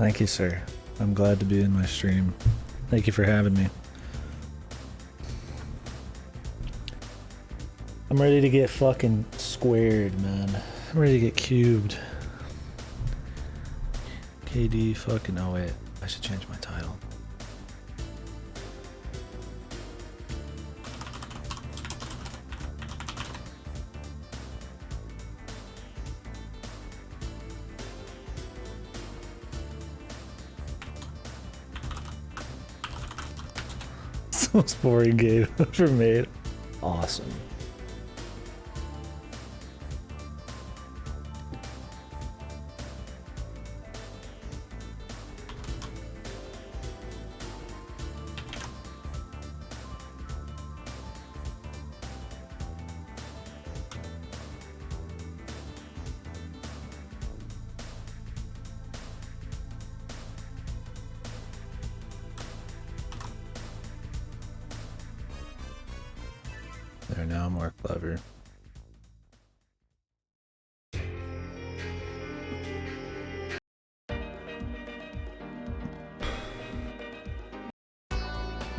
Thank you, sir. I'm glad to be in my stream. Thank you for having me. I'm ready to get fucking squared, man. I'm ready to get cubed. KD fucking... Oh wait, I should change my title. Most boring game ever made. Awesome. They're now more clever.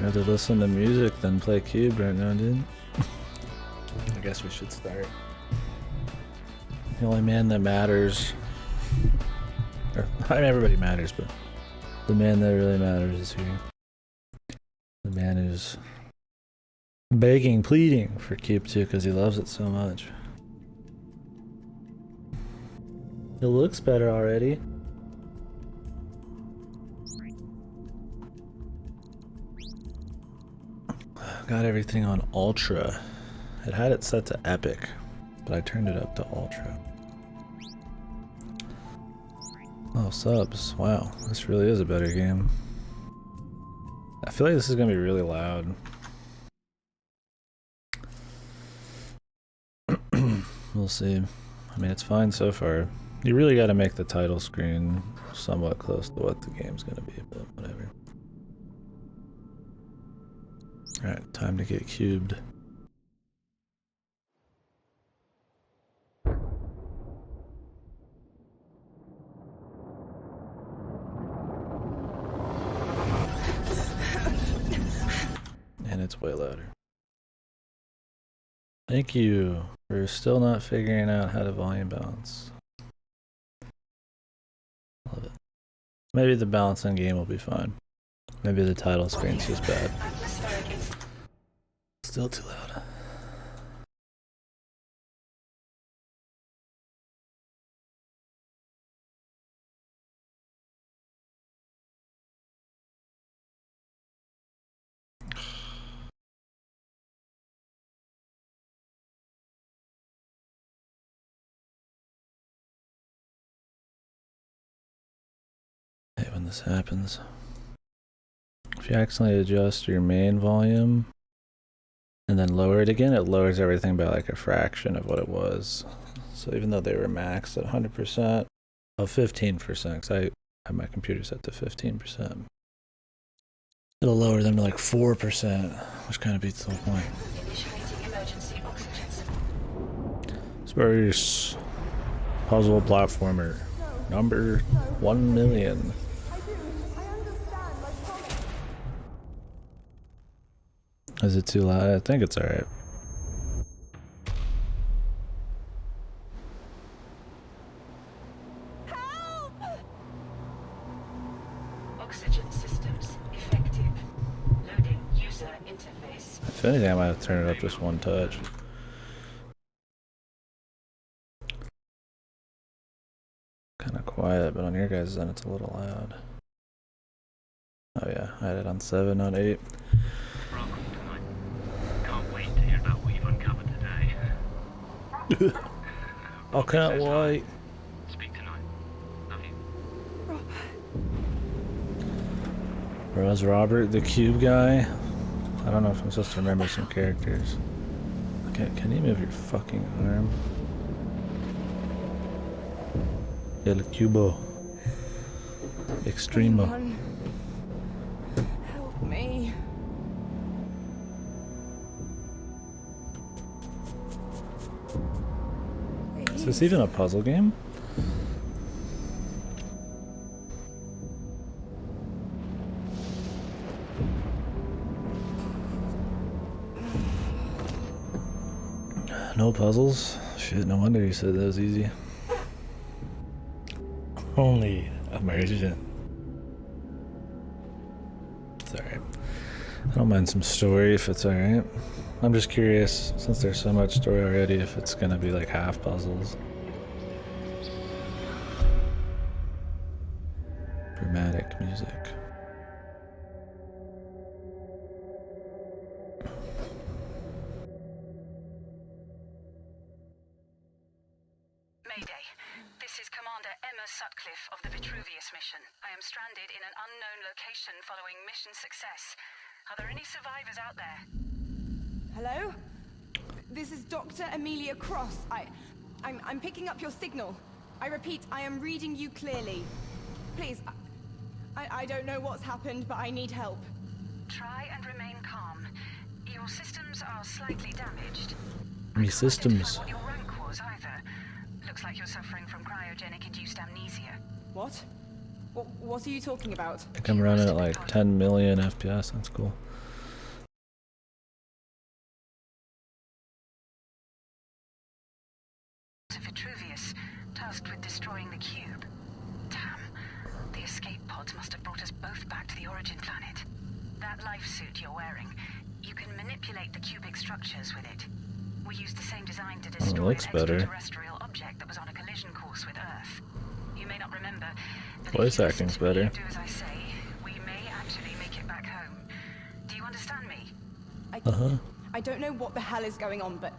Rather listen to music than play Cube right now, dude. I guess we should start. The only man that matters, or I mean everybody matters, but the man that really matters is here. The man who's begging, pleading for Q.U.B.E 2 because he loves it so much. It looks better already. Got everything on Ultra. It had it set to Epic, but I turned it up to Ultra. Oh, subs. Wow, this really is a better game. I feel like this is gonna be really loud. We'll see. I mean, it's fine so far. You really gotta make the title screen somewhat close to what the game's gonna be, but whatever. Alright, time to get cubed. And it's way louder. Thank you for still not figuring out how to volume balance. Love it. Maybe the balance in game will be fine. Maybe the title screen's just bad. Still too loud. Hey, when this happens. If you accidentally adjust your main volume and then lower it again, it lowers everything by like a fraction of what it was. So even though they were maxed at 100%, oh, 15%, because I have my computer set to 15%. It'll lower them to like 4%, which kind of beats the whole point. Space puzzle platformer number 1,000,000. Is it too loud? I think it's alright. Help! Oxygen systems effective. Loading user interface. If anything, I might have turned it up just one touch. Kind of quiet, but on your guys' end it's a little loud. Oh yeah, I had it on 7, not 8. I can't wait. Speak tonight. Love you. Bros, Robert, the Cube guy. I don't know if I'm supposed to remember some characters. Okay, can you move your fucking arm? El Cubo. Extremo. Anyone help me. Is this even a puzzle game? No puzzles? Shit, no wonder you said that was easy. Only immersion. It's alright. I don't mind some story if it's alright. I'm just curious, since there's so much story already, if it's gonna be like half puzzles. Dramatic music. Mayday. This is Commander Emma Sutcliffe of the Vitruvius mission. I am stranded in an unknown location following mission success. Are there any survivors out there? Hello? This is Dr. Amelia Cross. I'm picking up your signal. I repeat, I am reading you clearly. Please, I don't know what's happened, but I need help. Try and remain calm. Your systems are slightly damaged. Me systems. I can't identify what your rank was either. Looks like you're suffering from cryogenic-induced amnesia. What? What are you talking about? I think I'm running at like 10 million FPS. That's cool. Vitruvius, tasked with destroying the cube. Damn. The escape pods must have brought us both back to the origin planet. That life suit you're wearing, you can manipulate the cubic structures with it. We used the same design to destroy an extraterrestrial object that was on a collision course with Earth. You may not remember, but Voice acting's better. Do as I say, we may actually make it back home. Do you understand me? I don't know what the hell is going on, but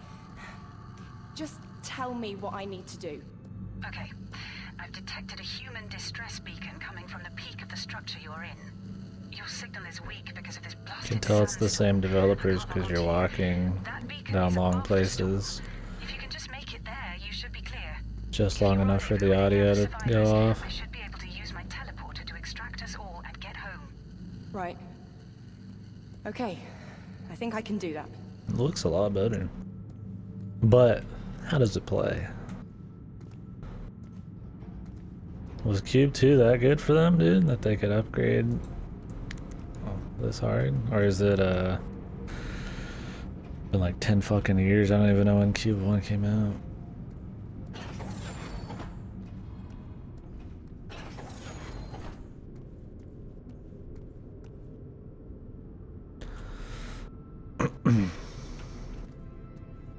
just tell me what I need to do. Okay. I've detected a human distress beacon coming from the peak of the structure you're in. Your signal is weak because of this blasted You can tell it's the same developers because you're walking down long places. If you can just make it there, you should be clear. Just long enough for the audio to go off. I should be able to use my teleporter to extract us all and get home. Right. Okay. I think I can do that. It looks a lot better. But how does it play? Was Q.U.B.E that good for them, dude? That they could upgrade this hard? Or is it been like 10 fucking years? I don't even know when Q.U.B.E 1 came out.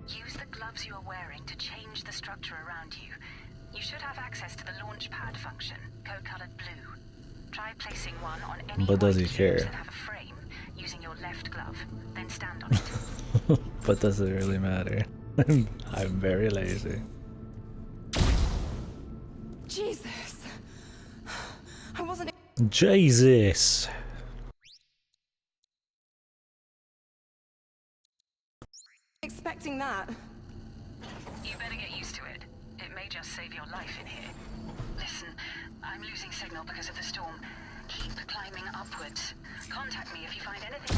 Use the gloves you are wearing to change the structure around you. You should have access to the launch pad function, code-colored blue. Try placing one on any But does he white care? cubes that have a frame, using your left glove, then stand on it. But does it really matter? I'm very lazy. Jesus! I wasn't Jesus! expecting that. You better get used to it. It may just save your life in here. Listen, I'm losing signal because of the storm. Keep climbing upwards. Contact me if you find anything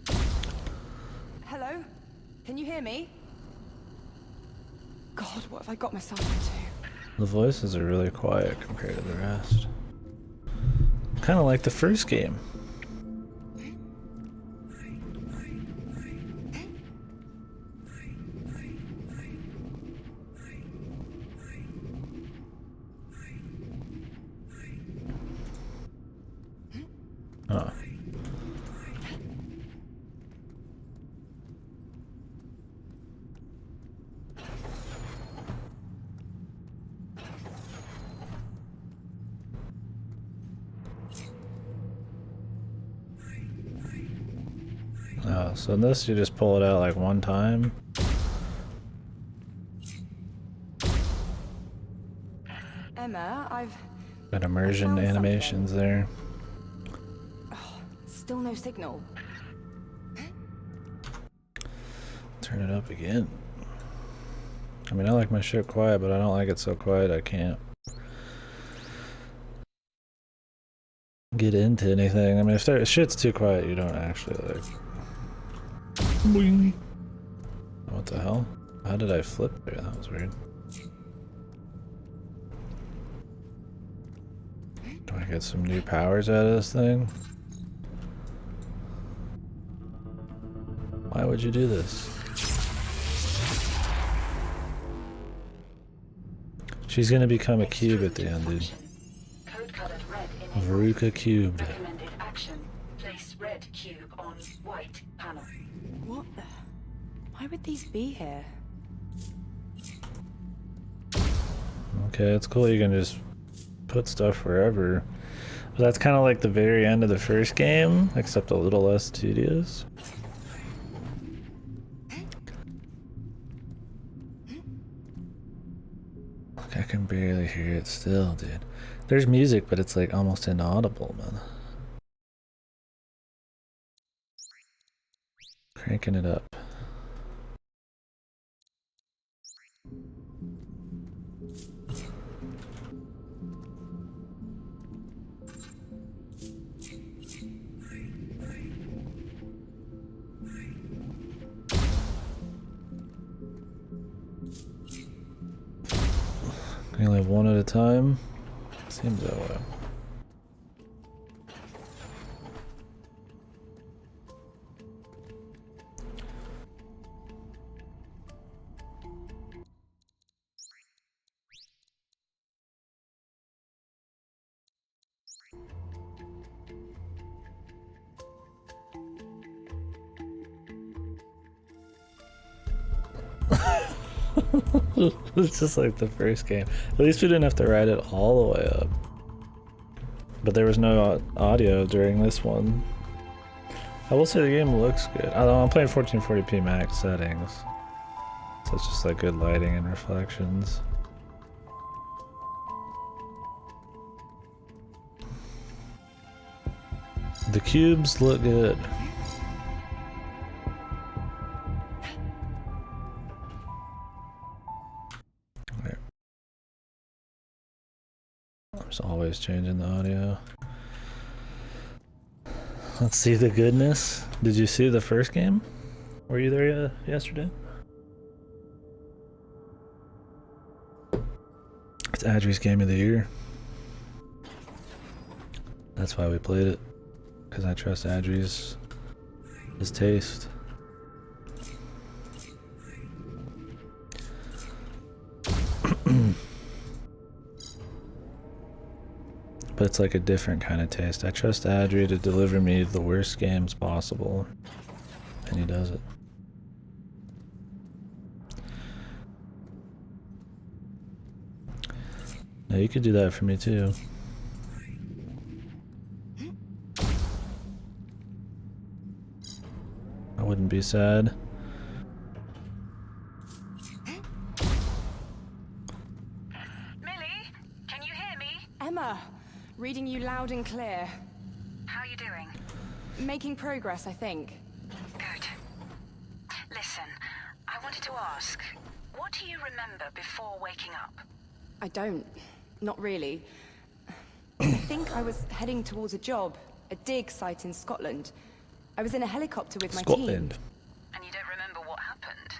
strange. Hello? Can you hear me? God, what have I got myself into? The voices are really quiet compared to the rest. Kind of like the first game. Huh. Oh, so in this you just pull it out like one time. Emma, I've Got immersion found animations there. still no signal. Turn it up again. I mean, I like my shit quiet, but I don't like it so quiet I can't get into anything. I mean, if shit's too quiet, you don't actually like. Boing. What the hell? How did I flip there? That was weird. Do I get some new powers out of this thing? Why would you do this? She's gonna become a cube at the end, dude. Code colored red Veruca cubed. recommended action. Place red cube on white panel. What the? Why would these be here? Okay, it's cool you can just put stuff wherever. But that's kind of like the very end of the first game, except a little less tedious. Look, I can barely hear it still, dude. There's music, but it's like almost inaudible, man. Cranking it up. We only have one at a time. Seems that way. It's just like the first game. At least we didn't have to ride it all the way up. But there was no audio during this one. I will say the game looks good. Although I'm playing 1440p max settings. So it's just like good lighting and reflections. The cubes look good. I'm just always changing the audio. Let's see the goodness. Did you see the first game? Were you there yesterday? It's Adri's game of the year. That's why we played it. Because I trust Adri's his taste. But it's like a different kind of taste. I trust Adri to deliver me the worst games possible. And he does it. Now you could do that for me too. I wouldn't be sad. Millie, can you hear me? Emma, reading you loud and clear. How are you doing? Making progress, I think. Good. Listen, I wanted to ask, what do you remember before waking up? I don't. Not really. I think I was heading towards a job, a dig site in Scotland. I was in a helicopter with my Scotland. team. And you don't remember what happened?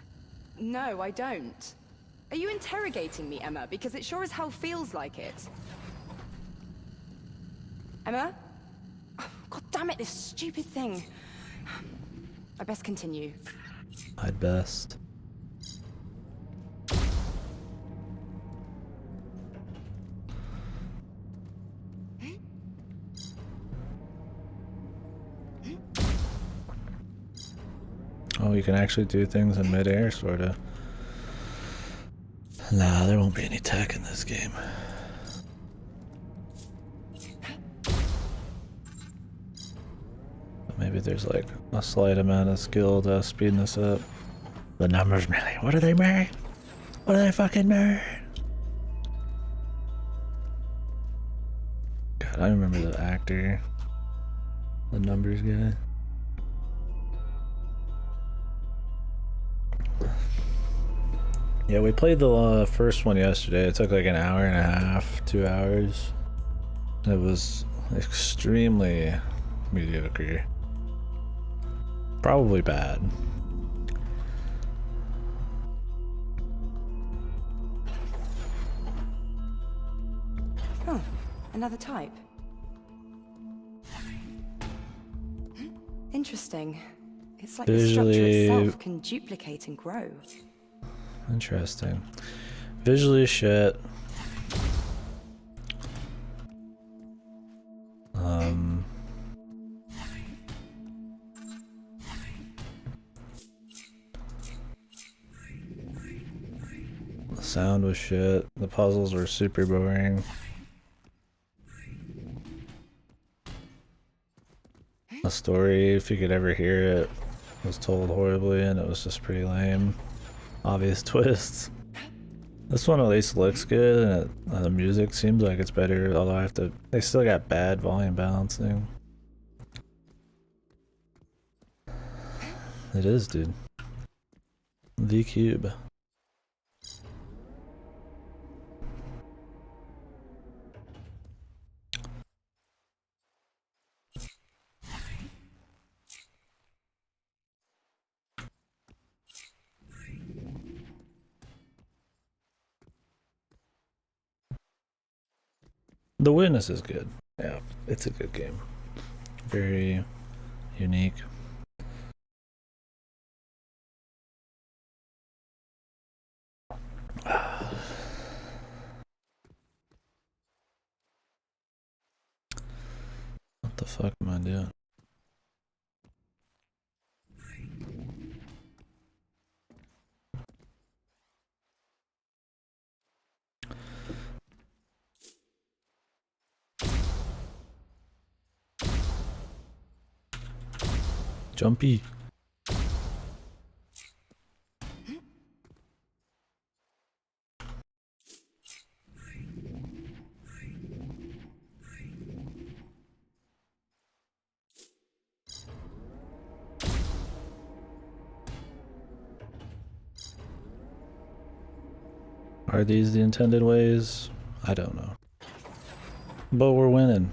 No, I don't. Are you interrogating me, Emma? Because it sure as hell feels like it. Emma? Oh, God damn it, this stupid thing. I best continue. I'd best. Oh, you can actually do things in midair, sorta. Nah, there won't be any tech in this game. But maybe there's like a slight amount of skill to speeding this up. The numbers, Millie. What do they mean? What do they fucking mean? God, I remember the actor. The numbers guy. Yeah, we played the first one yesterday. It took like an hour and a half, 2 hours. It was extremely mediocre. Probably bad. Oh, another type. Interesting. It's like the structure Visually itself can duplicate and grow. interesting. Visually shit. The sound was shit. The puzzles were super boring. The story, if you could ever hear it, was told horribly and it was just pretty lame. Obvious twists. This one at least looks good and the music seems like it's better, although they still got bad volume balancing. It is, dude. The Cube. The Witness is good. Yeah, it's a good game. Very unique. What the fuck am I doing? Jumpy. Are these the intended ways? I don't know. But we're winning.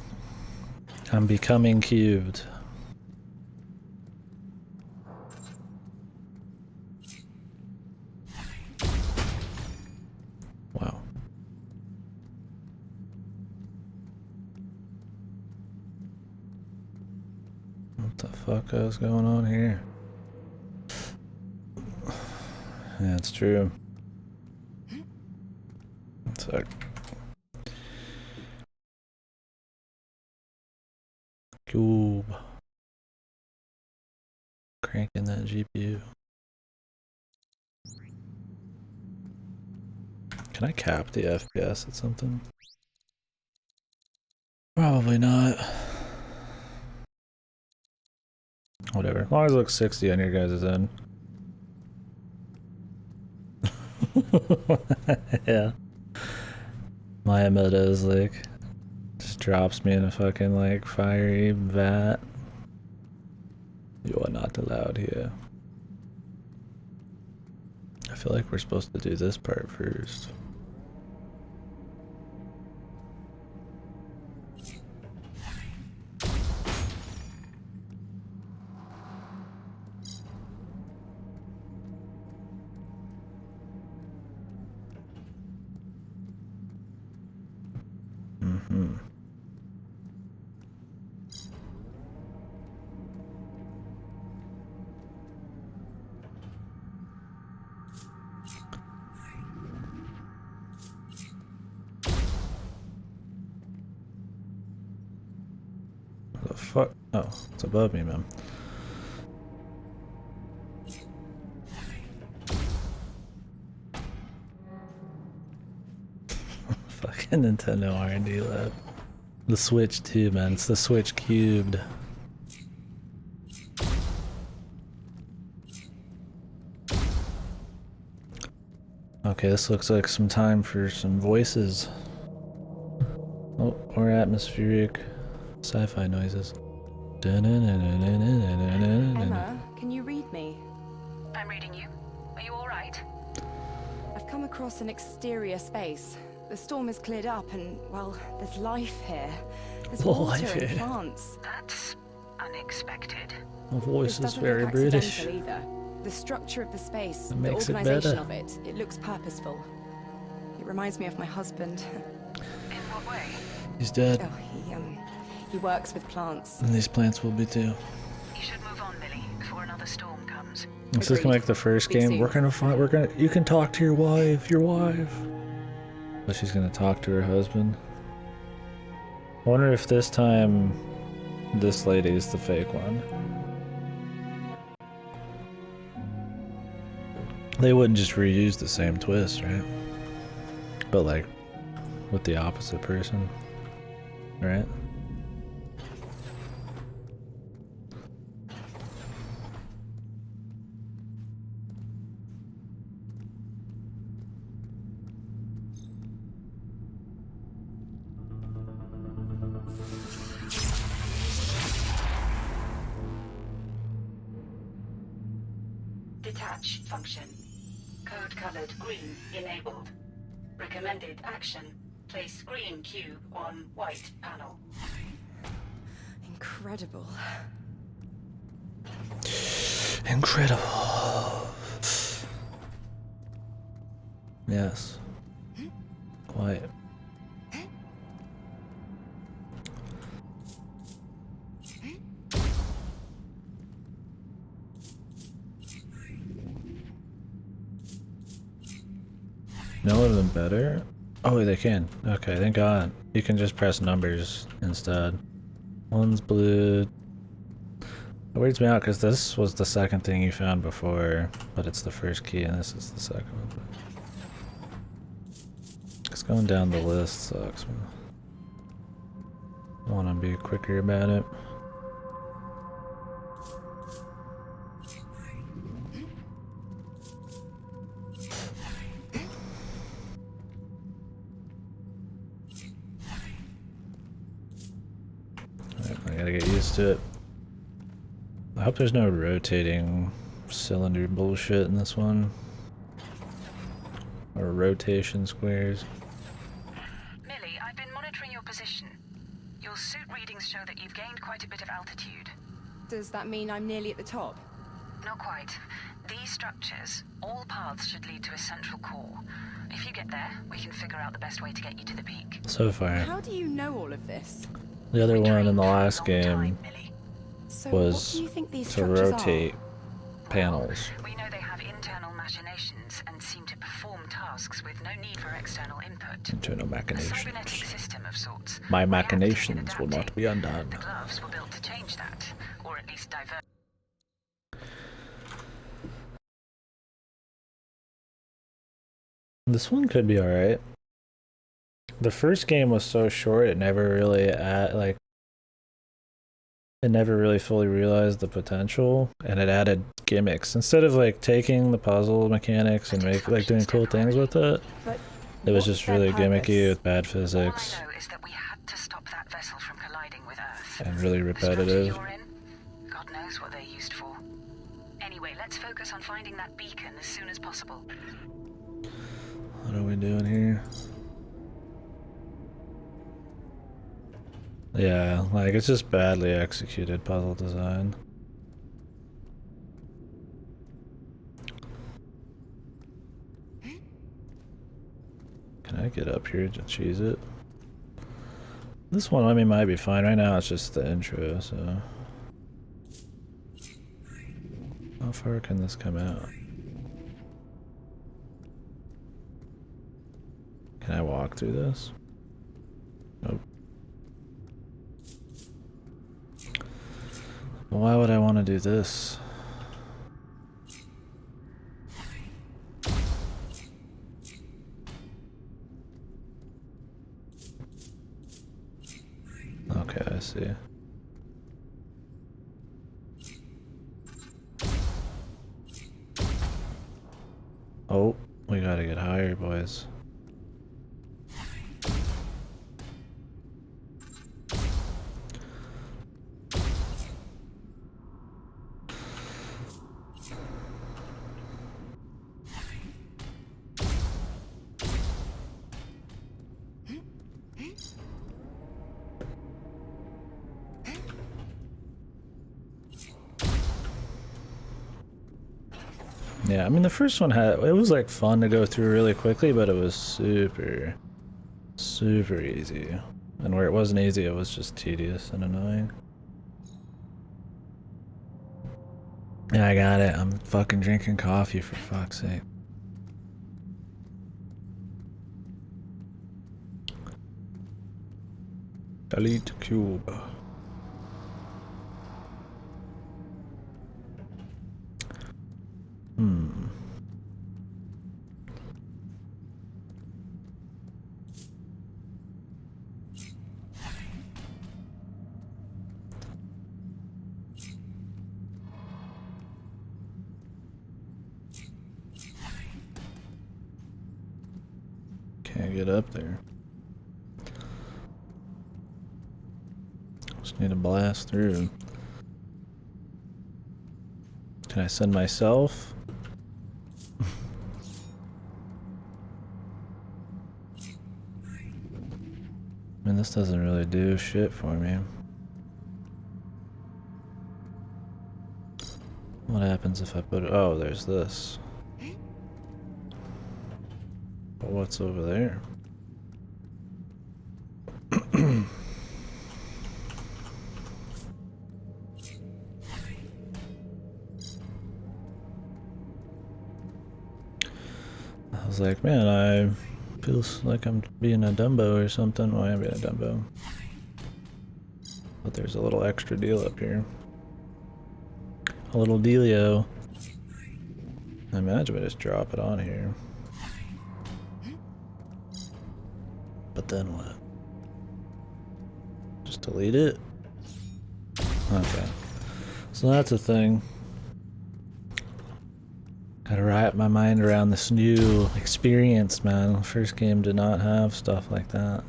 I'm becoming cubed. Wow. What the fuck is going on here? Yeah, it's true. One sec. Q.U.B.E. Cranking that GPU. Can I cap the FPS at something? Probably not. Whatever. As long as it looks 60 on your guys' end. Yeah. My meta is like, just drops me in a fucking like fiery vat. You are not allowed here. I feel like we're supposed to do this part first. What the fuck? Oh, it's above me, man. Fucking Nintendo R&D lab. The Switch too, man. It's the Switch cubed. Okay, this looks like some time for some voices. Oh, or atmospheric sci-fi noises. Emma, can you read me? I'm reading you. Are you all right? I've come across an exterior space. The storm has cleared up and, well, there's life here. There's water and plants. That's unexpected. The voice This is doesn't very look British. accidental either. The structure of the space, It the makes it organization better. of it looks purposeful. It reminds me of my husband. In what way? He's dead. Oh, he works with plants. And these plants will be too. You should move on, Millie. before another storm comes. This is gonna make the first Speak game. soon. We're gonna find. You can talk to your wife. But she's gonna talk to her husband. I wonder if this time, this lady is the fake one. They wouldn't just reuse the same twist, right? But like, with the opposite person, right? Detach function. Code colored green enabled. Recommended action. Place green cube on white panel. Incredible. Incredible. Yes. Quite. No one of them better? Oh, they can. Okay, thank God. You can just press numbers instead. One's blue. It weirds me out because this was the second thing you found before, but it's the first key and this is the second one. It's going down the list sucks, man. I want to be quicker about it. I gotta get used to it. I hope there's no rotating cylinder bullshit in this one. Or rotation squares. Millie, I've been monitoring your position. Your suit readings show that you've gained quite a bit of altitude. Does that mean I'm nearly at the top? Not quite. These structures, all paths should lead to a central core. If you get there, we can figure out the best way to get you to the peak. So far. How do you know all of this? The other We one in trained the for a last long game time, Millie. So was what do you think these to structures rotate panels. We know they have internal machinations and seem to perform tasks with no need for external input. Internal A machinations. cybernetic system of sorts. My Reacting and machinations will not adapting. be undone. The gloves were built to change that, or at least divert. This one could be alright. The first game was so short, it never really it never really fully realized the potential, and it added gimmicks. Instead of like taking the puzzle mechanics and doing cool things with it, But it was what's just their really purpose? gimmicky with bad All physics I know is that we had to stop that vessel from colliding with Earth. and really The structure repetitive. you're in, God knows what they're used for. Anyway, let's focus on finding that beacon as soon as possible. What are we doing here? Yeah, like it's just badly executed puzzle design. Can I get up here to cheese it? This one, I mean, might be fine. Right now, it's just the intro, so. How far can this come out? Can I walk through this? Nope. Why would I want to do this? Okay, I see. Oh, we gotta get higher, boys. Yeah, I mean the first one it was like fun to go through really quickly, but it was super easy. And where it wasn't easy, it was just tedious and annoying. Yeah, I got it. I'm fucking drinking coffee for fuck's sake. Delete Q.U.B.E. Can't get up there. Just need to blast through. Can I send myself? I mean, this doesn't really do shit for me. What happens if I put it? Oh, there's this. But what's over there? I was like, man, I feel like I'm being a Dumbo or something. Well, I am being a Dumbo. But there's a little extra deal up here. A little dealio. I imagine we just drop it on here. But then what? Just delete it? Okay. So that's a thing. Gotta wrap my mind around this new experience, man. The first game did not have stuff like that.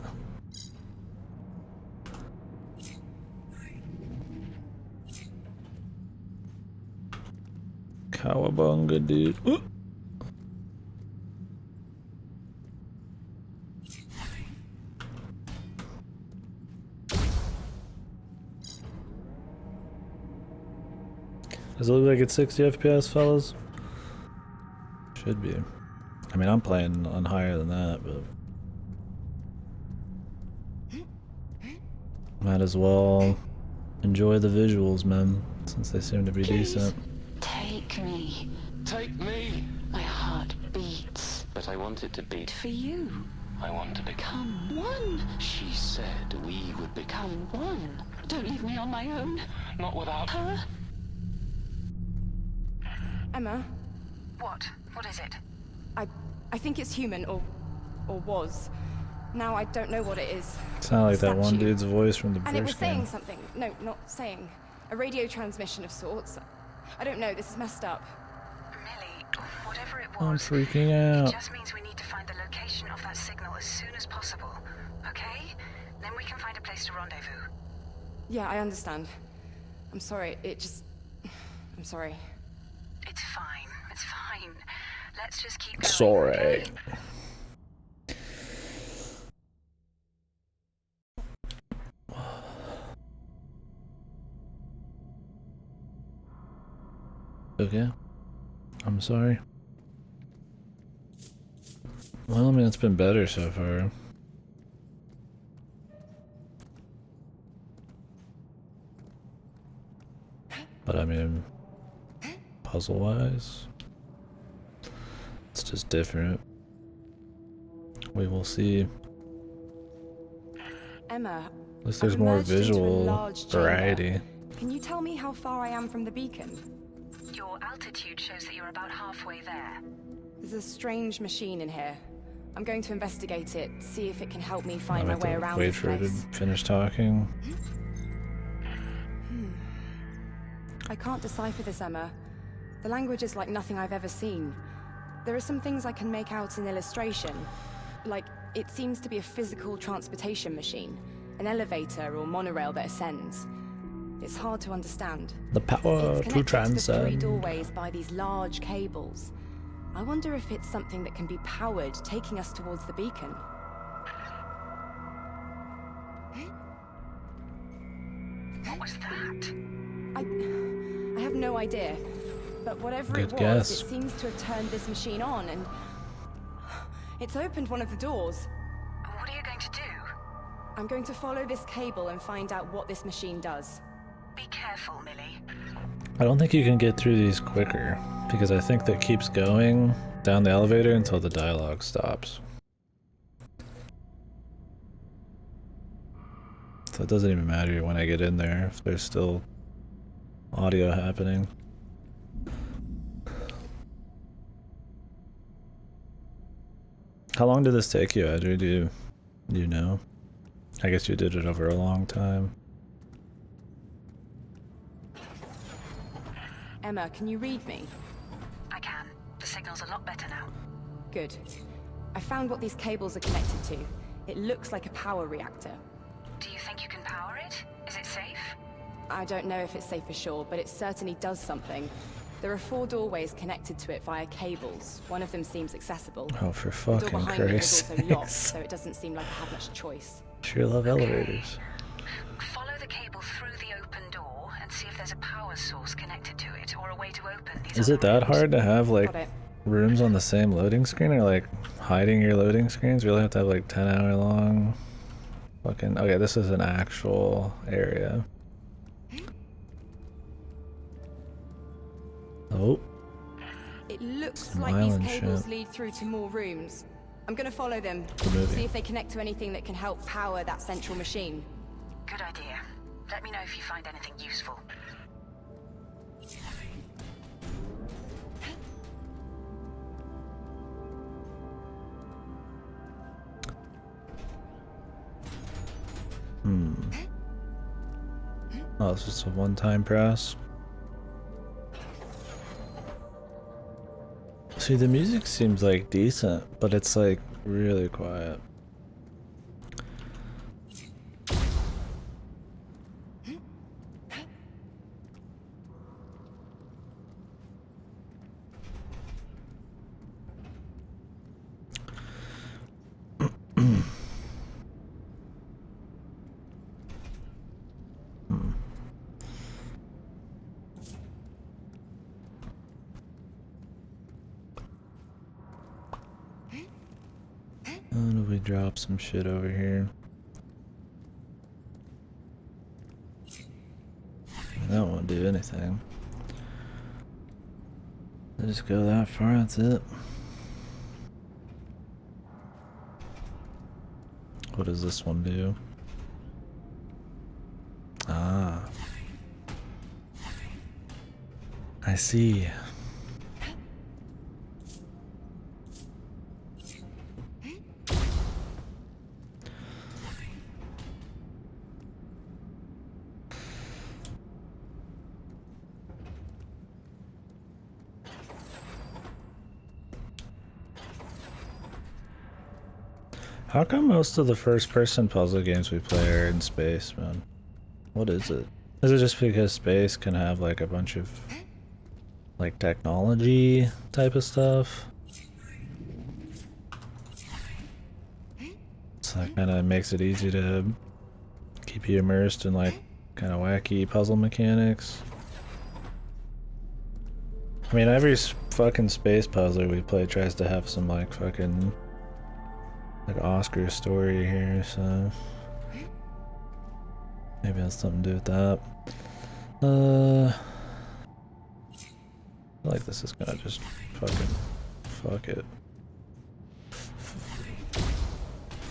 Cowabunga, dude. Ooh. Does it look like it's 60 FPS, fellas? Should be. I mean, I'm playing on higher than that, but might as well enjoy the visuals, man, since they seem to be decent. Take me. Take me! My heart beats But I want it to beat. for you. I want to become. Come one. She said we would become. Come one. Don't leave me on my own. Not without. Huh? Emma, What? What is it? I think it's human, or was. Now I don't know what it is. Sound like that one Statue. dude's voice from the And it was first game. saying something. No, not saying. A radio transmission of sorts. I don't know, this is messed up. Millie, whatever it I'm was, freaking it out. just means we need to find the location of that signal as soon as possible. Okay? Then we can find a place to rendezvous. Yeah, I understand. I'm sorry, I'm sorry. It's fine. It's fine. Let's just keep going. Sorry. Okay? Okay. I'm sorry. Well, I mean, it's been better so far. But I mean, puzzle-wise, it's just different. We will see. Emma, At least there's I've more emerged into a visual large chamber. variety. Can you tell me how far I am from the beacon? Your altitude shows that you're about halfway there. There's a strange machine in here. I'm going to investigate it, see if it can help me I find my have way to around wait this for her to place. finish talking. I can't decipher this, Emma. The language is like nothing I've ever seen. There are some things I can make out in illustration. Like, it seems to be a physical transportation machine. An elevator or monorail that ascends. It's hard to understand. The power It's to connected to the three transcend. doorways by these large cables. I wonder if it's something that can be powered, taking us towards the beacon. What was that? I have no idea. But whatever Good it was, guess. it seems to have turned this machine on and... It's opened one of the doors. What are you going to do? I'm going to follow this cable and find out what this machine does. Be careful, Millie. I don't think you can get through these quicker, because I think that keeps going down the elevator until the dialogue stops. So it doesn't even matter when I get in there if there's still audio happening. How long did this take you, Andrew? Do you know? I guess you did it over a long time. Emma, can you read me? I can. The signal's a lot better now. Good. I found what these cables are connected to. It looks like a power reactor. Do you think you can power it? Is it safe? I don't know if it's safe for sure, but it certainly does something. There are 4 doorways connected to it via cables. One of them seems accessible. Oh, for The door fucking behind me is Christ. also locked, so it doesn't seem like I have much choice. Sure love elevators. Follow the cable through the open door and see if there's a power source connected to it or a way to open these. Is it that hard to have like Got it. rooms on the same loading screen, or like hiding your loading screens? Really have to have like 10-hour long fucking... Okay, this is an actual area. Oh, It looks Some like these island cables shit. lead through to more rooms. I'm gonna follow them, The movie. see if they connect to anything that can help power that central machine. Good idea. Let me know if you find anything useful. oh, it's just a one-time press. See, the music seems like decent, but it's like really quiet. How do we drop some shit over here? That won't do anything. I just go that far, that's it. What does this one do? Ah. I see. How come most of the first-person puzzle games we play are in space, man? What is it? Is it just because space can have like a bunch of like technology type of stuff? So that kind of makes it easy to keep you immersed in like kind of wacky puzzle mechanics. I mean, every fucking space puzzler we play tries to have some like fucking like Oscar story here, so maybe that's something to do with that. I feel like this is gonna just fucking fuck it.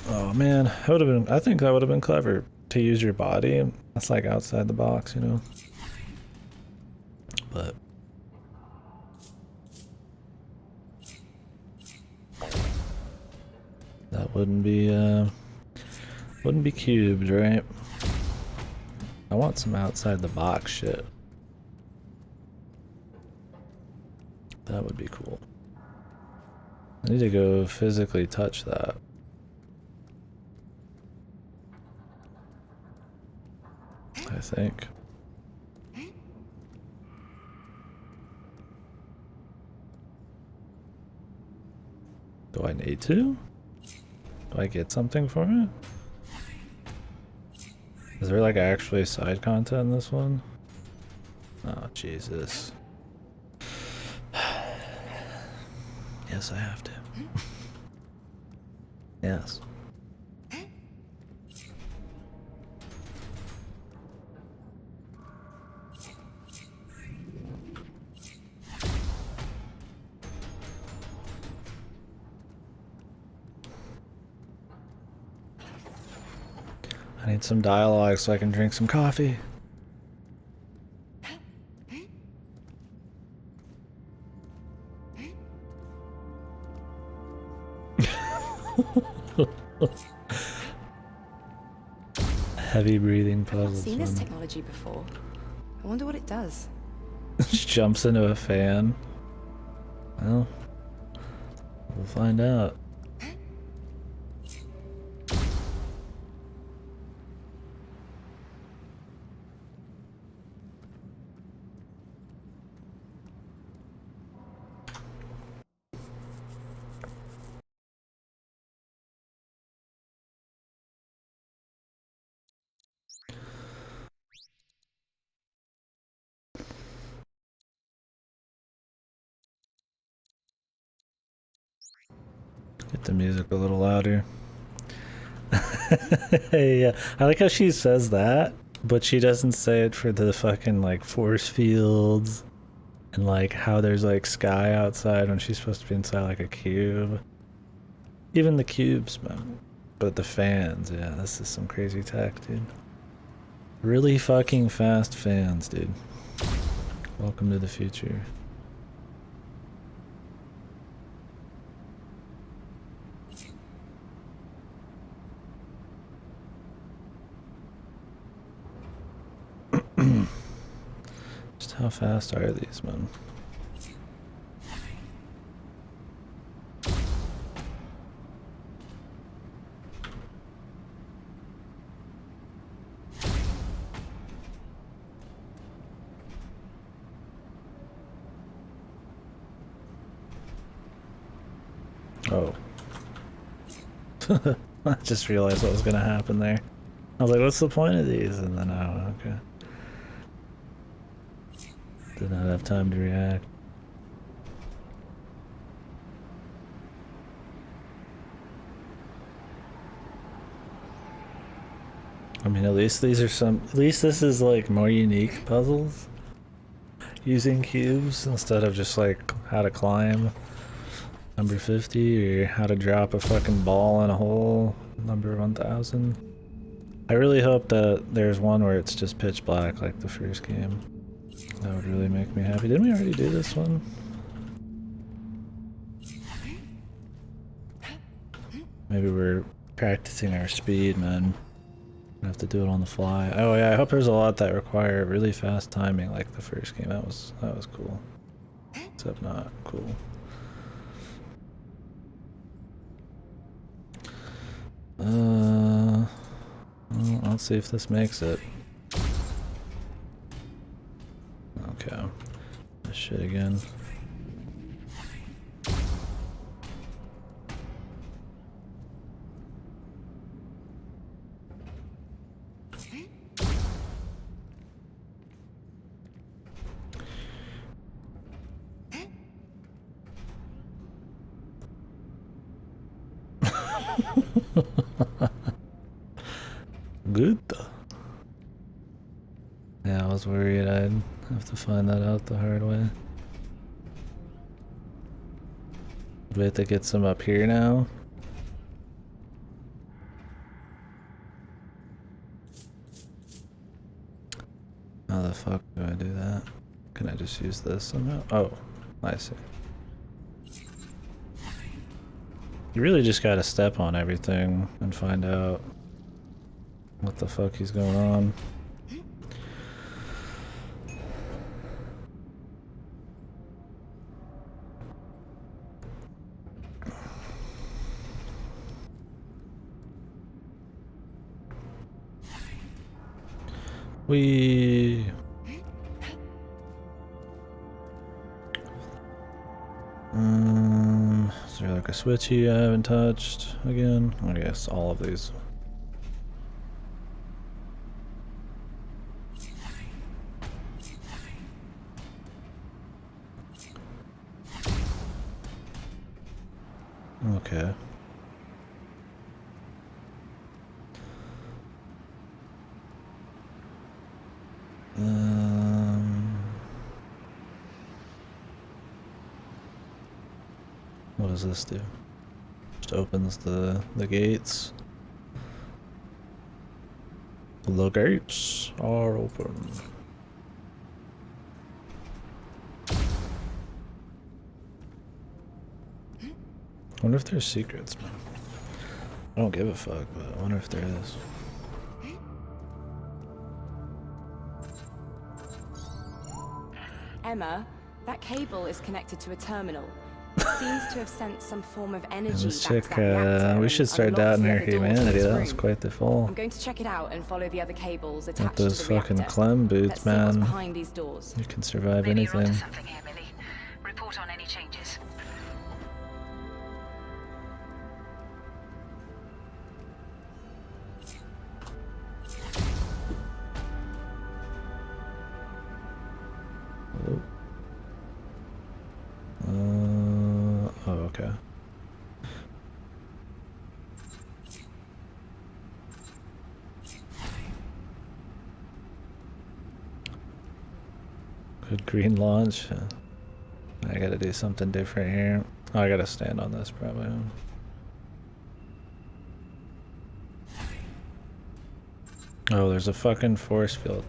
Oh man, that would have been. I think that would have been clever to use your body. That's like outside the box, you know. But that wouldn't be cubed, right? I want some outside the box shit. That would be cool. I need to go physically touch that. I think. Do I need to? Do I get something for it? Is there like actually side content in this one? Oh, Jesus. Yes, I have to. Yes. I need some dialogue so I can drink some coffee. Heavy breathing I've not puzzles. seen this technology before. I wonder what it does. Jumps into a fan. Well, we'll find out. Get the music a little louder. Yeah, I like how she says that, but she doesn't say it for the fucking like force fields and like how there's like sky outside when she's supposed to be inside like a cube. Even the cubes, man. But the fans, yeah, this is some crazy tech, dude. Really fucking fast fans, dude. Welcome to the future. Just how fast are these, man? Oh. I just realized what was gonna happen there. I was like, what's the point of these? And then, oh, okay. Did not have time to react. I mean, at least these are some, at least this is like more unique puzzles. Using cubes instead of just like how to climb number 50 or how to drop a fucking ball in a hole number 1000. I really hope that there's one where it's just pitch black like the first game. That would really make me happy. Didn't we already do this one? Maybe we're practicing our speed, man. I have to do it on the fly. Oh yeah, I hope there's a lot that require really fast timing like the first game. That was cool. Except not cool. Well, let's see if this makes it. Okay. This shit again. Good. Yeah, I was worried I'd have to find that out the hard way. Do we have to get some up here now? How the fuck do I do that? Can I just use this somehow? Oh, I see. You really just gotta step on everything and find out what the fuck is going on. We is there like a switchy I haven't touched again? I guess all of these. Okay. What does this do? Just opens the gates. The gates are open. I wonder if there's secrets, man. I don't give a fuck, but I wonder if there is. Emma, that cable is connected to a terminal. It seems to have sent some form of energy And this back chick, to that reactor we should and start unlocks doubting the her other doors to humanity. this That was room. quite the fall. I'm going to check it out and follow the other cables With attached those to the fucking reactor. Clem Let's boots, see what's man. behind these doors. You can survive Maybe you're onto anything. something here, Millie. Report on any changes. Oh, okay. Good green launch. I gotta do something different here. Oh, I gotta stand on this probably. Oh, there's a fucking force field.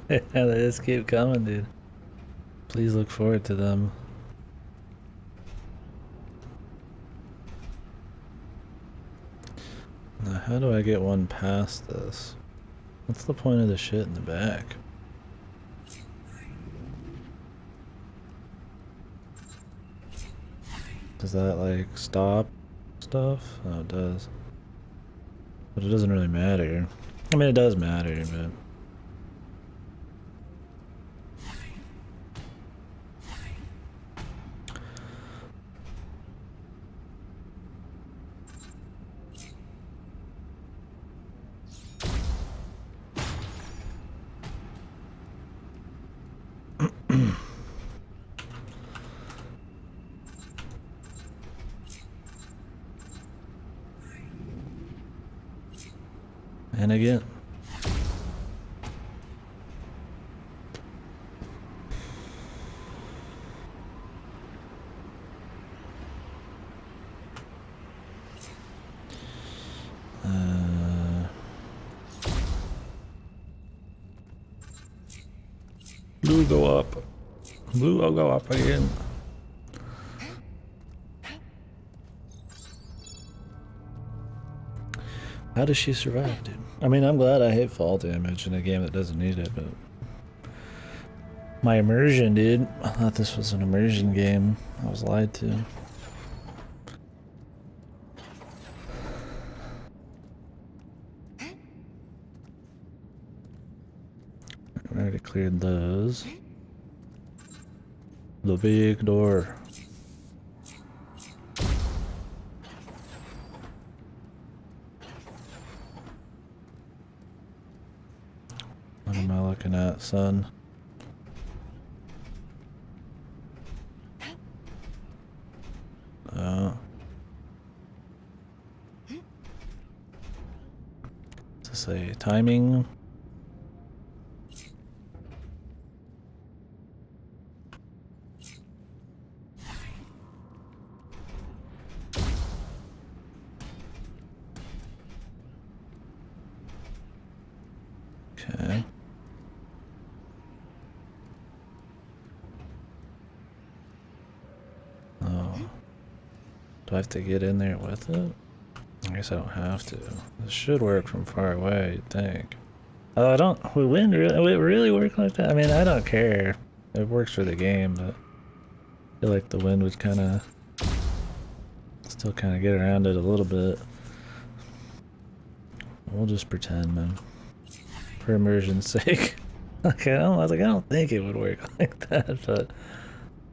Yeah, they just keep coming, dude. Please look forward to them. Now, how do I get one past this? What's the point of the shit in the back? Does that, like, stop stuff? Oh, it does. But it doesn't really matter. I mean, it does matter, but... And again. Blue go up. Blue will go up again. How does she survive, dude? I mean, I'm glad I hit fall damage in a game that doesn't need it, but... My immersion, dude. I thought this was an immersion game. I was lied to. I already cleared those. The big door. What am I looking at, son? Is this a timing? Okay. Oh. Do I have to get in there with it? I guess I don't have to. This should work from far away, you'd think. Oh, I don't... Would wind really work like that? I mean, I don't care. It works for the game, but... I feel like the wind would kind of... Still kind of get around it a little bit. We'll just pretend, man. For immersion's sake. Okay, I was like, I don't think it would work like that, but...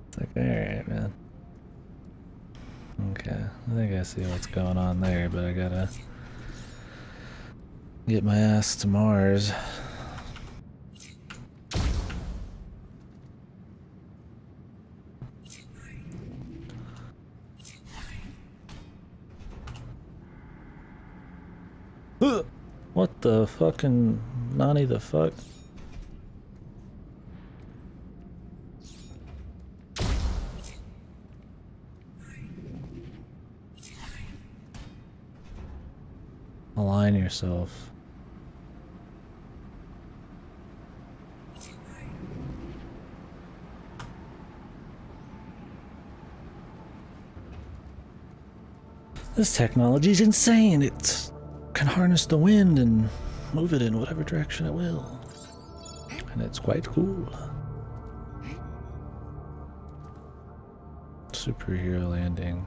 It's like, alright, man. Okay, I think I see what's going on there, but I gotta... get my ass to Mars. What the fucking Nani the fuck? Align yourself. This technology's insane. It can harness the wind and move it in whatever direction it will. And it's quite cool. Superhero landing.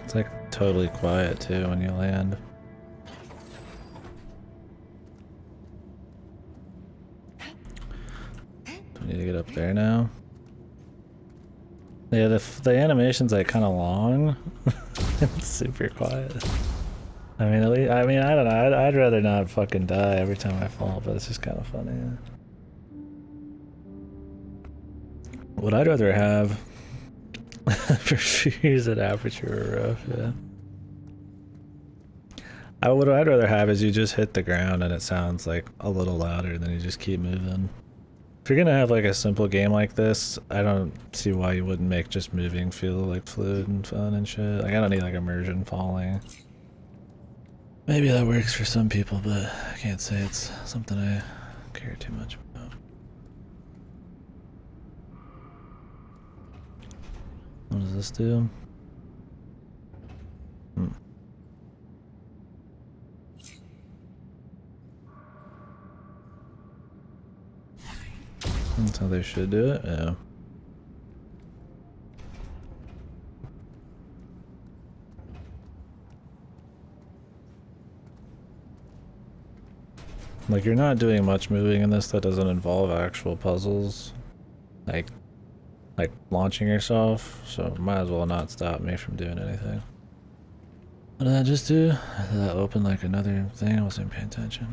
It's like totally quiet too when you land. Do we need to get up there now? Yeah, the animation's like kind of long. It's super quiet. I mean, at least, I don't know. I'd rather not fucking die every time I fall, but it's just kind of funny. What I'd rather have for sure is an aperture roof. Yeah. What I'd rather have is you just hit the ground and it sounds like a little louder, and then you just keep moving. If you're gonna have like a simple game like this, I don't see why you wouldn't make just moving feel like fluid and fun and shit. Like I don't need like immersion falling. Maybe that works for some people, but I can't say it's something I care too much about. What does this do? That's how they should do it, yeah. Like, you're not doing much moving in this that doesn't involve actual puzzles. Like launching yourself, so might as well not stop me from doing anything. What did that just do? Did that open like another thing? I wasn't paying attention.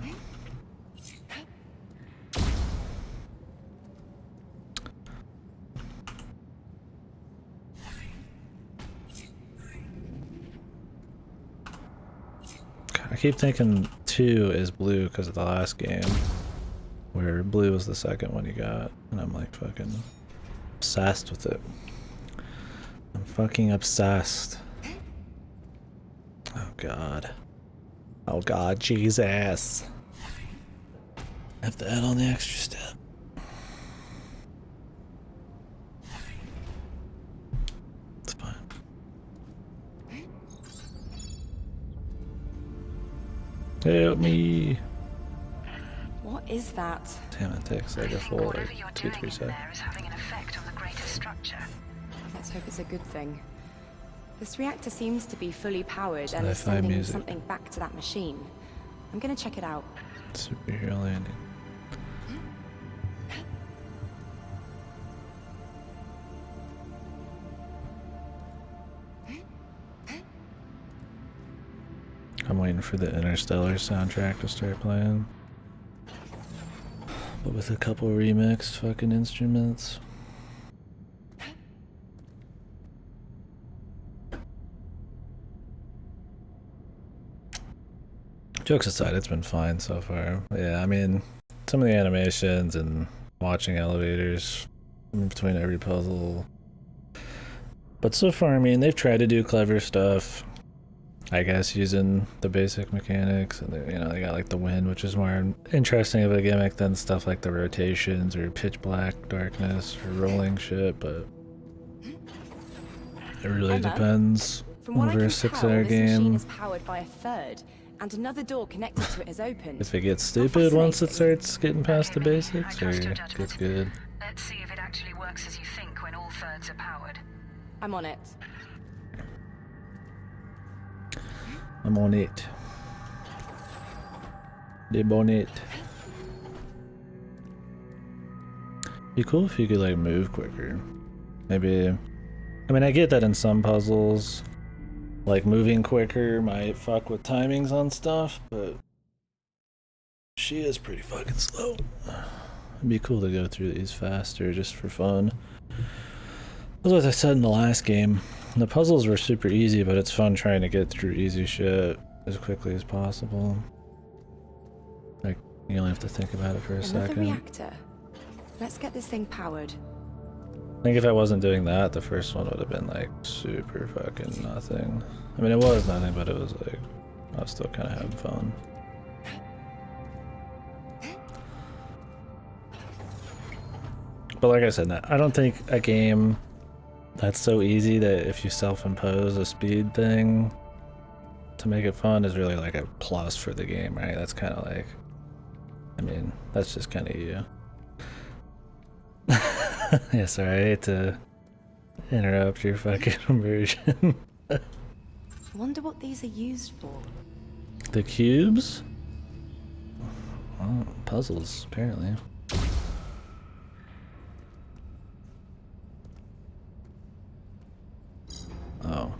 I keep thinking 2 is blue because of the last game, where blue was the second one you got, and I'm like fucking obsessed with it. I'm fucking obsessed. Oh god. Oh god, Jesus. I have to add on the extra step. It's fine. Help me! What is that? Damn, it takes like a full like 2-3 seconds. There is having an effect on the greater structure. Let's hope it's a good thing. This reactor seems to be fully powered and is Sci-fi sending music. something back to that machine. I'm gonna check it out. Superhero landing. I'm waiting for the Interstellar soundtrack to start playing. But with a couple remixed fucking instruments. Jokes aside, it's been fine so far. Yeah, I mean, some of the animations and watching elevators in between every puzzle. But so far, I mean, they've tried to do clever stuff. I guess using the basic mechanics, and you know, they got like the wind, which is more interesting of a gimmick than stuff like the rotations or pitch black darkness or rolling shit, but it really Emma, depends From what I over can a tell, 6-hour this machine game. is powered by a third, and another door connected to it is open. If it gets stupid once it fascinating. starts getting past the Okay, basics, I or trust your judgment. gets good. Let's see if it actually works as you think when all thirds are powered. I'm on it. I'm on it. Dib on it. Be cool if you could like move quicker. Maybe, I mean, I get that in some puzzles, like moving quicker might fuck with timings on stuff, but she is pretty fucking slow. It'd be cool to go through these faster just for fun. That's what I said in the last game. The puzzles were super easy, but it's fun trying to get through easy shit as quickly as possible. Like, you only have to think about it for a Another second. reactor. Let's get this thing powered. think if I wasn't doing that, the first one would have been like super fucking nothing. I mean, it was nothing, but it was like, I was still kind of having fun. But like I said, I don't think a game that's so easy that if you self-impose a speed thing to make it fun is really like a plus for the game, right? That's kind of like, I mean, that's just kind of you. Yeah, sorry, I hate to interrupt your fucking immersion. Wonder what these are used for. The cubes? Oh, puzzles, apparently. Oh.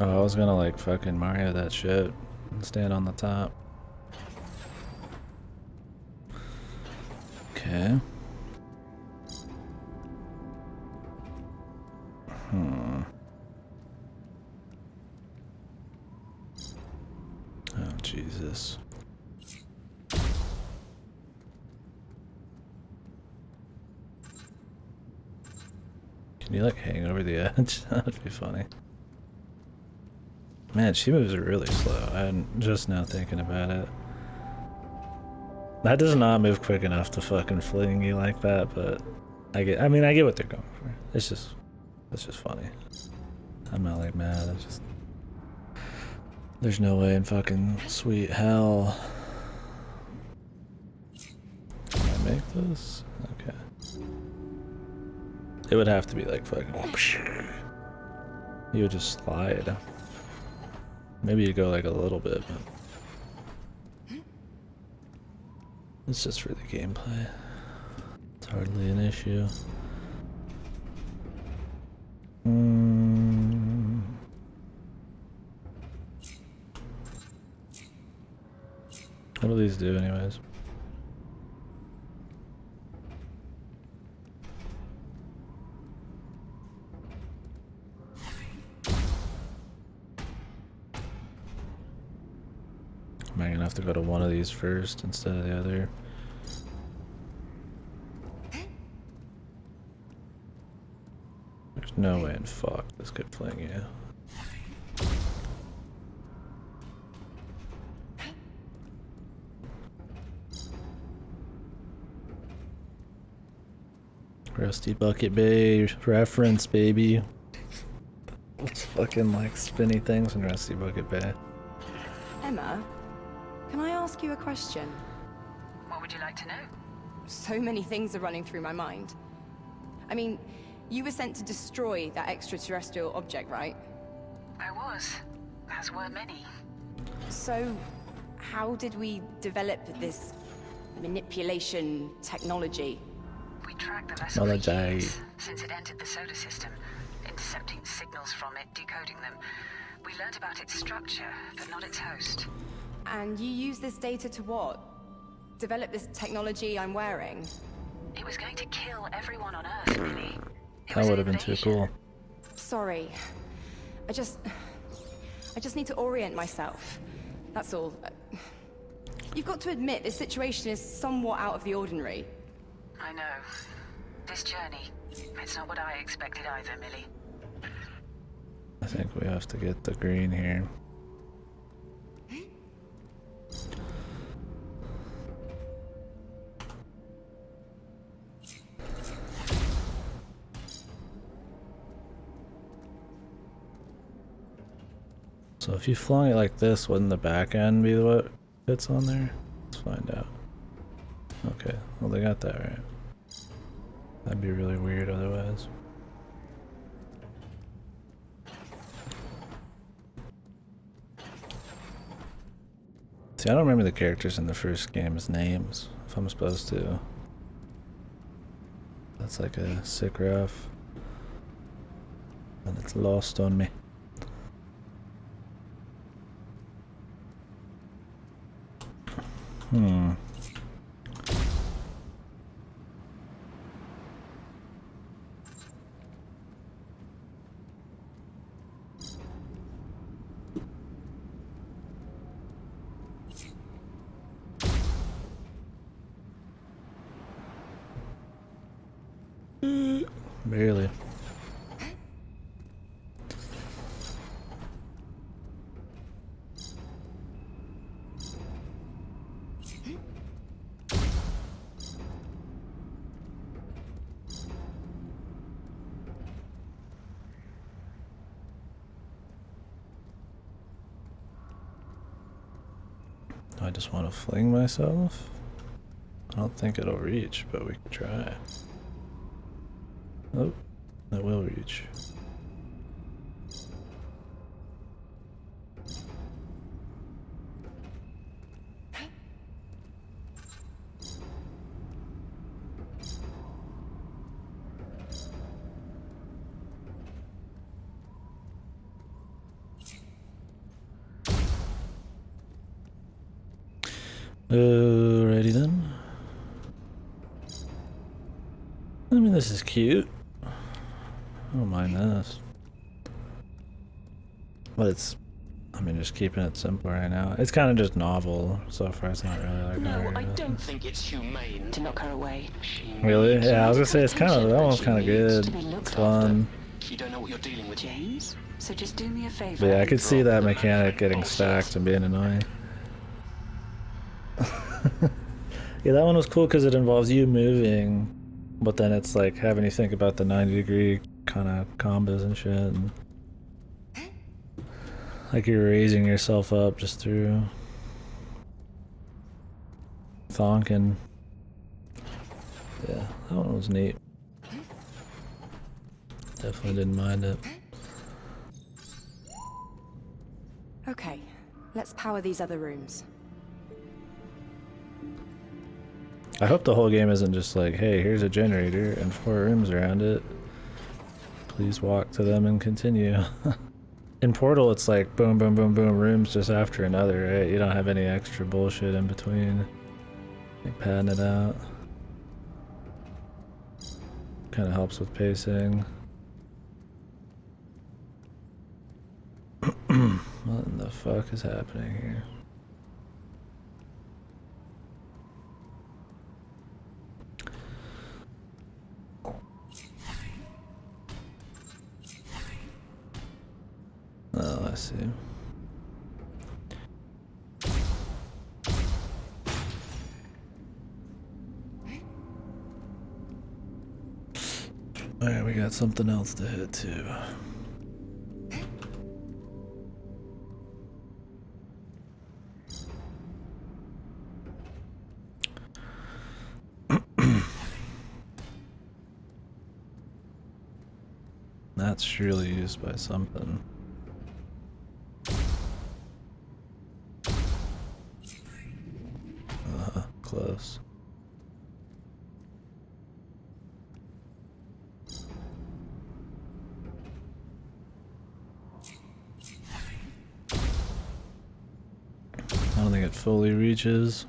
Oh, I was gonna like fucking Mario that shit and stand on the top. Okay. Oh, Jesus. Can you like hang over the edge? That'd be funny. Man, she moves really slow. I'm just now thinking about it. That does not move quick enough to fucking fling you like that, but I get what they're going for. It's just funny. I'm not like mad, it's just there's no way in fucking sweet hell. Can I make this? Okay. It would have to be like fucking you would just slide. Maybe you go like a little bit, but it's just for the gameplay. It's hardly an issue. What do these do anyways? Am I gonna have to go to one of these first instead of the other? There's no way in fuck this could fling you. Rusty Bucket Bay reference, baby. It's fucking like spinny things in Rusty Bucket Bay. Emma, can I ask you a question? What would you like to know? So many things are running through my mind. I mean, you were sent to destroy that extraterrestrial object, right? I was, as were many. So, how did we develop this manipulation technology? We tracked the vessel for Knowledge. years, since it entered the solar system, intercepting signals from it, decoding them. We learned about its structure, but not its host. And you use this data to what? Develop this technology I'm wearing? It was going to kill everyone on Earth, really. That would have been too cool. Sorry. I just need to orient myself. That's all. You've got to admit this situation is somewhat out of the ordinary. I know. This journey, it's not what I expected either, Millie. I think we have to get the green here. So if you flung it like this, wouldn't the back end be what fits on there? Let's find out. Okay, well they got that right. That'd be really weird otherwise. See, I don't remember the characters in the first game's names, if I'm supposed to. That's like a sick ref. And it's lost on me. I just want to fling myself. I don't think it'll reach, but we can try. Oh, that will reach. Alrighty then. I mean, this is cute. I don't mind this. But it's, I mean, just keeping it simple right now. It's kind of just novel so far. It's not really like. No, I don't think it's humane To knock her away. Really? Yeah, I was gonna say it's kind of almost kind of good. It's fun. You don't know what you're dealing with. James, so just do me a favor. But yeah, I could see that mechanic getting stacked and being annoying. Yeah, that one was cool because it involves you moving, but then it's like having you think about the 90-degree kind of combos and shit. And like you're raising yourself up just through thonking. Yeah, that one was neat. Definitely didn't mind it. Okay, let's power these other rooms. I hope the whole game isn't just like, hey, here's a generator and 4 rooms around it. Please walk to them and continue. In Portal, it's like boom, boom, boom, boom, rooms just after another, right? You don't have any extra bullshit in between. Like padding it out. Kind of helps with pacing. What in the fuck is happening here? Oh, I see. Alright, we got something else to hit too. That's surely used by something. Close. I don't think it fully reaches.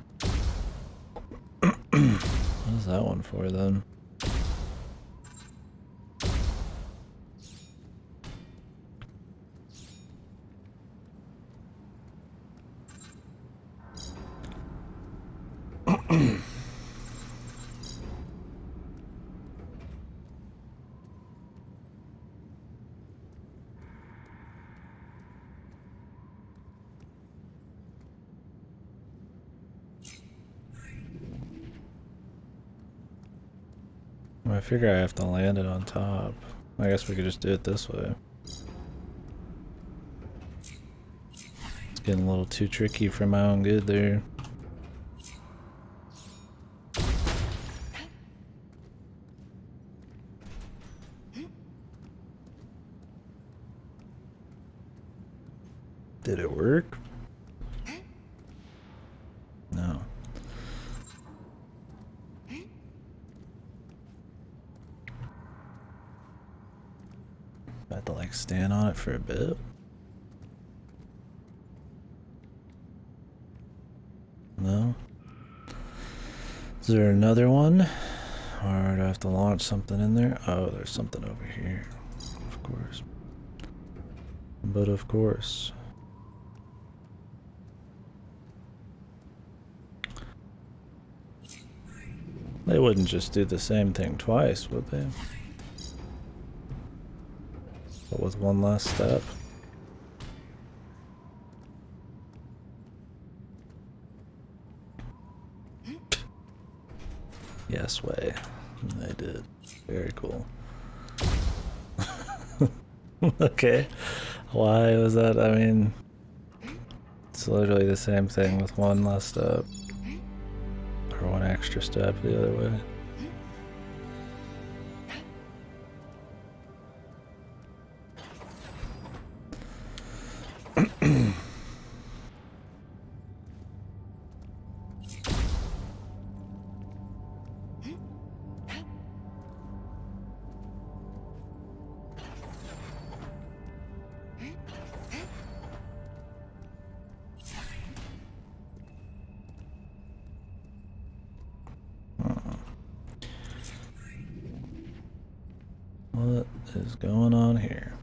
What is that one for then? I figure I have to land it on top. I guess we could just do it this way. It's getting a little too tricky for my own good there. Did it work? No. I have to like stand on it for a bit. No? Is there another one? Or do I have to launch something in there? Oh, there's something over here. Of course. But of course. They wouldn't just do the same thing twice, would they? But with one last step. Yes way. They did. Very cool. Okay. Why was that? I mean, It's literally the same thing with one less step. Or one extra step the other way. What is going on here?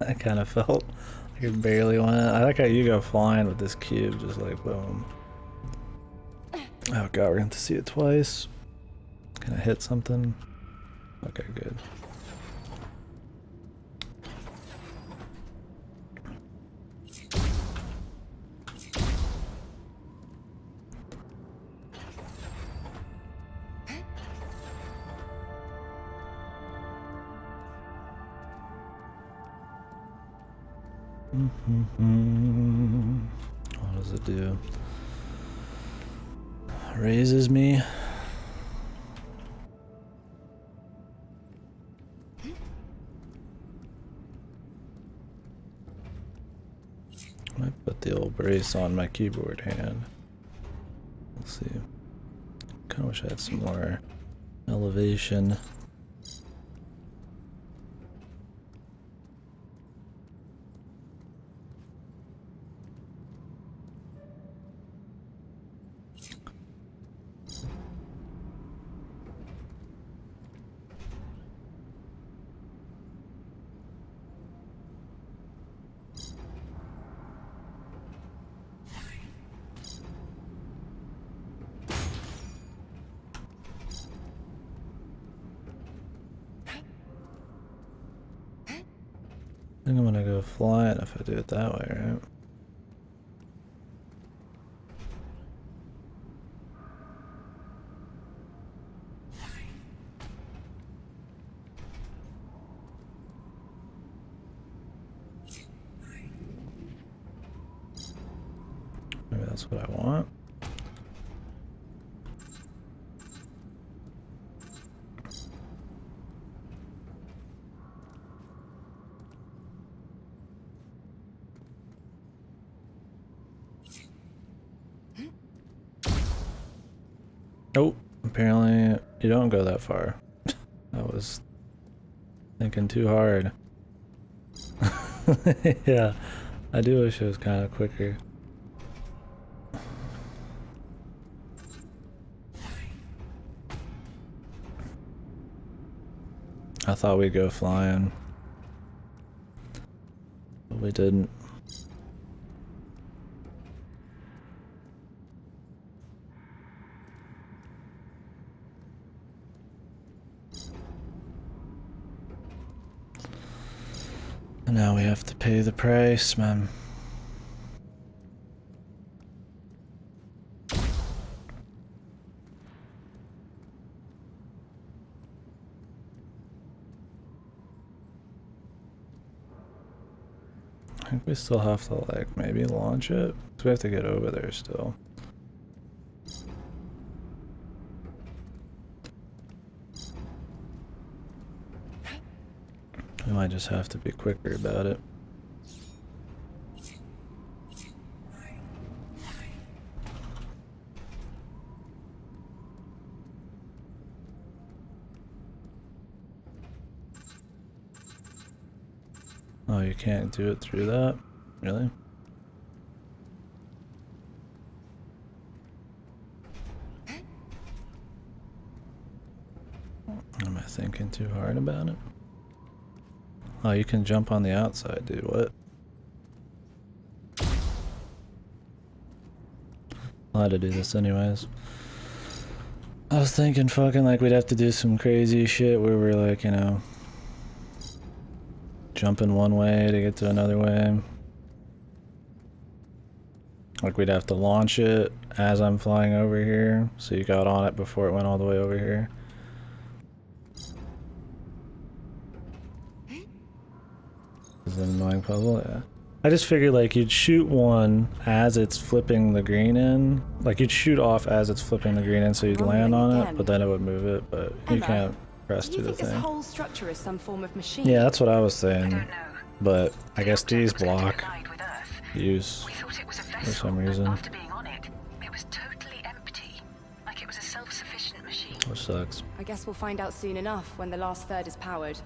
I kind of felt like it barely went. I like how you go flying with this cube, just like boom. Oh god, we're going to have to see it twice. Can I hit something? Okay, good. What does it do? Raises me. Might put the old brace on my keyboard hand. We'll see. Kinda wish I had some more elevation. I think I'm gonna go flying if I do it that way, right? Maybe that's what I want. Oh, apparently you don't go that far. I was thinking too hard. Yeah, I do wish it was kind of quicker. I thought we'd go flying, but we didn't. And now we have to pay the price, man. I think we still have to, like, maybe launch it. So we have to get over there still. We might just have to be quicker about it. Oh, you can't do it through that? Really? I might I thinking too hard about it? Oh, you can jump on the outside, dude. What? I'll have to do this anyways. I was thinking fucking like we'd have to do some crazy shit where we're like, you know, jumping one way to get to another way. Like we'd have to launch it as I'm flying over here, so you got on it before it went all the way over here. Is it an annoying puzzle? Yeah. I just figured like you'd shoot one as it's flipping the green in. Like you'd shoot off as it's flipping the green in, so you'd land on it, but then it would move it, but you can't press to the Do you think this thing. whole structure is some form of machine? Yeah, that's what I was I saying. don't know. But I guess Doctor these was going to block collide with Earth. use We thought it was a for vessel, some but reason, after being on it, it was totally empty. Like it was a self-sufficient machine. which sucks. I guess we'll find out soon enough when the last third is powered.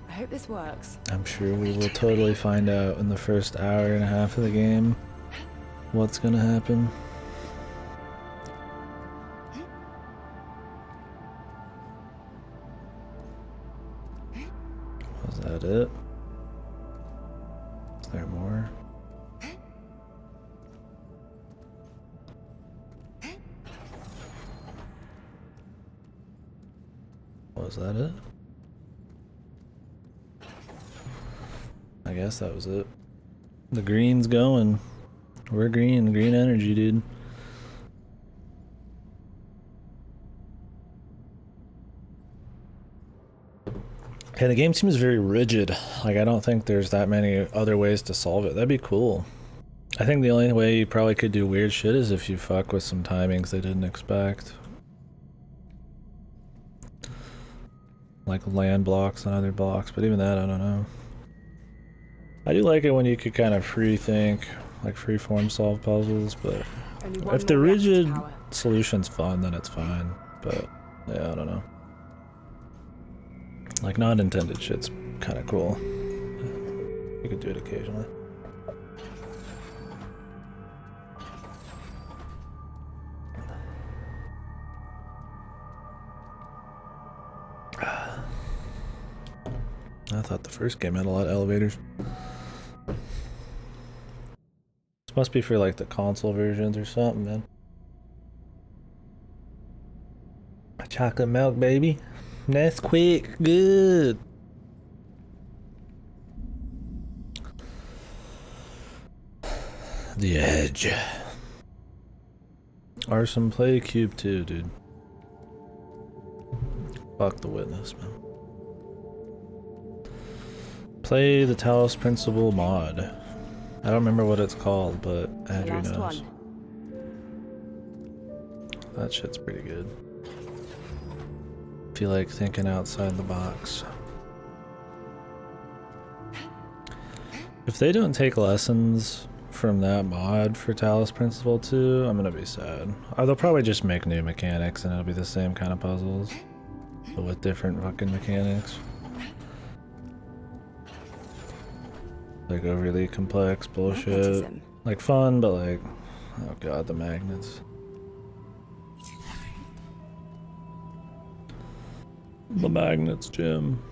I hope this works. I'm sure we will totally find out in the first hour and a half of the game what's gonna happen. Was that it? Is there more? Was that it? I guess that was it. The green's going. We're green. Green energy, dude. Okay, the game seems very rigid. Like, I don't think there's that many other ways to solve it. That'd be cool. I think the only way you probably could do weird shit is if you fuck with some timings they didn't expect. Like land blocks and other blocks, but even that, I don't know. I do like it when you could kind of free think, like freeform solve puzzles, but if the rigid solution's fun, then it's fine. But yeah, I don't know. Like non-intended shit's kind of cool. You could do it occasionally. I thought the first game had a lot of elevators. This must be for like the console versions or something, man. Chocolate milk, baby. That's quick. Good. The Edge. Arson, play Q.U.B.E, dude. Fuck the Witness, man. Play the Talos Principle mod. I don't remember what it's called, but Andrew knows. That shit's pretty good. Feel like thinking outside the box. If they don't take lessons from that mod for Talos Principle 2, I'm gonna be sad. Or they'll probably just make new mechanics and it'll be the same kind of puzzles, but with different fucking mechanics. Like overly complex bullshit. Magnetism. Like fun, but like, oh god, the magnets. The magnets, Jim.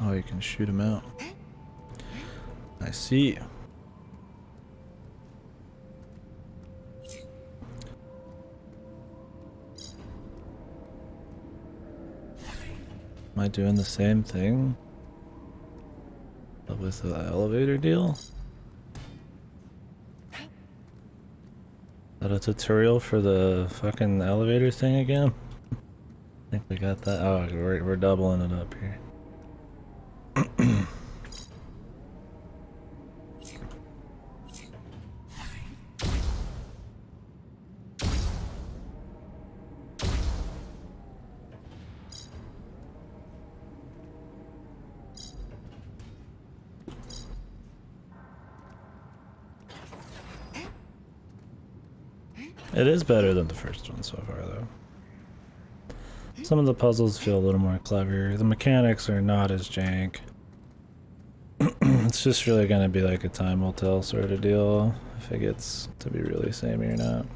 Oh, you can shoot him out. I see. Am I doing the same thing? But with the elevator deal? Is that a tutorial for the fucking elevator thing again? I think we got that. Oh, we're doubling it up here. It is better than the first one so far, though. Some of the puzzles feel a little more clever. The mechanics are not as jank. It's just really gonna be like a time will tell sort of deal if it gets to be really samey or not.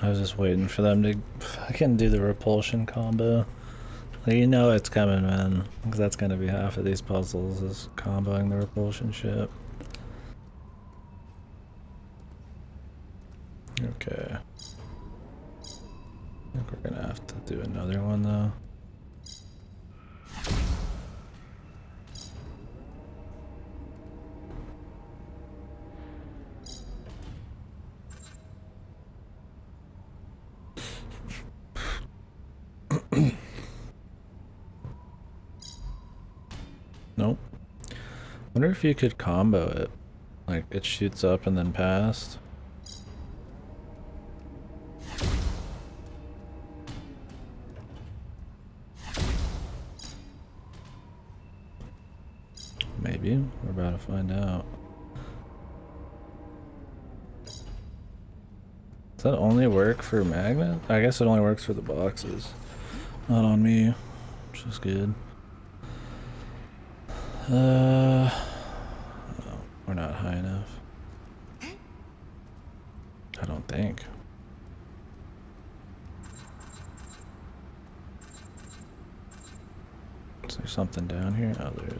I was just waiting for them to fucking do the repulsion combo. Like, you know it's coming, man. Because that's gonna be half of these puzzles, is comboing the repulsion shit. Okay. I think we're gonna have to do another one, though. Nope. Wonder if you could combo it. Like, it shoots up and then past. Maybe. We're about to find out. Does that only work for magnet? I guess it only works for the boxes. Not on me, which is good. No, we're not high enough. I don't think. Is there something down here? Oh, there is.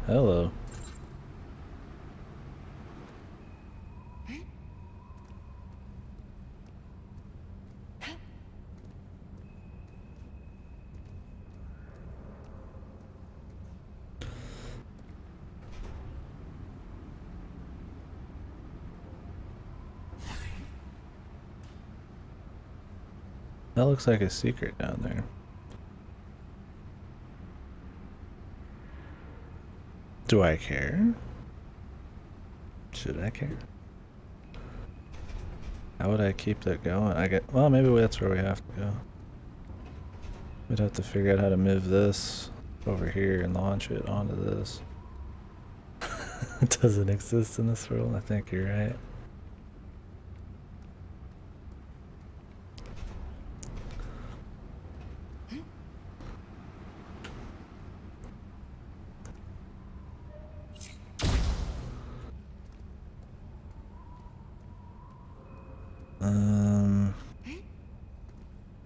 Hello. That looks like a secret down there. Do I care? Should I care? How would I keep that going? Well, maybe that's where we have to go. We'd have to figure out how to move this over here and launch it onto this. It doesn't exist in this world. I think you're right.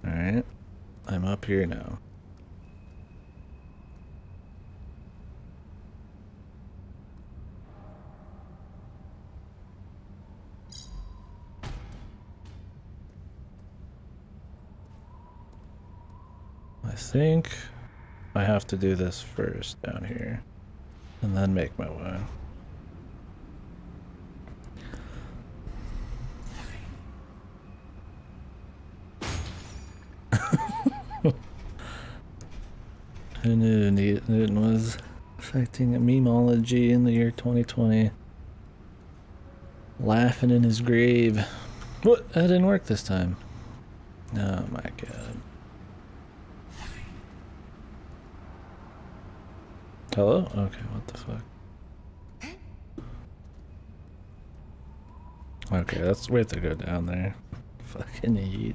Alright. I'm up here now. I think I have to do this first down here and then make my way. Who knew Newton was affecting memeology in the year 2020? Laughing in his grave. What? That didn't work this time. Oh my god. Hello? Okay, what the fuck? Okay, that's we have to go down there. Fucking yeet.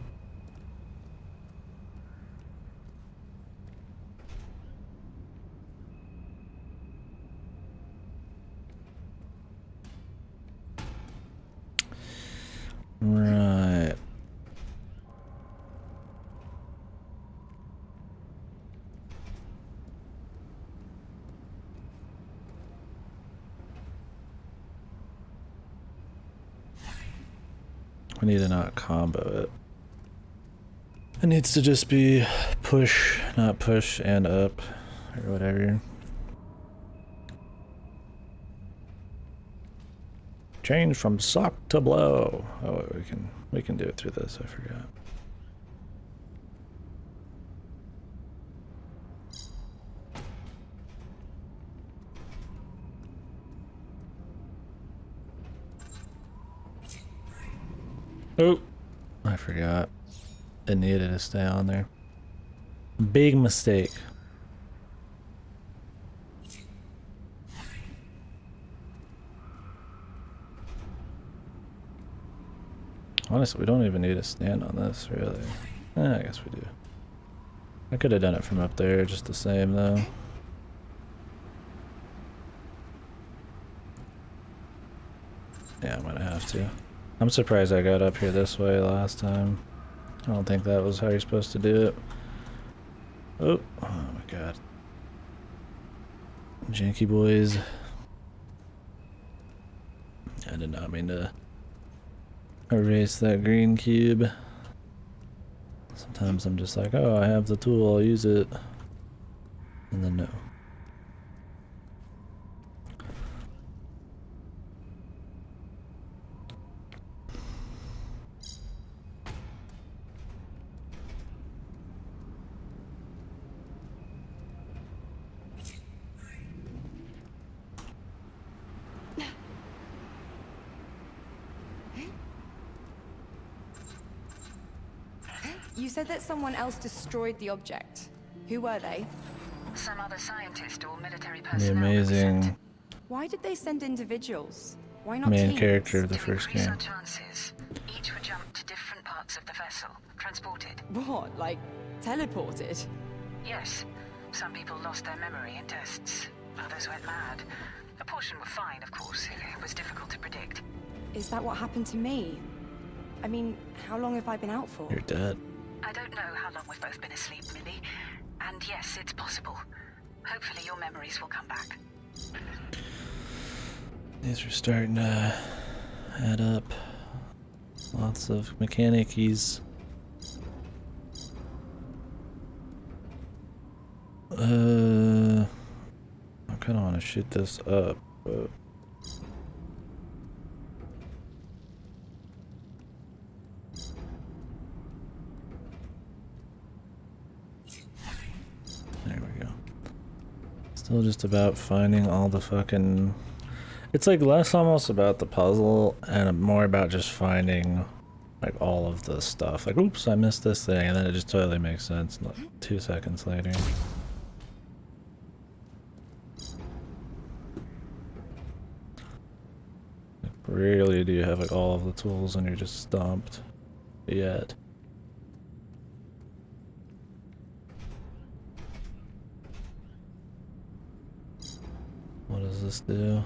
Right. We need to not combo it. It needs to just be push, not push, and up, or whatever. Change from sock to blow. Oh, we can do it through this. I forgot. Oh, I forgot. It needed to stay on there. Big mistake. Honestly, we don't even need to stand on this, really. I guess we do. I could have done it from up there, just the same, though. have to. I'm surprised I got up here this way last time. I don't think that was how you're supposed to do it. Oh my god. Janky boys. I did not mean to erase that green cube. Sometimes I'm just like, oh, I have the tool, I'll use it. And then no. You said that someone else destroyed the object. Who were they? Some other scientist or military The personnel. amazing Why did they send individuals? Why not main teams? character of the To first increase game. our chances, each would jump to different parts of the vessel, transported. What, like teleported? Yes, some people lost their memory in tests. Others went mad. A portion were fine, of course. It was difficult to predict. Is that what happened to me? I mean, how long have I been out for? You're dead. I don't know how long we've both been asleep, Millie. And yes, it's possible. Hopefully your memories will come back. These are starting to add up. Lots of mechanicies. I kind of want to shoot this up, but there we go. Still just about finding all the fucking... It's like less almost about the puzzle and more about just finding like all of the stuff. Like, oops, I missed this thing, and then it just totally makes sense like 2 seconds later. Rarely do you have like all of the tools and you're just stumped yet. What does this do?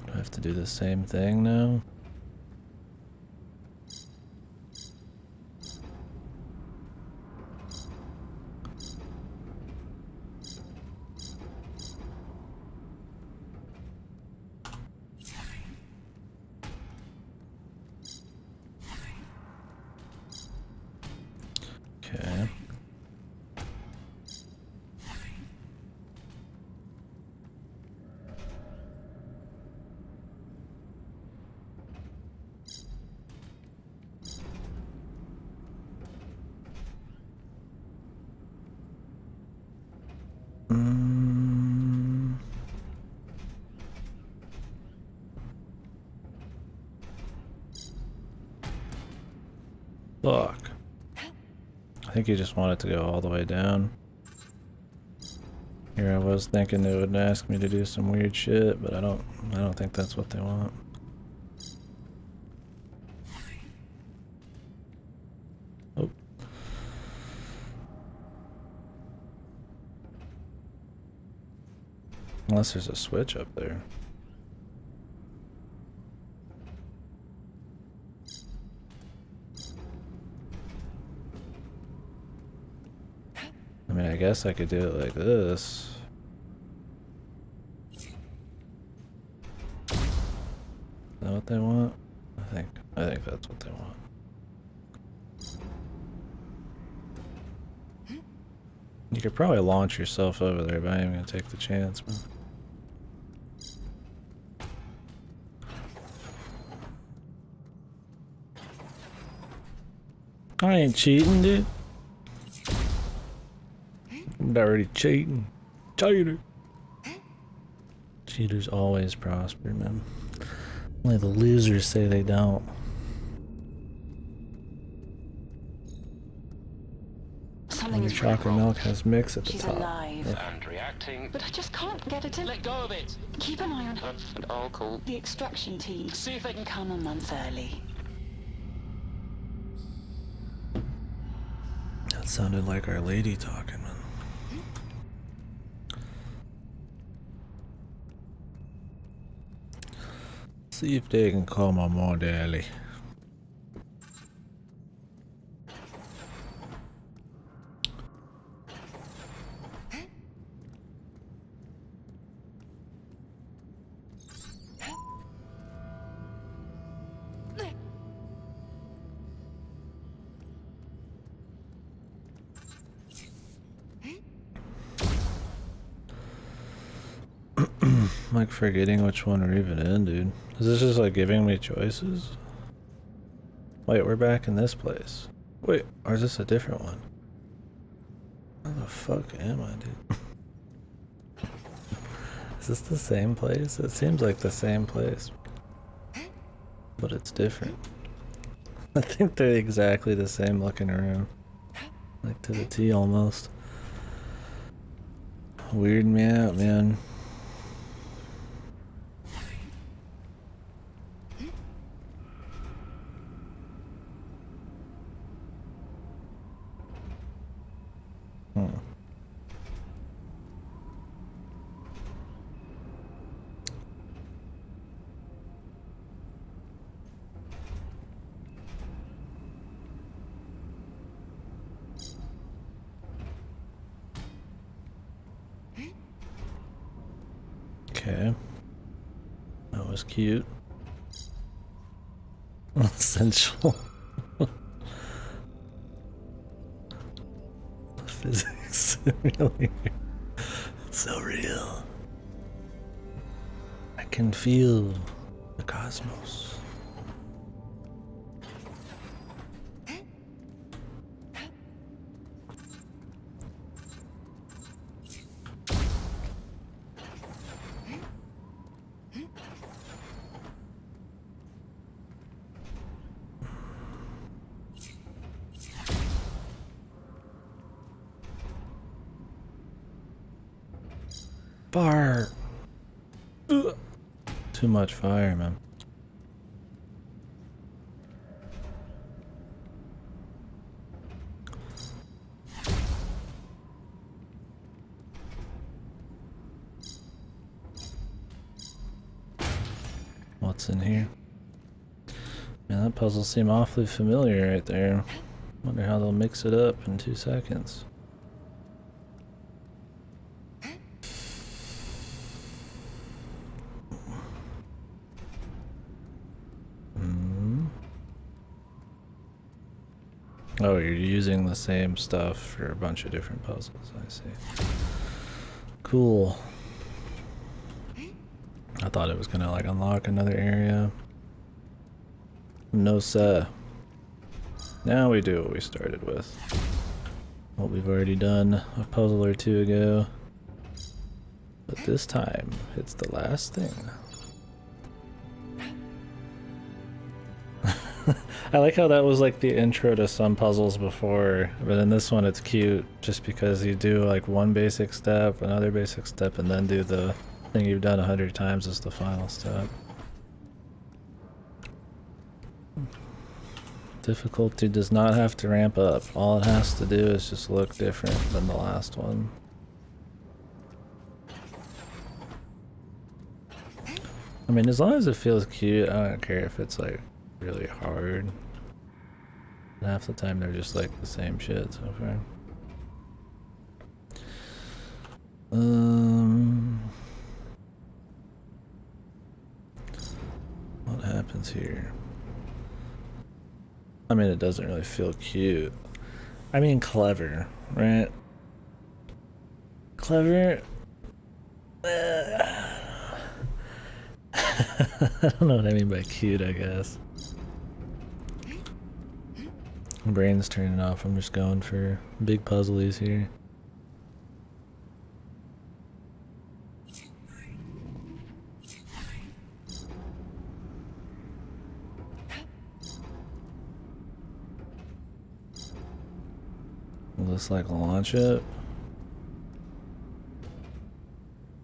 Do I have to do the same thing now? Okay. Fuck. I think you just want it to go all the way down. Here I was thinking they would ask me to do some weird shit, but I don't think that's what they want. Oh. Unless there's a switch up there. I mean, I guess I could do it like this. Is that what they want? I think that's what they want. You could probably launch yourself over there, but I ain't gonna take the chance, man. I ain't cheating, dude. I'm already cheating. Cheater. Cheaters always prosper, man. Only the losers say they don't. Something Your is chocolate wrong. milk has mix at the She's top. alive. And reacting. But I just can't get her to... Let go of it. Keep an eye on her. And I'll call. The extraction team. See if they can. Come a month early. That sounded like Our Lady talking, man. See if they can call my more daily. I'm like forgetting which one we're even in, dude. Is this just like giving me choices? Wait, we're back in this place. Wait, or is this a different one? Where the fuck am I, dude? Is this the same place? It seems like the same place, but it's different. I think they're exactly the same looking room. Like to the T almost. Weird me out, man. Okay. That was cute. Essential. Physics simulator. It's so real. I can feel the cosmos. Fire! Ugh. Too much fire, man. What's in here? Man, that puzzle seemed awfully familiar right there. Wonder how they'll mix it up in 2 seconds. Oh, you're using the same stuff for a bunch of different puzzles, I see. Cool. I thought it was gonna like unlock another area. No sir. Now we do what we started with. What we've already done a puzzle or two ago. But this time, it's the last thing. I like how that was like the intro to some puzzles before, but in this one it's cute just because you do like one basic step, another basic step, and then do the thing you've done 100 times as the final step. Difficulty does not have to ramp up. All it has to do is just look different than the last one. I mean, as long as it feels cute, I don't care if it's like really hard. Half the time they're just like the same shit so far. What happens here? I mean, it doesn't really feel cute. I mean, clever, right? Clever? I don't know what I mean by cute, I guess. My brain's turning off. I'm just going for big puzzlies here. Will this like launch it?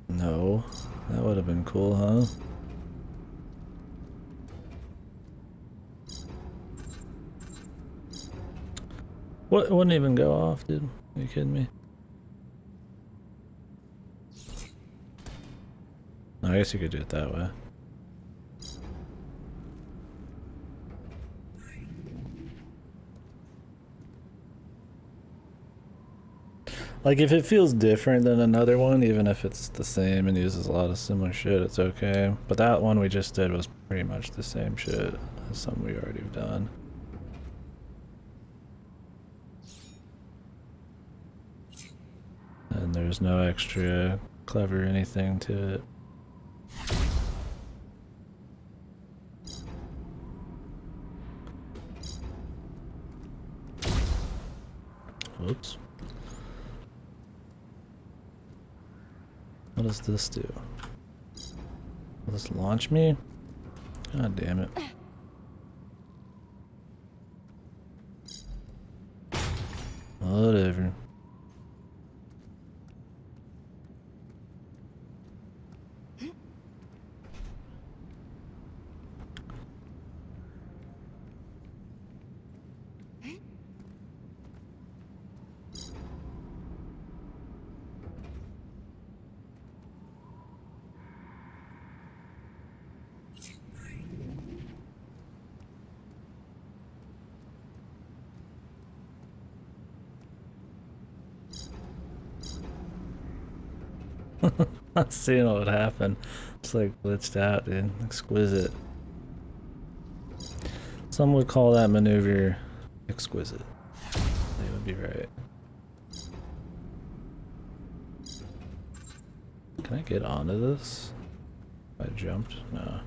No. That would have been cool, huh? What? It wouldn't even go off, dude. Are you kidding me? I guess you could do it that way. Like, if it feels different than another one, even if it's the same and uses a lot of similar shit, it's okay. But that one we just did was pretty much the same shit as some we already have done. And there's no extra clever anything to it. Whoops. What does this do? Will this launch me? God damn it. Whatever. I'm seeing what would happen. It's like glitched out, dude. Exquisite. Some would call that maneuver exquisite. They would be right. Can I get onto this? I jumped? No.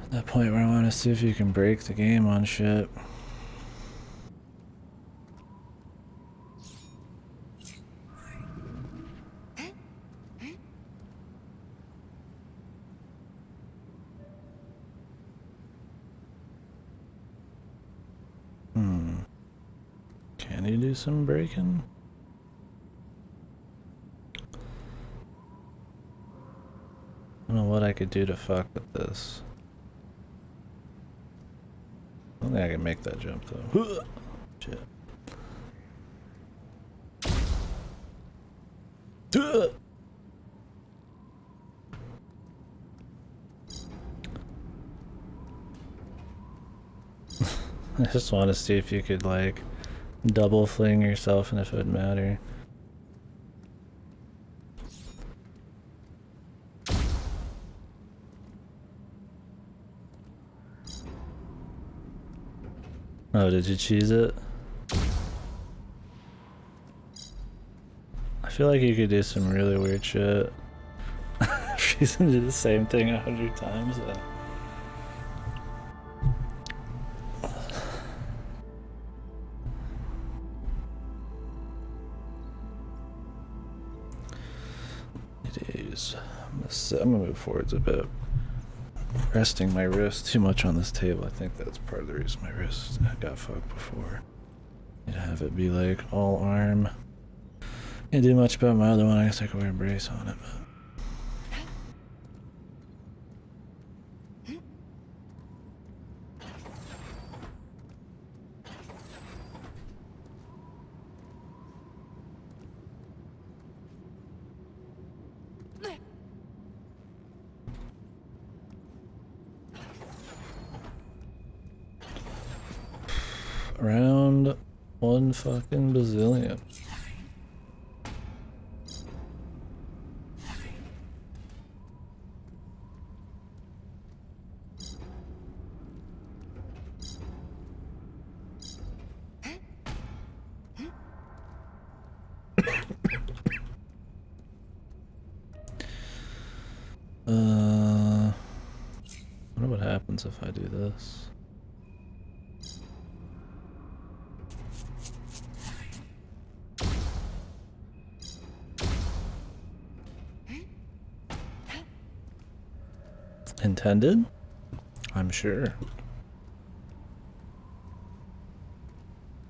At that point where I want to see if you can break the game on shit. Can you do some breaking? I don't know what I could do to fuck with this. I don't think I can make that jump though. Shit. I just want to see if you could like double fling yourself and if it would matter. Oh, did you cheese it? I feel like you could do some really weird shit. She's gonna do the same thing 100 times. It is. I'm gonna move forwards a bit. Resting my wrist too much on this table. I think that's part of the reason my wrist got fucked before. Need to have it be like all arm. Can't do much about my other one. I guess I could wear a brace on it, but. Around 1 fucking bazillion. I wonder what happens if I do this. Intended? I'm sure.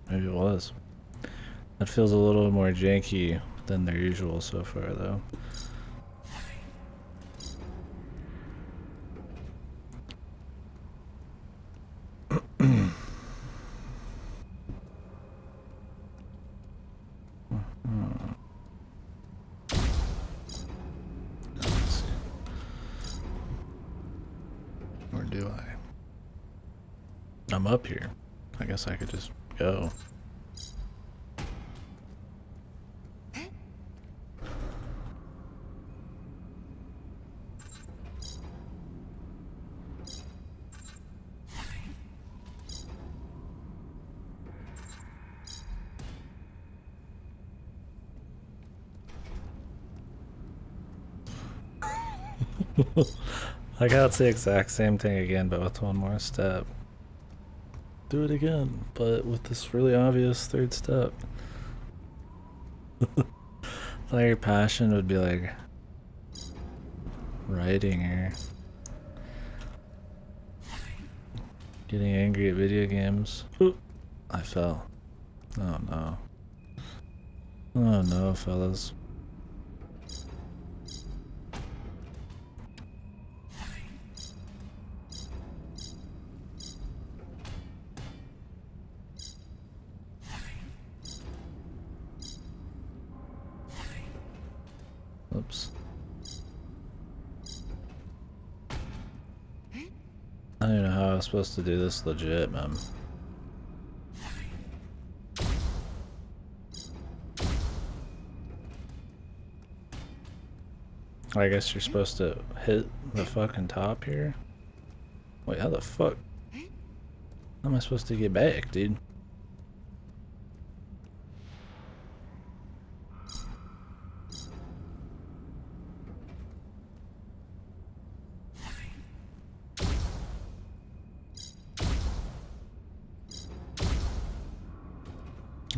Maybe it was. That feels a little more janky than their usual so far, though. Do I? I'm up here. I guess I could just go. Like how it's the exact same thing again, but with one more step. Do it again, but with this really obvious third step. Like your passion would be like writing or getting angry at video games. I fell. Oh no. Oh no, fellas. Oops. I don't even know how I was supposed to do this legit, man. I guess you're supposed to hit the fucking top here. Wait, how the fuck? How am I supposed to get back, dude?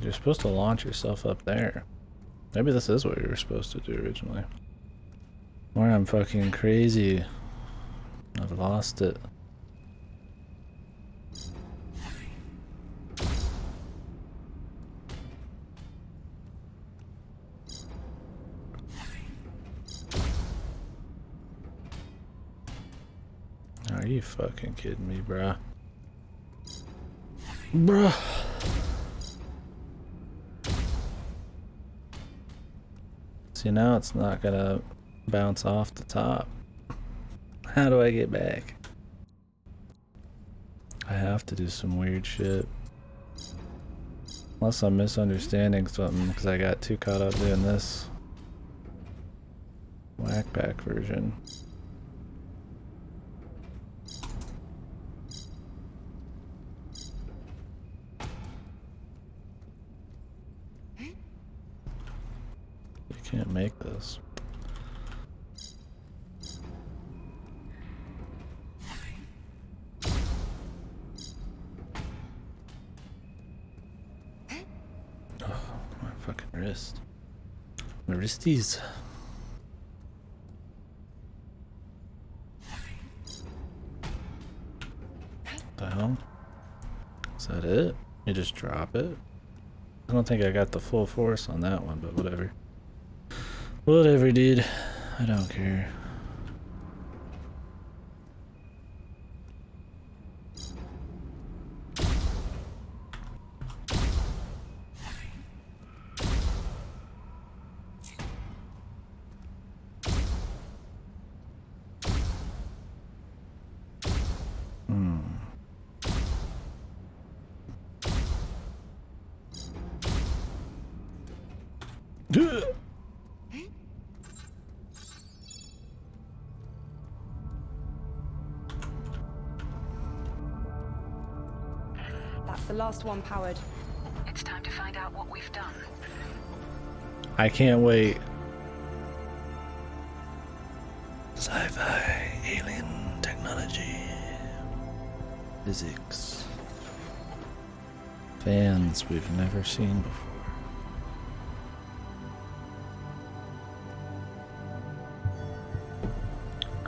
You're supposed to launch yourself up there. Maybe this is what you were supposed to do originally. Or I'm fucking crazy. I've lost it. Are you fucking kidding me, bruh? Bruh. See, now it's not gonna bounce off the top. How do I get back? I have to do some weird shit. Unless I'm misunderstanding something, because I got too caught up doing this whack-back version. You can't make this. Fucking wrist. My wristies. What the hell? Is that it? You just drop it? I don't think I got the full force on that one, but whatever. Whatever, dude. I don't care. That's the last one powered. It's time to find out what we've done. I can't wait. Sci-fi, alien technology, physics, fans we've never seen before.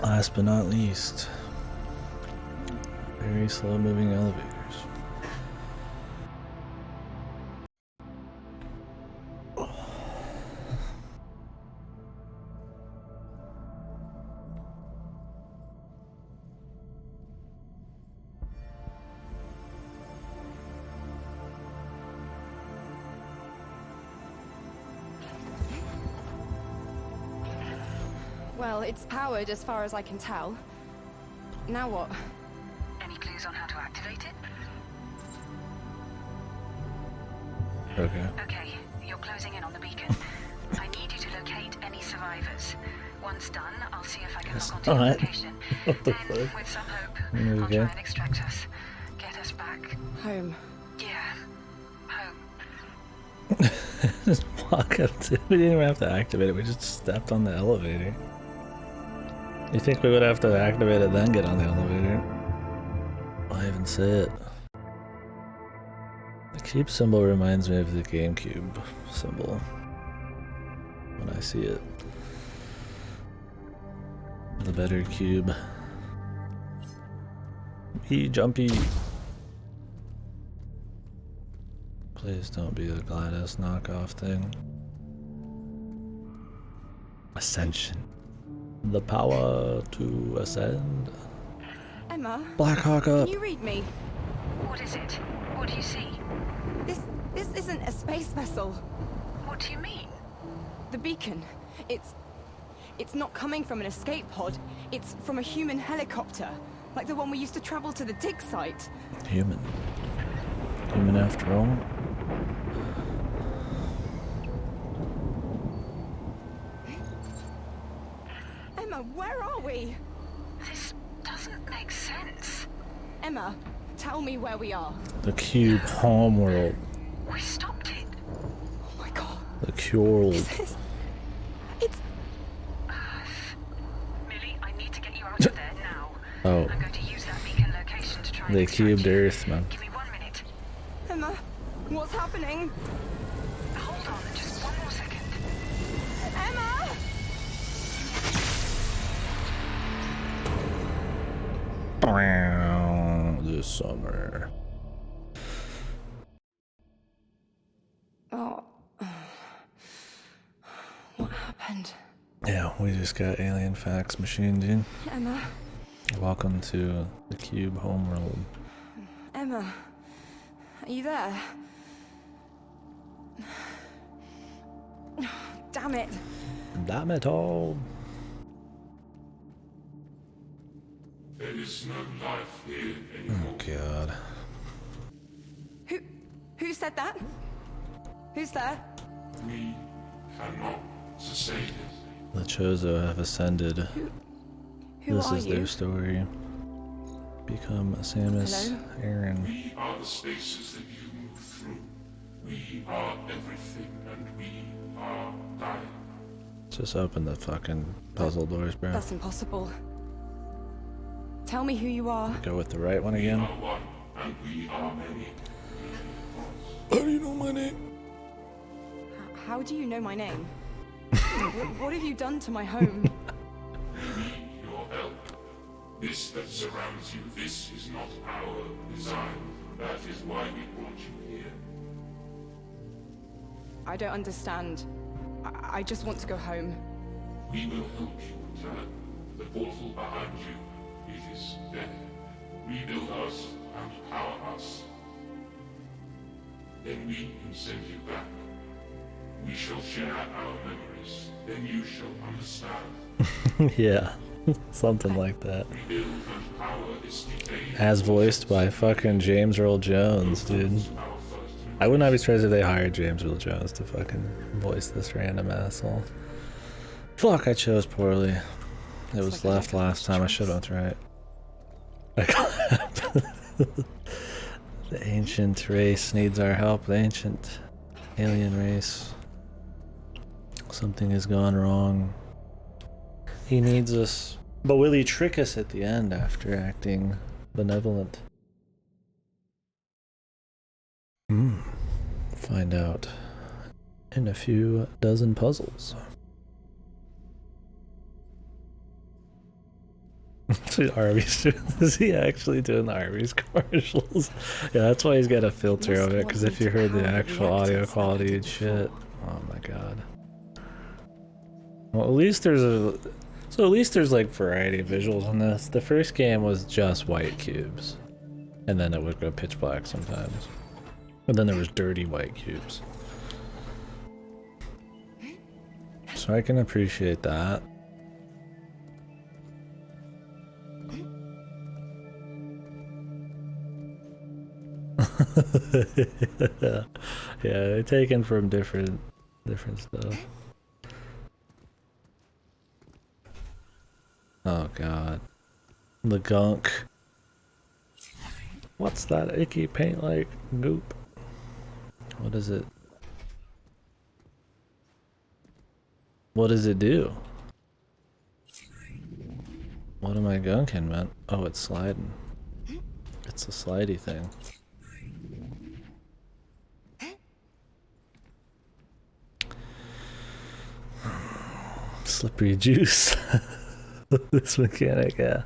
Last but not least, very slow moving elevators. Well, it's powered as far as I can tell. Now what? Any clues on how to activate it? Okay. Okay, you're closing in on the beacon. I need you to locate any survivors. Once done, I'll see if I can Guess log onto your not. location. What the Then, fuck? with some hope, Okay. I'll try and extract us. Get us back. Home. Yeah. Home. Just walk up to it. We didn't even have to activate it. We just stepped on the elevator. You think we would have to activate it then get on the elevator? I'll even say it. The cube symbol reminds me of the GameCube symbol when I see it. The better cube. Jumpy. Please don't be the GLaDOS knockoff thing. Ascension. The power to ascend. Emma, Blackhawk up. can you read me? What is it? What do you see? This isn't a space vessel. What do you mean? The beacon. It's not coming from an escape pod. It's from a human helicopter. Like the one we used to travel to the dig site. Human. Human after all. Emma, where are we? This doesn't make sense. Emma, tell me where we are. The cube homeworld. We stopped it. Oh my god. The cube. It's... Millie, I need to get you out of there now. Oh. I'm going to use that beacon location to try and They extract cubed you. Earth, man. Give me 1 minute. Emma, what's happening? Hold on, just 1 more second. Emma! This summer. Oh. What happened? Yeah, we just got alien fax machine, dude. Emma? Welcome to the cube homeworld. Emma? Are you there? Damn it. Damn it all. There is no life here anymore. Oh god. Who said that? Who's there? We cannot sustain it. The Chozo have ascended. Who This are is you? their story. Become Samus Hello? Aran. We are the spaces that you move through. We are everything, and we are dying. Just open the fucking puzzle doors, bro. That's impossible. Tell me who you are. Go with the right one We again. are one, and we are many. How do you know my name? How do you know my name? What have you done to my home? We need your help. This that surrounds you, this is not our design. That is why we brought you here. I don't understand. I just want to go home. We will help you return. The portal behind you, it is death. Rebuild us and power us. Then we can send you back. We shall share our memories. Then you shall understand. Yeah, something like that. Rebuild and power this decayed. As voiced by fucking James Earl Jones, dude. Our first I would not be surprised if they hired James Earl Jones to fucking voice this random asshole. Fuck, I chose poorly. It was like I left got last time. I should have went right. The ancient race needs our help. The ancient alien race. Something has gone wrong. He needs us. But will he trick us at the end after acting benevolent? Find out in a few dozen puzzles. Is he actually doing the Arby's commercials? Yeah, that's why he's got a filter of it, because if you heard the actual audio quality and shit, oh my god. Well, at least there's like variety of visuals in this. The first game was just white cubes, and then it would go pitch black sometimes. And then there was dirty white cubes. So I can appreciate that. Yeah, they're taken from different stuff. Oh god. The gunk. What's that icky paint like goop? What is it? What does it do? What am I gunking, man? Oh, it's sliding. It's a slidey thing. Slippery juice. This mechanic, yeah.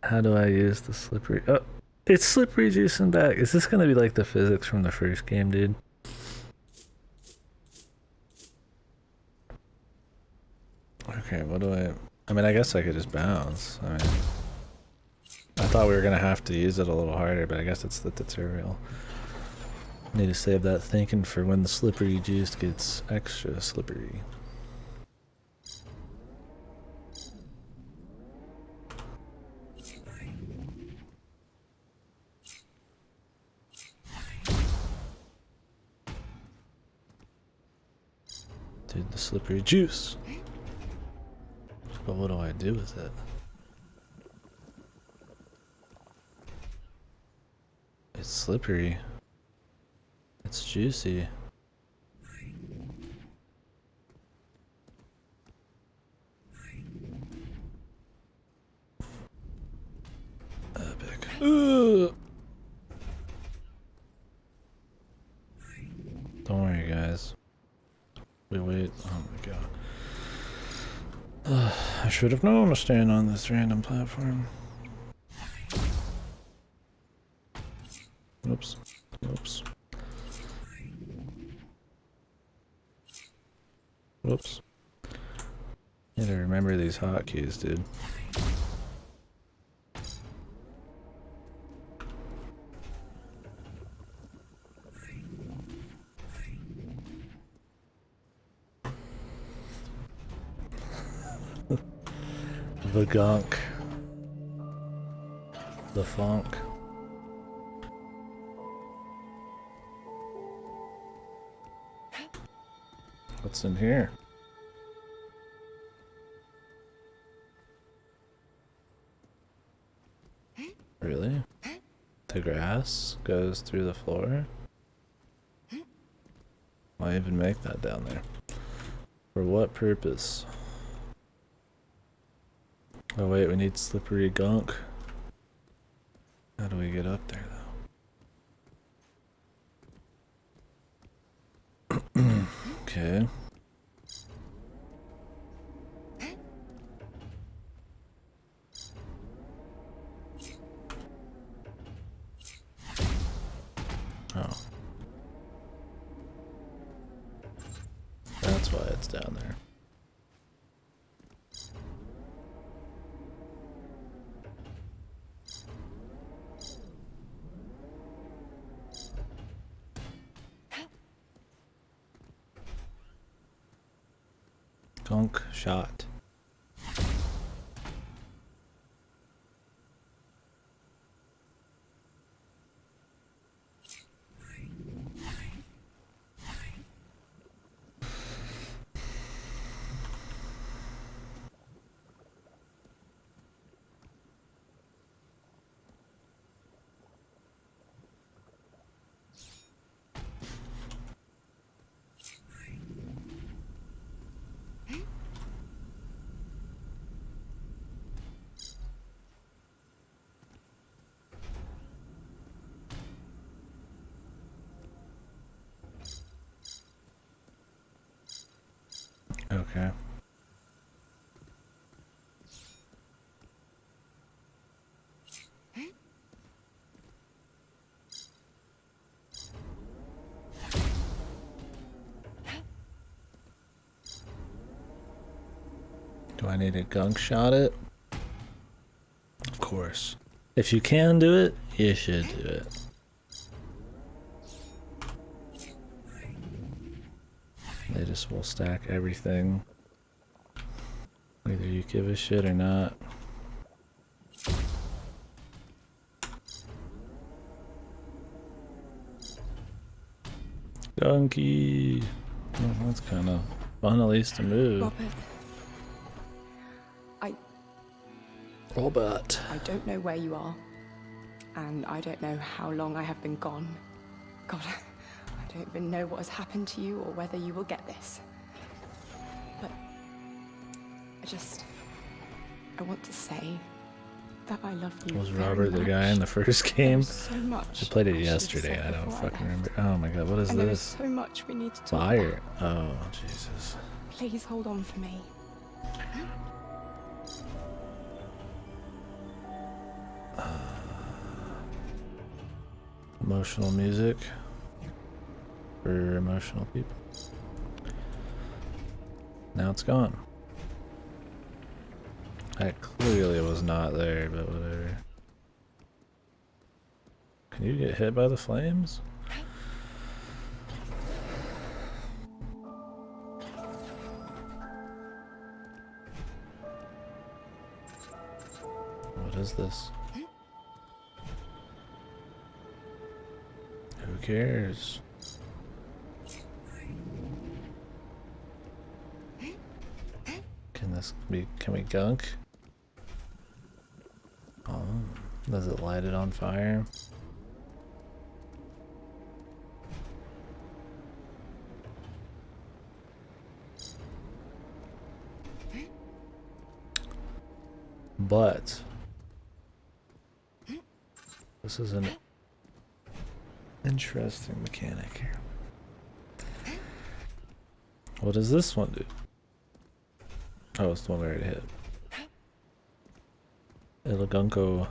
How do I use the slippery? Oh, it's slippery juice and back. Is this gonna be like the physics from the first game, dude? Okay, what do I mean, I guess I could just bounce. I mean, I thought we were gonna have to use it a little harder, but I guess it's the tutorial. Need to save that thinking for when the slippery juice gets extra slippery. Dude, the slippery juice. But what do I do with it? It's slippery. It's juicy. Epic. Ugh. Don't worry, guys. We wait. Oh my god. I should have known to stand on this random platform. Oops. Oops. Whoops. You gotta remember these hotkeys, dude. The gunk. The funk. What's in here? Really? The grass goes through the floor? Why even make that down there? For what purpose? Oh wait, we need slippery gunk. How do we get up there though? Okay. Oh. That's why it's down there. Gunk shot. Okay. Do I need to gunk shot it? Of course. If you can do it, you should do it. They just will stack everything. Whether you give a shit or not. Gunky! Oh, that's kind of fun at least to move. Robert, Robert. I don't know where you are, and I don't know how long I have been gone. God, I don't even know what has happened to you or whether you will get this. But I want to say that I love you. Was very Robert the guy in the much. first game? There's so much I played it I should have yesterday. said I don't before fucking left. remember. Oh my god, what is And there is this? so much we need to talk Fire. about. Oh, Jesus. Please hold on for me. Emotional music for emotional people. Now it's gone. That clearly was not there, but whatever. Can you get hit by the flames? What is this? Who cares? Can we gunk? Oh, does it light it on fire? But this is an interesting mechanic here. What does this one do? Oh, it's the one we already hit. El Gunko.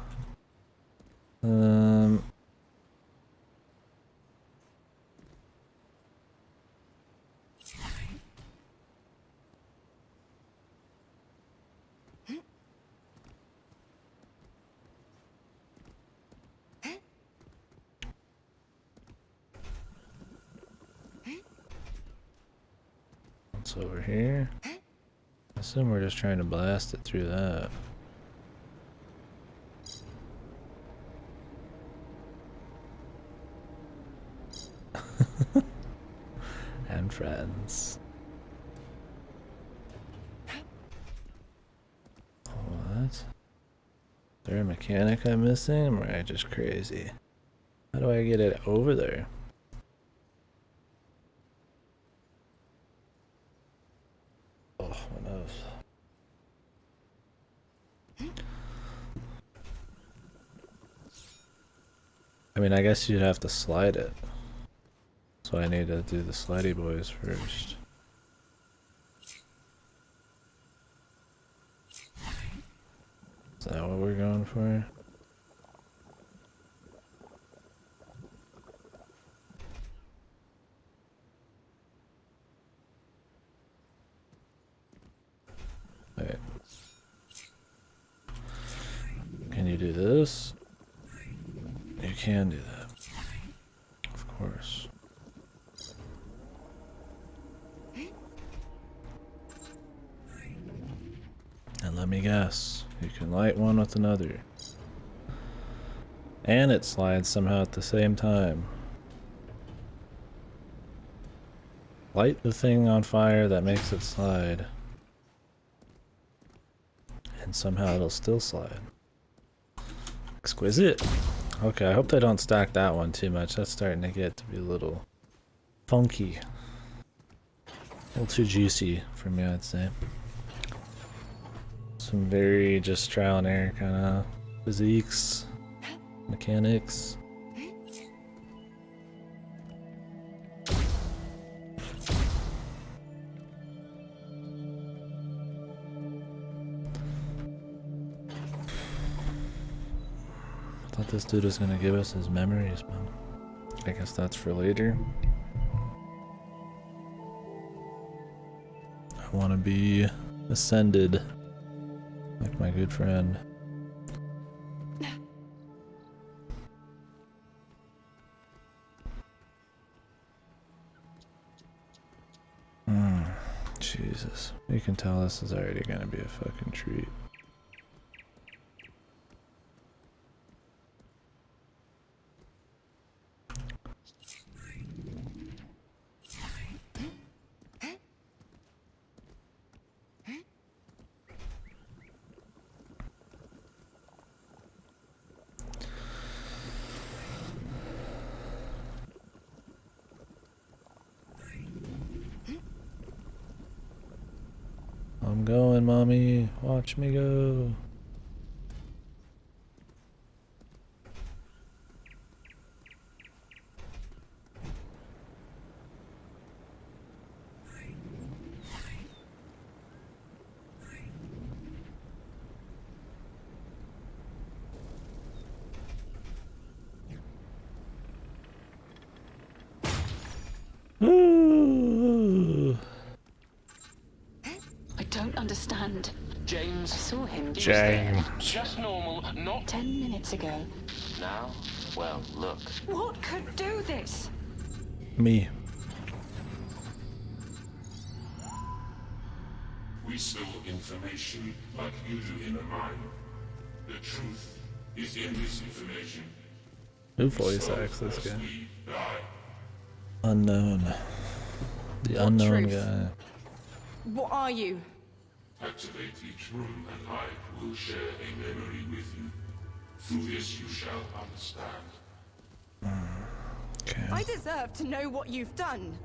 What's over here? I assume we're just trying to blast it through that. And friends. What? Is there a mechanic I'm missing? Or am I just crazy? How do I get it over there? Oh, what knows? I mean, I guess you'd have to slide it. So I need to do the slidey boys first. Is that what we're going for? Wait. Can you do this? You can do that. Of course. And let me guess, you can light one with another. And it slides somehow at the same time. Light the thing on fire that makes it slide. And somehow it'll still slide. Exquisite. Okay, I hope they don't stack that one too much. That's starting to get to be a little funky. A little too juicy for me, I'd say. Some very just trial and error kind of physiques, mechanics. I thought this dude was gonna give us his memories, but I guess that's for later. I want to be ascended, like my good friend. Jesus, you can tell this is already gonna be a fucking treat. I'm going, mommy. Watch me go. Ooh. I don't understand. James. I saw him He was there. James. Just normal, not 10 minutes ago. now. Well, look. What could do this? Me. We store information like you do in a mine. The truth is in this information. Who voice acts this guy? We die. Unknown. The What unknown truth? guy. What are you? Activate each room and I will share a memory with you. Through this you shall understand. Okay. I deserve to know what you've done.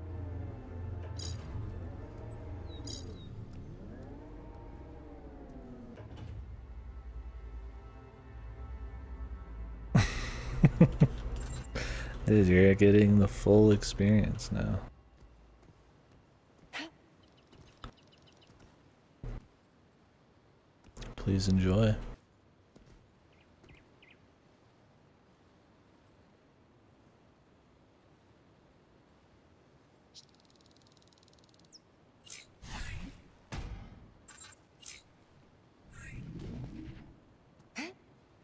Dude, you're getting the full experience now. Please enjoy.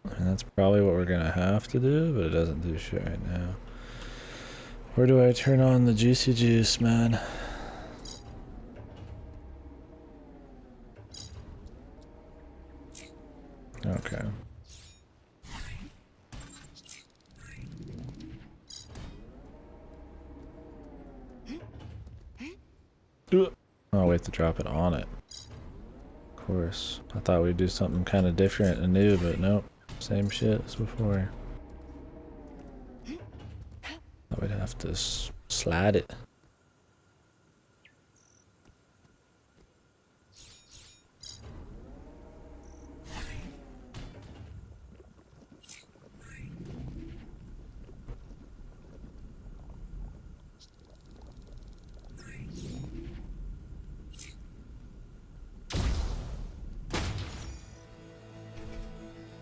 And that's probably what we're gonna have to do, but it doesn't do shit right now. Where do I turn on the juicy juice, man? Okay. Oh, wait to drop it on it. Of course. I thought we'd do something kind of different and new, but nope. Same shit as before. Thought we'd have to slide it.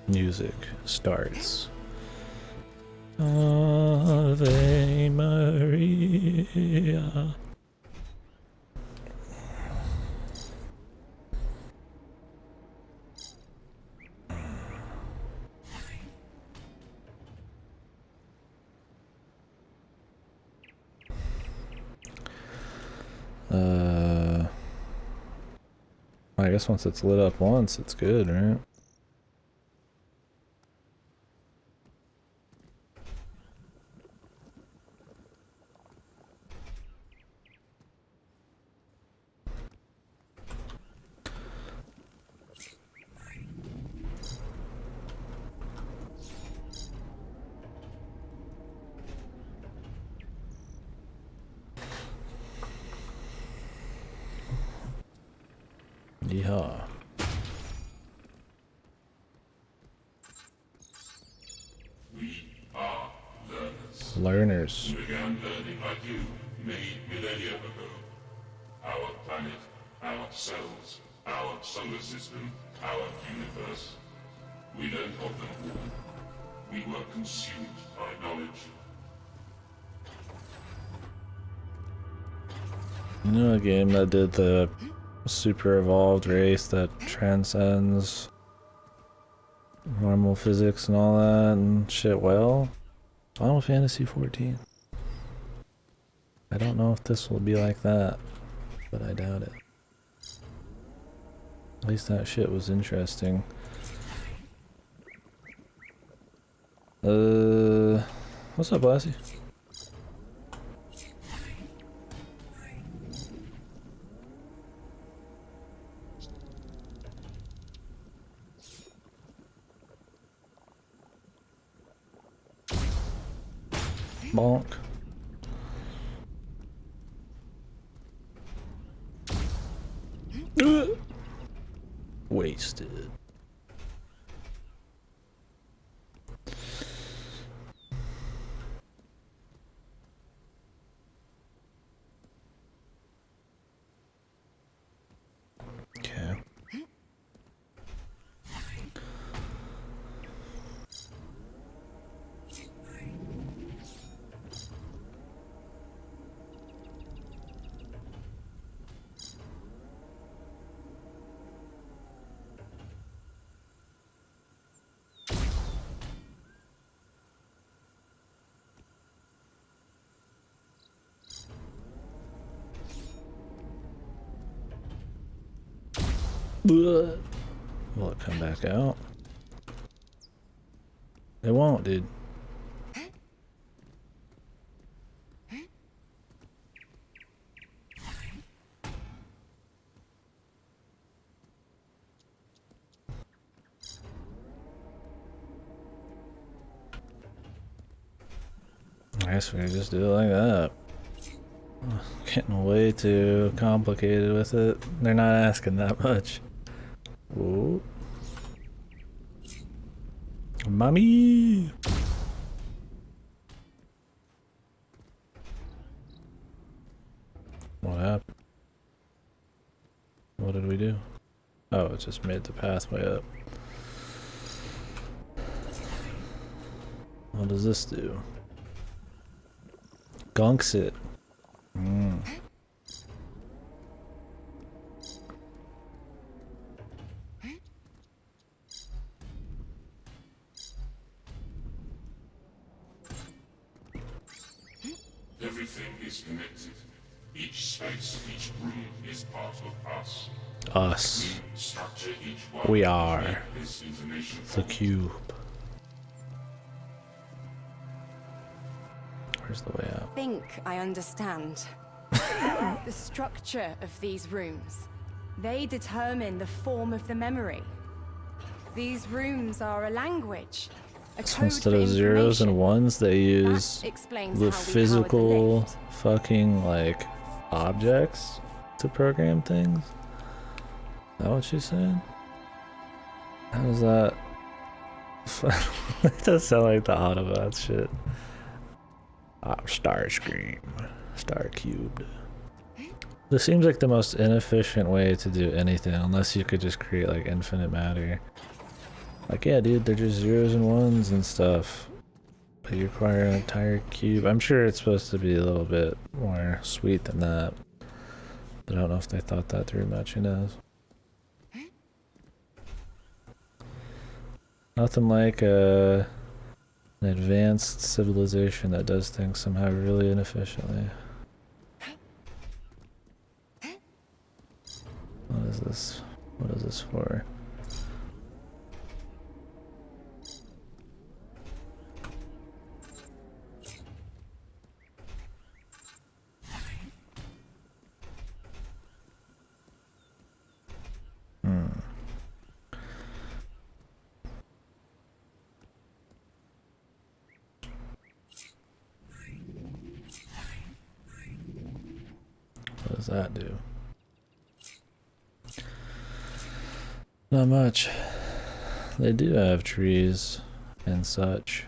Music starts. Ave Maria. I guess once it's lit up once, it's good, right? Yeehaw. We are learners. Learners. We began learning like you many millennia ago. Our planet, ourselves, our solar system, our universe. We learned of them all. We were consumed by knowledge. You know a game that did the super evolved race that transcends normal physics and all that and shit well? Final Fantasy 14. I don't know if this will be like that, but I doubt it. At least that shit was interesting. What's up, Lassie? Bonk. wasted. Okay. Will it come back out? It won't, dude. I guess we could just do it like that. Getting way too complicated with it. They're not asking that much. Whoa. Mommy! What happened? What did we do? Oh, it just made the pathway up. What does this do? Gunks it. Everything is connected. Each space, each room is part of us. Us. We structure each one. We to are make this information the from. cube. Where's the way I out? think I understand. The structure of these rooms. They determine the form of the memory. These rooms are a language. A So code instead for of zeros and information. ones, they use That explains the how we powered the physical lift. fucking like objects to program things. Is that what she's saying? How does that? It does sound like the Autobot shit. Starscream, Star Cubed. This seems like the most inefficient way to do anything, unless you could just create like infinite matter. Like, yeah, dude, they're just zeros and ones and stuff. But you require an entire cube. I'm sure it's supposed to be a little bit more sweet than that. But I don't know if they thought that through much, who knows. Nothing like an advanced civilization that does things somehow really inefficiently. What is this? What is this for? What does that do? Not much. They do have trees and such.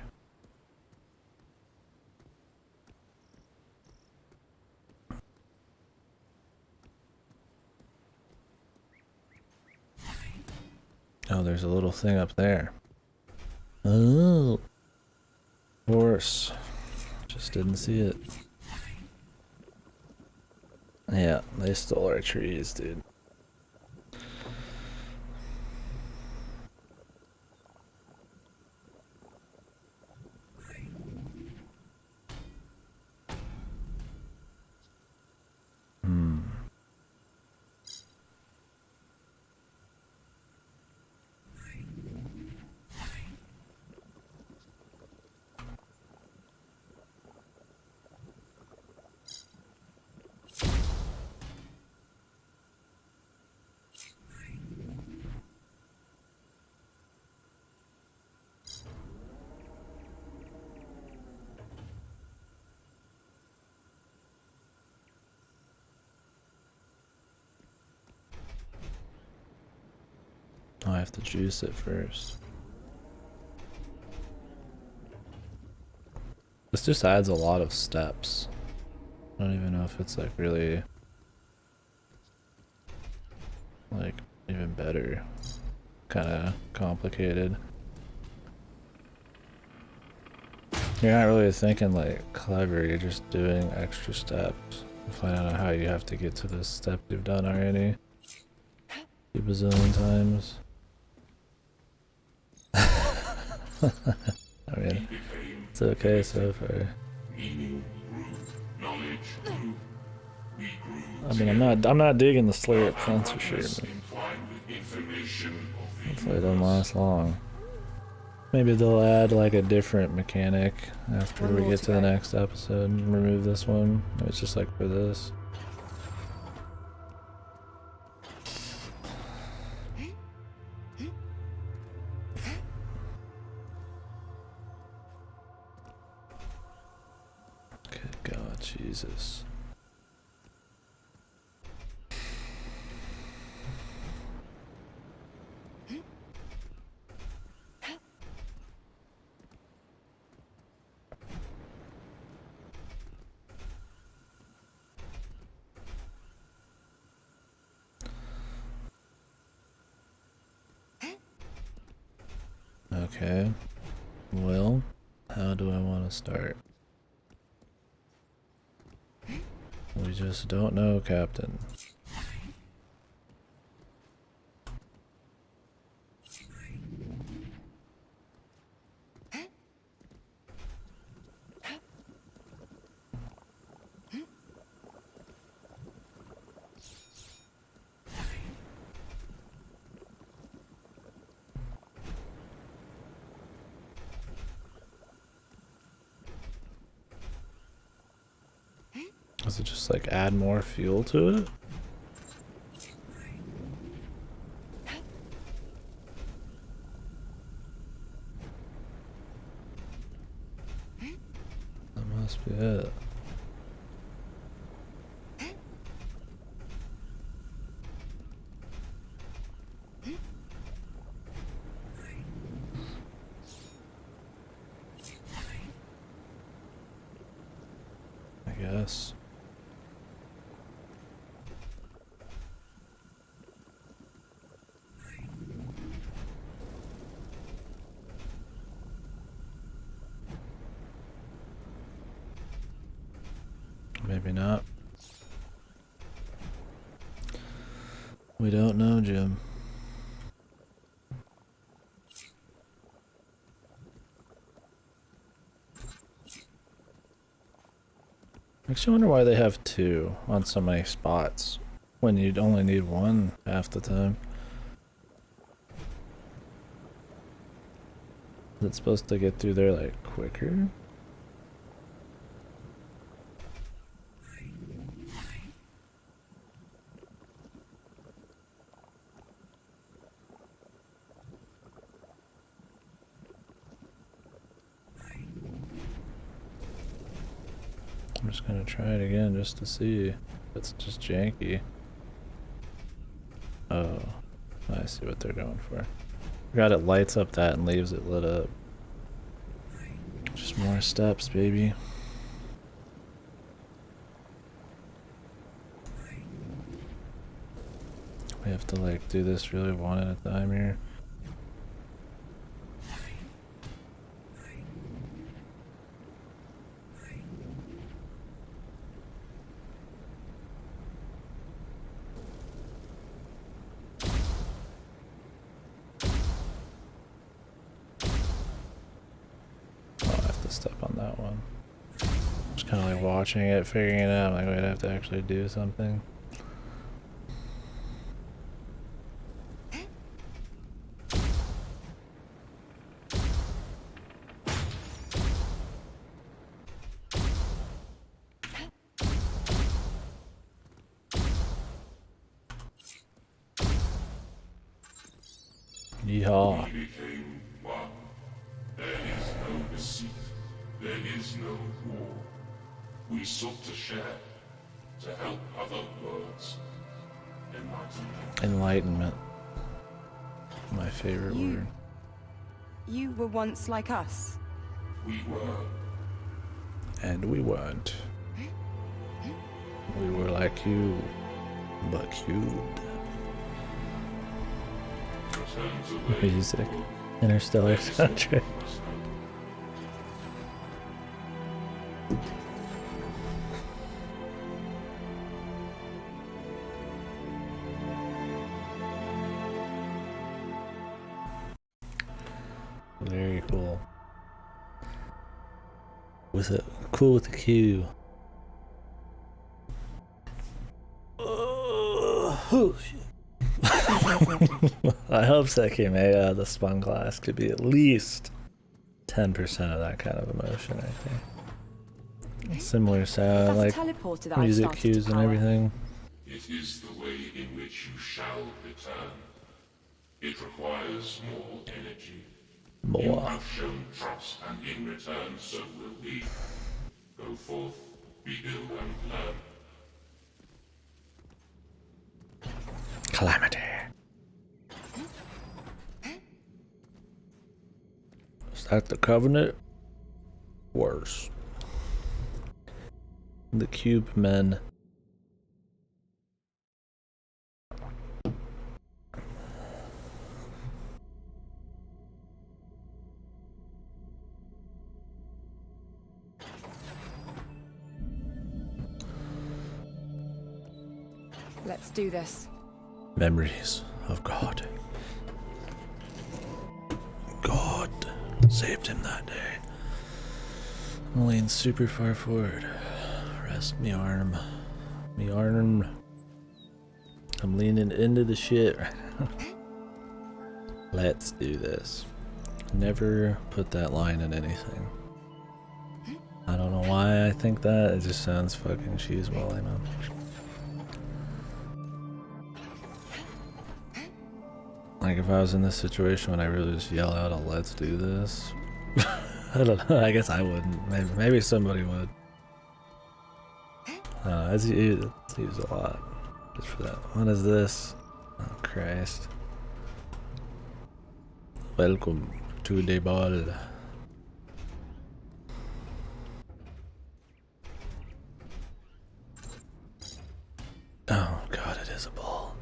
Oh, there's a little thing up there. Oh, of course. Just didn't see it. Yeah, they stole our trees, dude. have to juice it first. This just adds a lot of steps. I don't even know if it's like really like even better. Kind of complicated. You're not really thinking like clever, you're just doing extra steps. Find out how you have to get to this step you've done already a bazillion times. I mean, it's okay so far. I mean, I'm not digging the slurp, that's for sure. Hopefully it doesn't last long. Maybe they'll add like a different mechanic after we get to the next episode and remove this one. It's just like for this. Good God, Jesus. Okay, well, how do I want to start? We just don't know, Captain. Does it just like add more fuel to it? That must be it. I guess. Maybe not. We don't know, Jim. Makes you wonder why they have two on so many spots when you'd only need one half the time. Is it supposed to get through there like quicker? I'm just gonna try it again just to see if it's just janky. Oh, I see what they're going for. Forgot it lights up that and leaves it lit up. Just more steps, baby. We have to like do this really one at a time here. Step on that one. Just kind of like watching it, figuring it out. I'm like, wait, I have to actually do something. Yeehaw. We became one. There is no deceit. There is no war. We sought to share, to help other worlds. Enlightenment. Enlightenment. My favorite You- word. You were once like us. We were. And we weren't. We were like you, but cubed. Return to way. Music. Interstellar soundtrack. Very cool. With it, cool with the Q. Oh shit. I hope Sekimea, the Spun Glass, could be at least 10% of that kind of emotion, I think. Similar sound, like teleporter that music cues and everything. It is the way in which you shall return. It requires more energy. You More. have shown trust, and in return, so will we. Go forth, rebuild, and learn. Calamity. Is that the Covenant? Worse. The Cube Men. Let's do this. Memories of God. God saved him that day. I'm leaning super far forward. Rest me arm. Me arm. I'm leaning into the shit. Let's do this. Never put that line in anything. I don't know why I think that. It just sounds fucking cheeseball, you know. Like if I was in this situation, would I really just yell out a "Let's do this"? I don't know. I guess I wouldn't. Maybe somebody would. It's used a lot just for that. What is this? Oh Christ! Welcome to the ball. Oh God, it is a ball.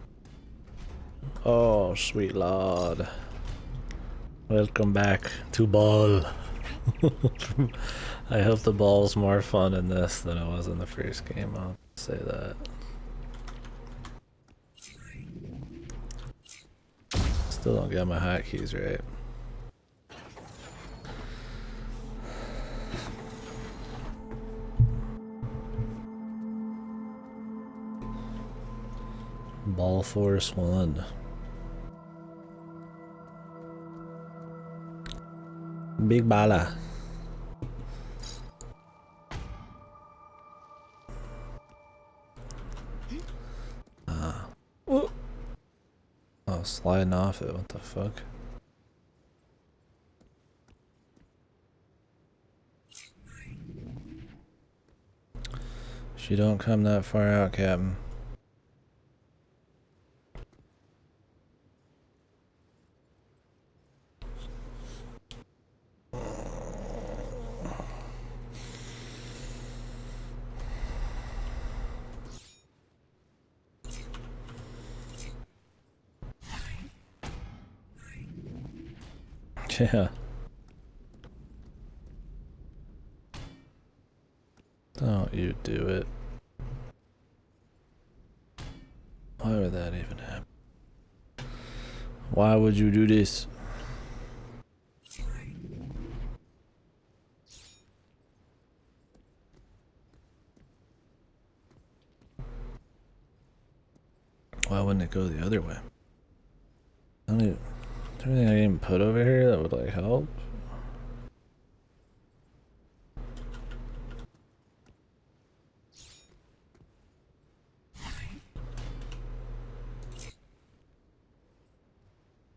Oh sweet Lord! Welcome back to ball. I hope the ball's more fun in this than it was in the first game, I'll say that. Still don't get my hotkeys right. Ball Force 1. Big bala. Oh, sliding off it, what the fuck? She don't come that far out, Captain. Yeah. Don't you do it. Why would that even happen? Why would you do this? Why wouldn't it go the other way? I don't even, is there anything I can even put over here that would like help?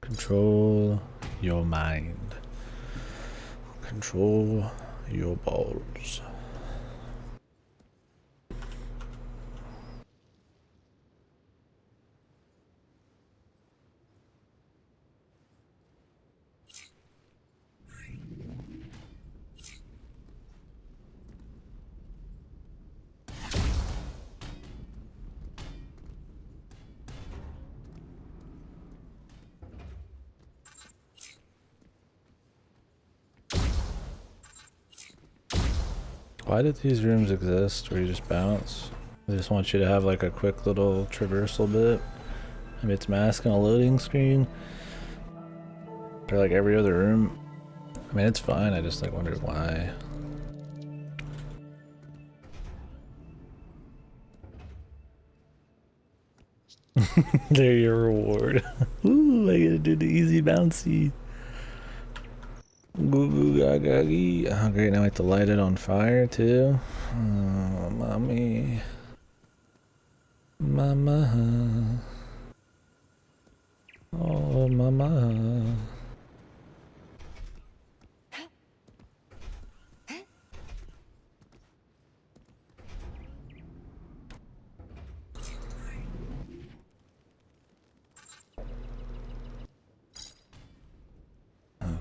Control your mind. Control your balls. Why did these rooms exist where you just bounce? They just want you to have like a quick little traversal bit. Maybe it's masking a loading screen. Or like every other room. I mean, it's fine, I just like wondered why. There, your reward. Ooh, I gotta do the easy bouncy. Goo goo gaga gee. Oh great, now I have to light it on fire too. Oh, mommy. Mama. Oh, mama.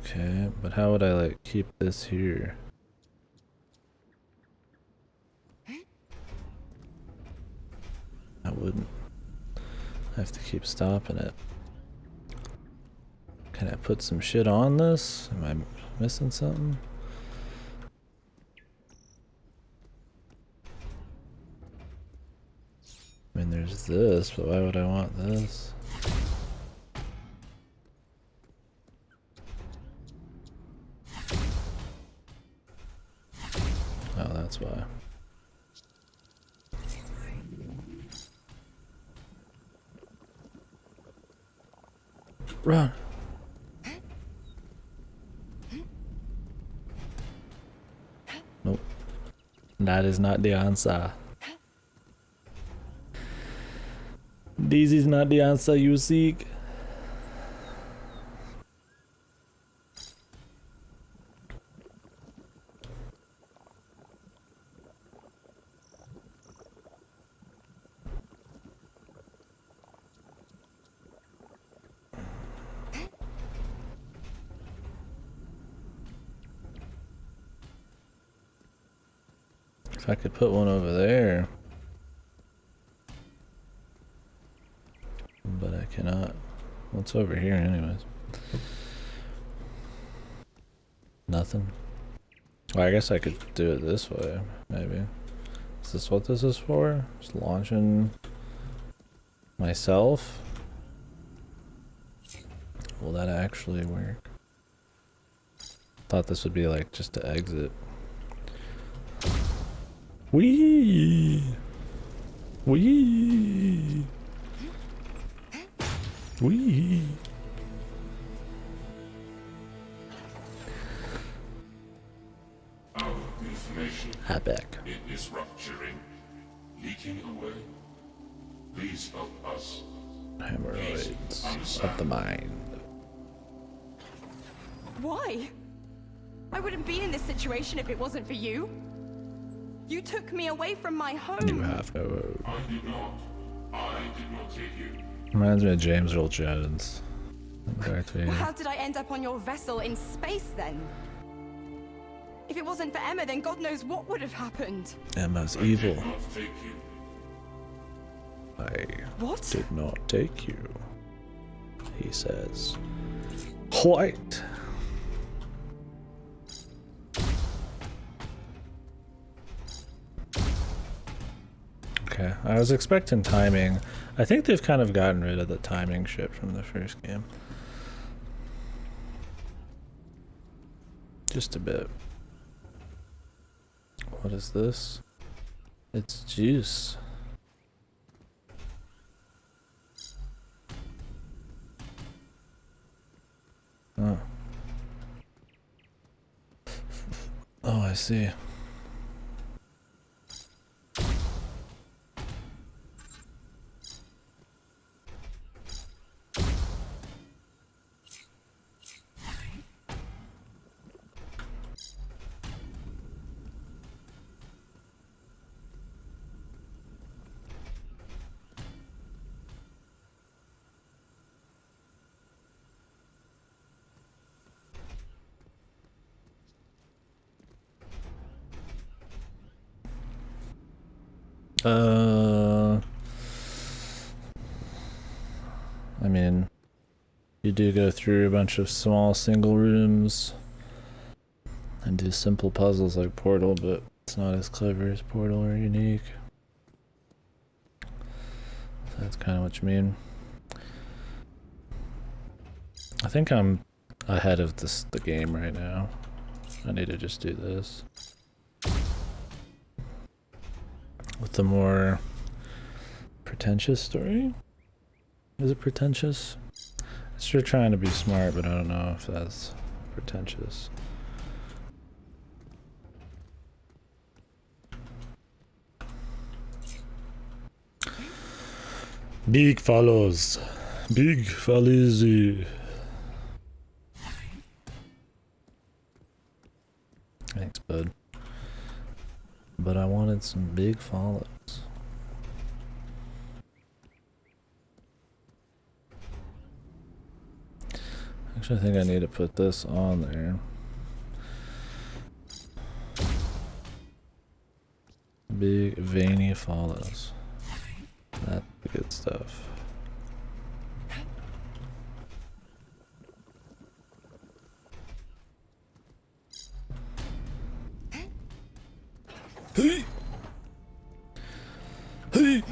Okay, but how would I like keep this here? I wouldn't. I have to keep stopping it. Can I put some shit on this? Am I missing something? I mean, there's this, but why would I want this? Oh, that's why. Run! Nope. That is not the answer. This is not the answer you seek. If I could put one over there. But I cannot. What's over here anyways? Nothing. Well, I guess I could do it this way, maybe. Is this what this is for? Just launching myself? Will that actually work? Thought this would be like just to exit. Wee! Wee! Wee! Our information, I back. it is rupturing, leaking away. Please help us. Hemorrhoids of the mind. Why? I wouldn't be in this situation if it wasn't for you. You took me away from my home. You have no hope. I did not. I did not take you. Reminds me of James Earl Jones. Darth Vader. Well, how did I end up on your vessel in space then? If it wasn't for Emma, then God knows what would have happened. Emma's I evil. did not take you. I What? did not take you, he says. White. Okay, I was expecting timing. I think they've kind of gotten rid of the timing shit from the first game. Just a bit. What is this? It's juice. Oh. Oh, I see. I mean, you do go through a bunch of small single rooms and do simple puzzles like Portal, but It's not as clever as Portal or Unique. So that's kind of what you mean. I think I'm ahead of the game right now. I need to just do this. With the more pretentious story? Is it pretentious? It's sure trying to be smart, but I don't know if that's pretentious. Big follows. Big follows. Thanks, bud. But I wanted some big follows. Actually, I think I need to put this on there. Big veiny follows. That's the good stuff. Hey! Hey!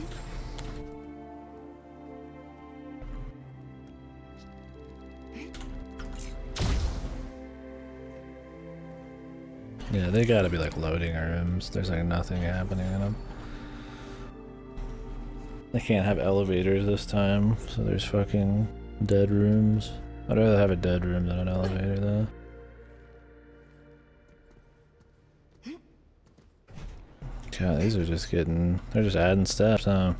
Yeah, they gotta be like loading rooms. There's like nothing happening in them. They can't have elevators this time, so there's fucking dead rooms. I'd rather have a dead room than an elevator though. God, these are just getting... They're just adding steps, huh?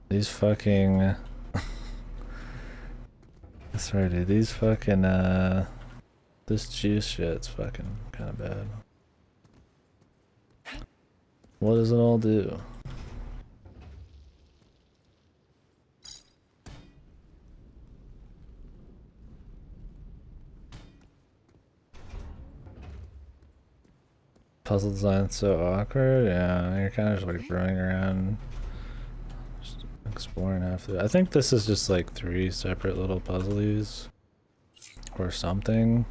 These fucking... That's right, dude. These fucking, this juice shit's fucking kinda bad. What does it all do? Puzzle design's so awkward. Yeah, you're kind of just like running around, just exploring after. I think this is just like 3 separate little puzzles or something.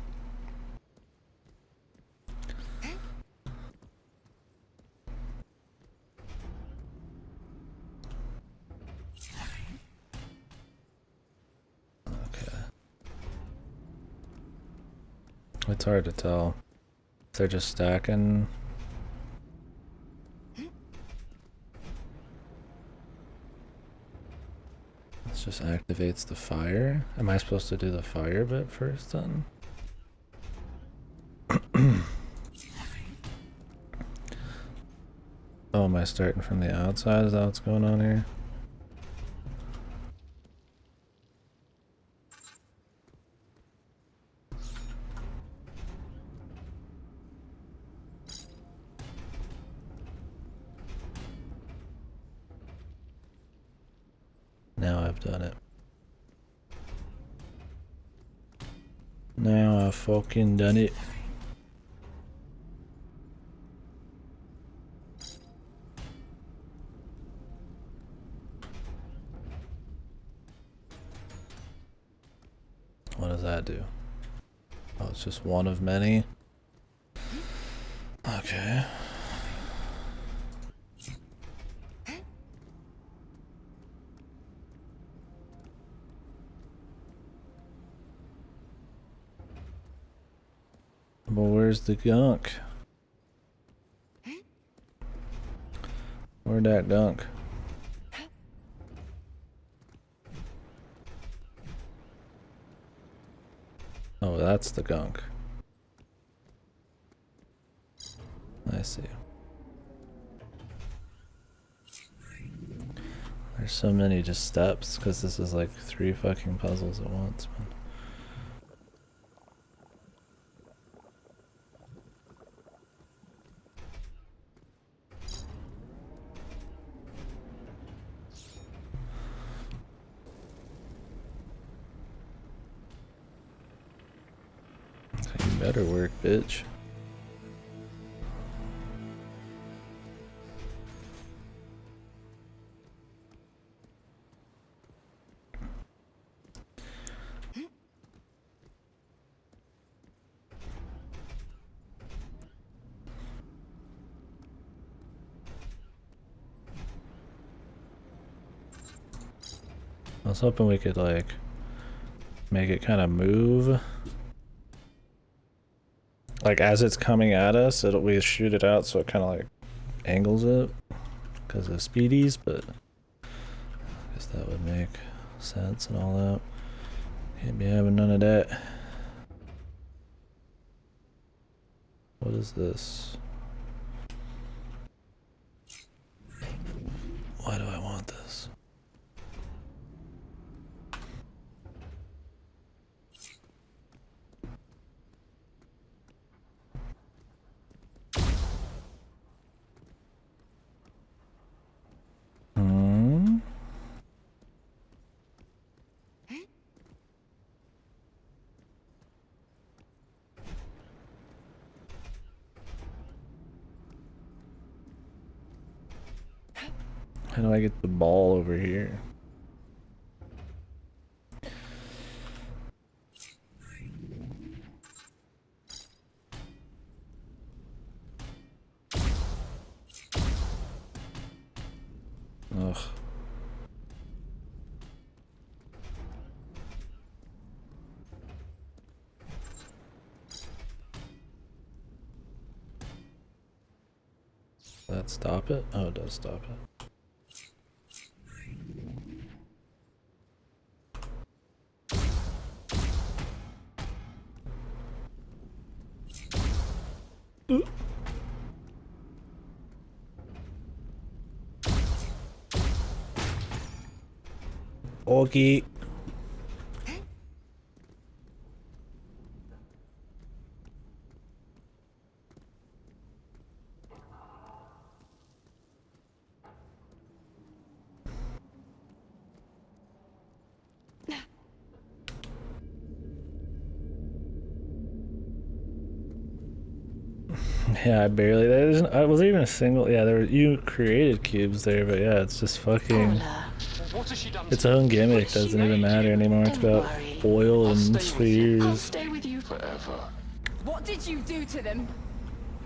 Okay. It's hard to tell. They're just stacking. This just activates the fire. Am I supposed to do the fire bit first then? Oh, am I starting from the outside? Is that what's going on here? Now I've done it. Now I've fucking done it. What does that do? Oh, it's just one of many. Okay. But where's the gunk? Where'd that gunk? Oh, that's the gunk. I see. There's so many just steps because this is like 3 fucking puzzles at once, man. So you better work, bitch. I was hoping we could like make it kind of move. Like as it's coming at us, we shoot it out so it kind of like angles it because of speedies, but I guess that would make sense and all that. Can't be having none of that. What is this? Why do I want this? Hmm? How do I get the ball over here? Ugh. Does that stop it? Oh, it does stop it. Okay. Yeah, I barely. I wasn't even a single. Yeah, you created cubes there, but yeah, it's just fucking. What has she done? Its own gimmick doesn't even matter anymore. It's about oil and I'll spheres. stay with you forever. What did you do to them?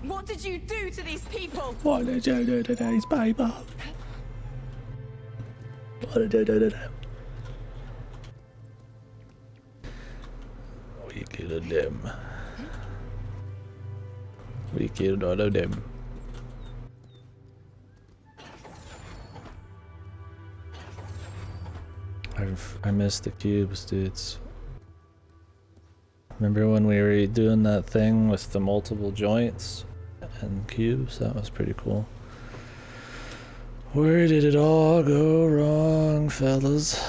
What did you do to these people? What did you do to these people? What did you do to them? We killed them. We killed all of them. I missed the cubes, dudes. Remember when we were doing that thing with the multiple joints and cubes? That was pretty cool. Where did it all go wrong, fellas?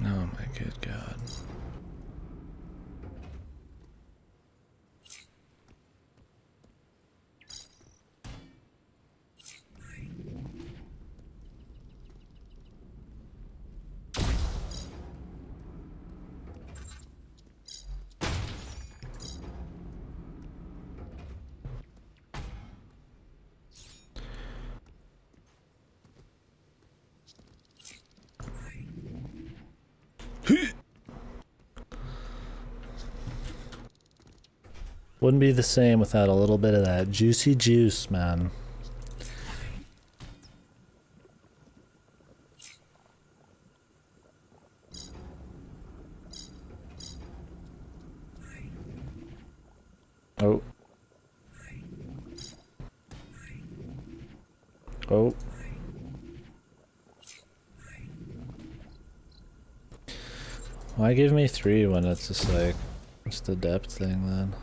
Oh my good god. Wouldn't be the same without a little bit of that juicy juice, man. Oh. Oh. Why give me 3 when it's just like, it's the depth thing then?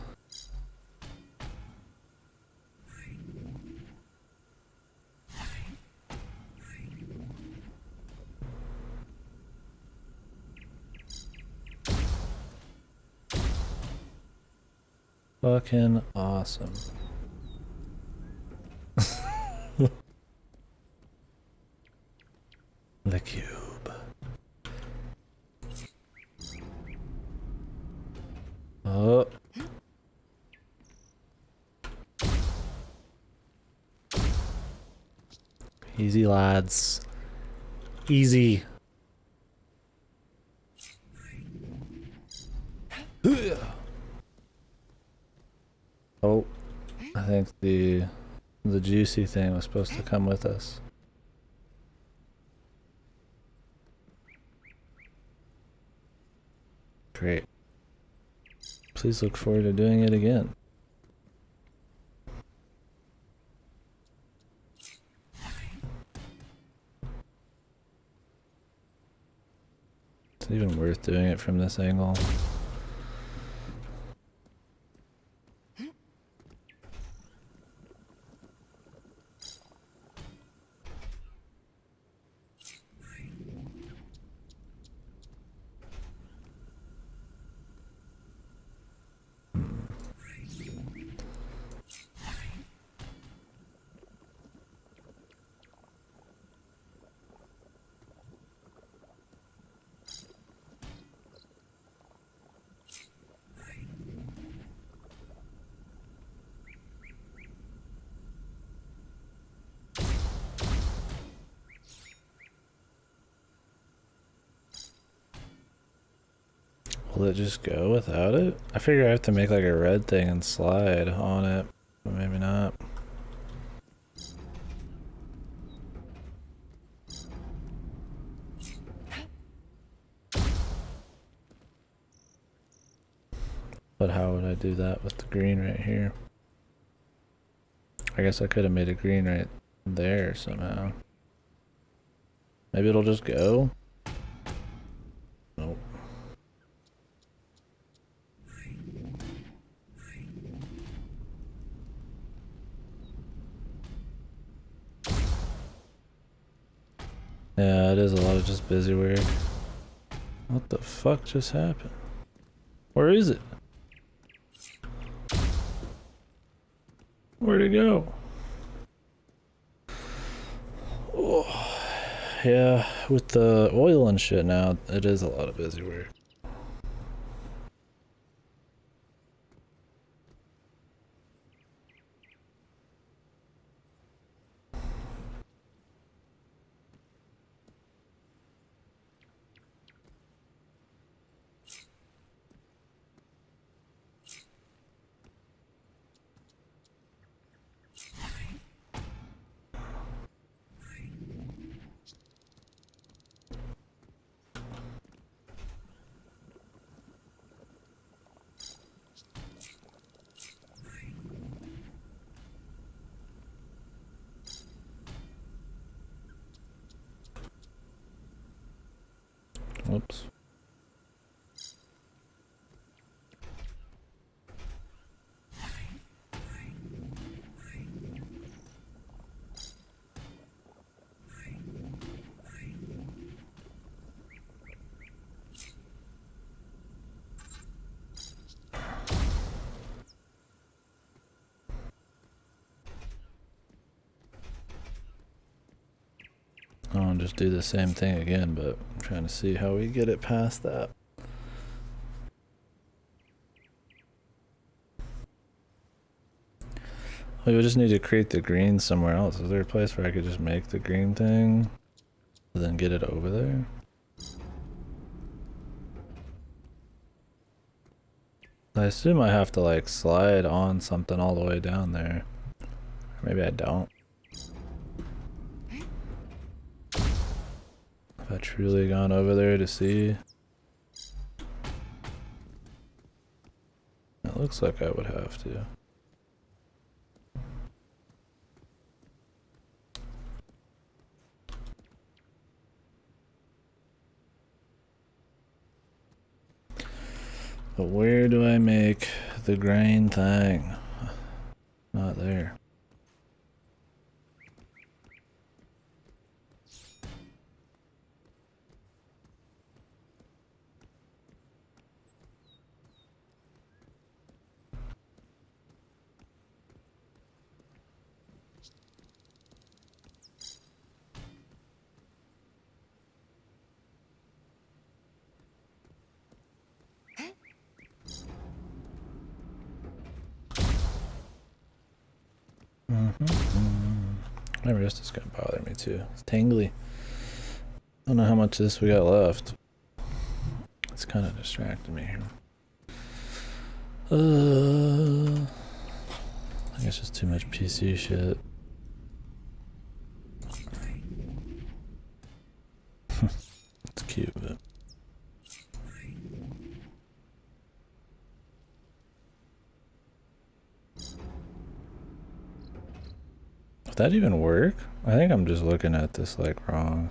Fucking awesome. The cube. Oh. Easy, lads. Easy. Oh. think the juicy thing was supposed to come with us. Great. Please look forward to doing it again. Is it even worth doing it from this angle? Will it just go without it? I figure I have to make like a red thing and slide on it, but maybe not. But how would I do that with the green right here? I guess I could have made a green right there somehow. Maybe it'll just go? Nope. Yeah, it is a lot of just busy work. What the fuck just happened? Where is it? Where'd it go? Oh, yeah, with the oil and shit now, it is a lot of busy work. Whoops. I'll just do the same thing again, but I'm trying to see how we get it past that. We would just need to create the green somewhere else. Is there a place where I could just make the green thing and then get it over there? I assume I have to like slide on something all the way down there. Or maybe I don't. Have I truly gone over there to see? It looks like I would have to. But where do I make the grain thing? Not there. My wrist is gonna bother me too. It's tingly. I don't know how much of this we got left. It's kind of distracting me here. I guess It's just too much PC shit. It's cute, but does that even work? I think I'm just looking at this like wrong.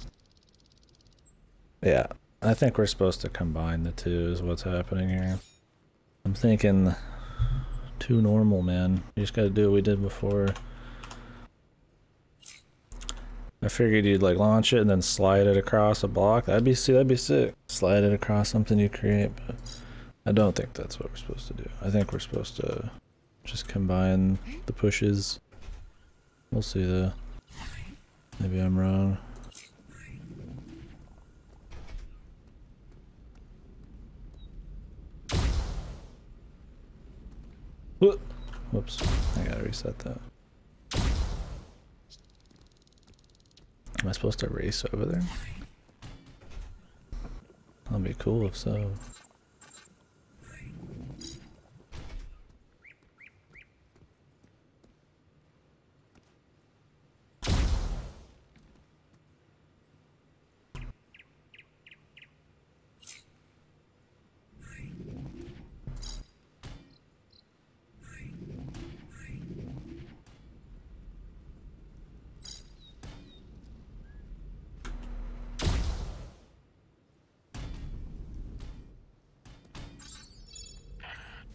Yeah, I think we're supposed to combine the two is what's happening here. I'm thinking too normal, man. You just gotta do what we did before. I figured you'd like launch it and then slide it across a block. That'd be sick. Slide it across something you create, but I don't think that's what we're supposed to do. I think we're supposed to just combine the pushes. We'll see though. Maybe I'm wrong. Whoops. I gotta reset that. Am I supposed to race over there? That'll be cool if so.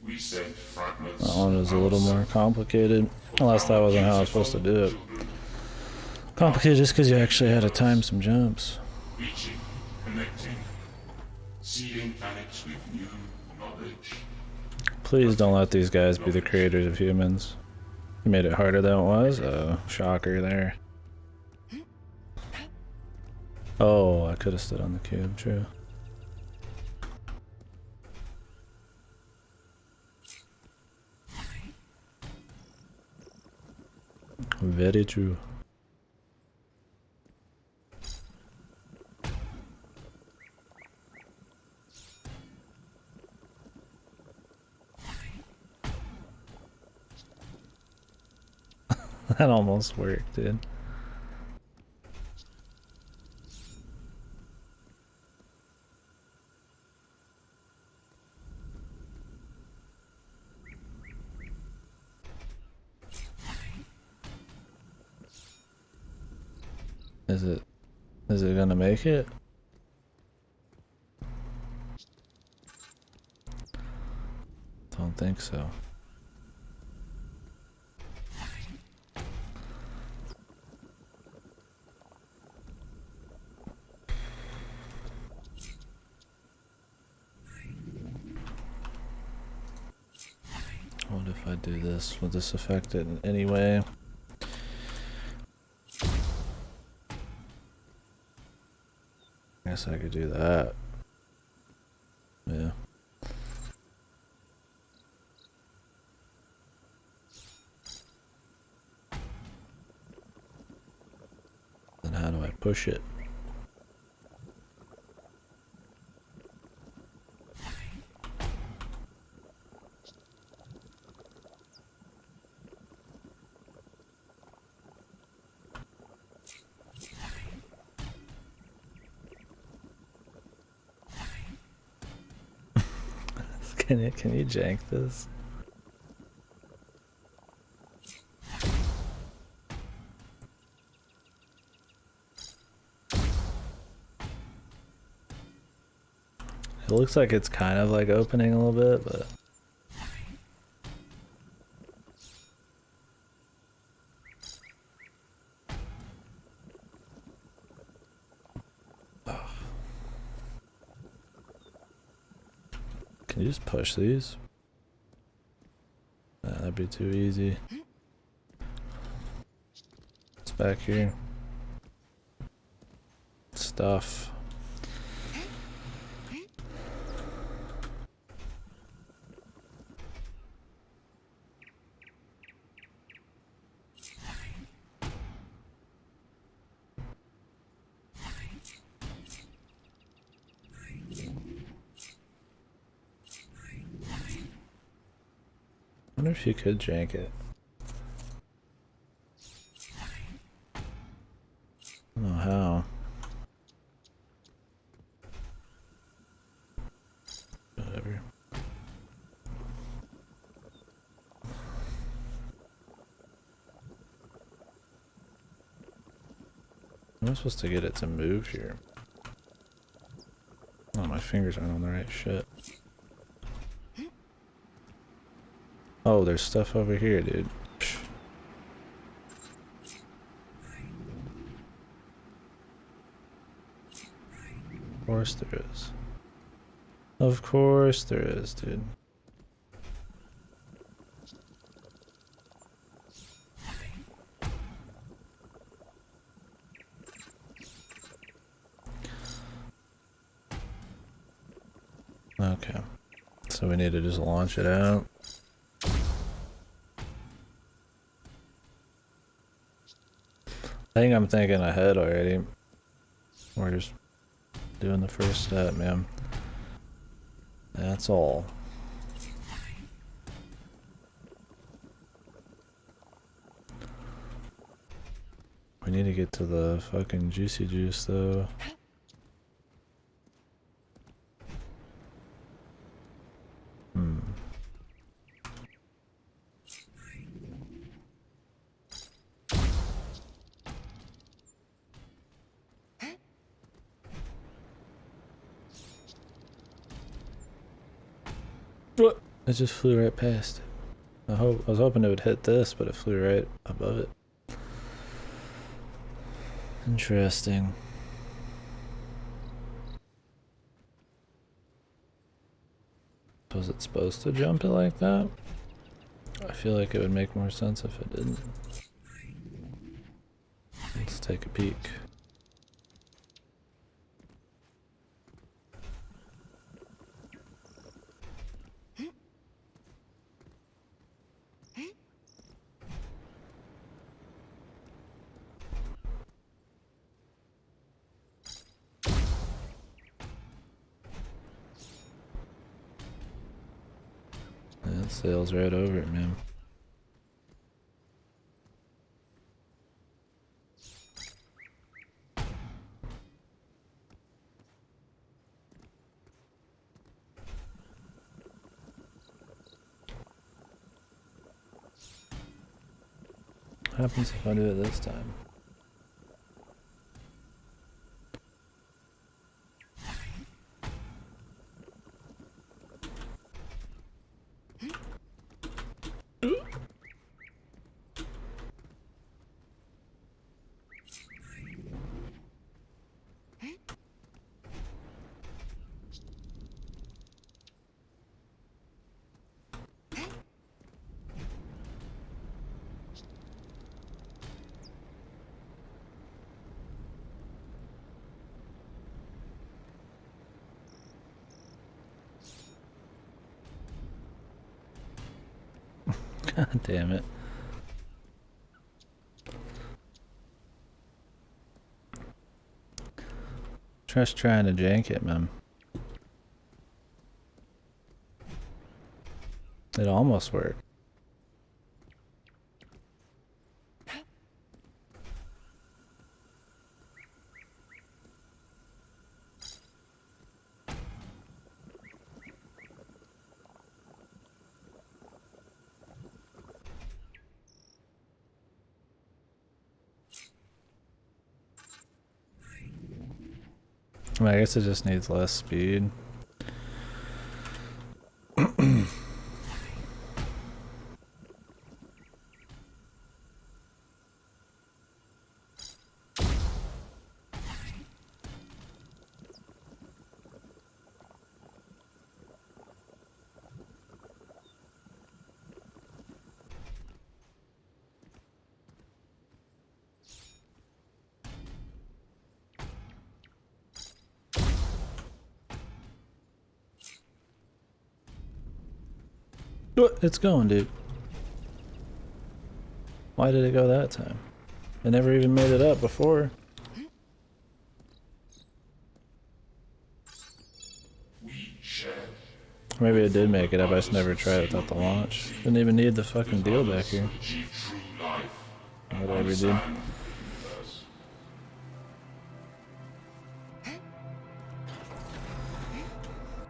We sent fragments. That one was a little more complicated. Unless that wasn't how I was supposed to do it. Complicated just because you actually had to time some jumps. Reaching, connecting, seeding planets with new knowledge. Please don't let these guys be the creators of humans. You made it harder than it was? Oh, shocker there. Oh, I could have stood on the cube, true. Very true. That almost worked, dude. Is it gonna make it? Don't think so. What if I do this? Will this affect it in any way? I guess I could do that. Yeah. Then how do I push it? Can you jank this? It looks like it's kind of like opening a little bit, but can you just push these? Nah, that'd be too easy. It's back here. Stuff. I wonder if you could jank it. Am I supposed to get it to move here? Oh, my fingers aren't on the right shit. Oh, there's stuff over here, dude. Psh. Of course there is. Of course there is, dude. Okay. So we need to just launch it out. I think I'm thinking ahead already. We're just doing the first step, man. That's all. We need to get to the fucking juicy juice, though. What? It just flew right past it. I was hoping it would hit this, but it flew right above it. Interesting. Was it supposed to jump it like that? I feel like it would make more sense if it didn't. Let's take a peek. It sails right over it, man. What happens if I do it this time? God damn it. Just trying to jank it, man. It almost worked. I mean, I guess it just needs less speed. It's going, dude. Why did it go that time? It never even made it up before. Maybe it did make it up, I just never tried it without the launch. Didn't even need the fucking deal back here. Whatever, dude.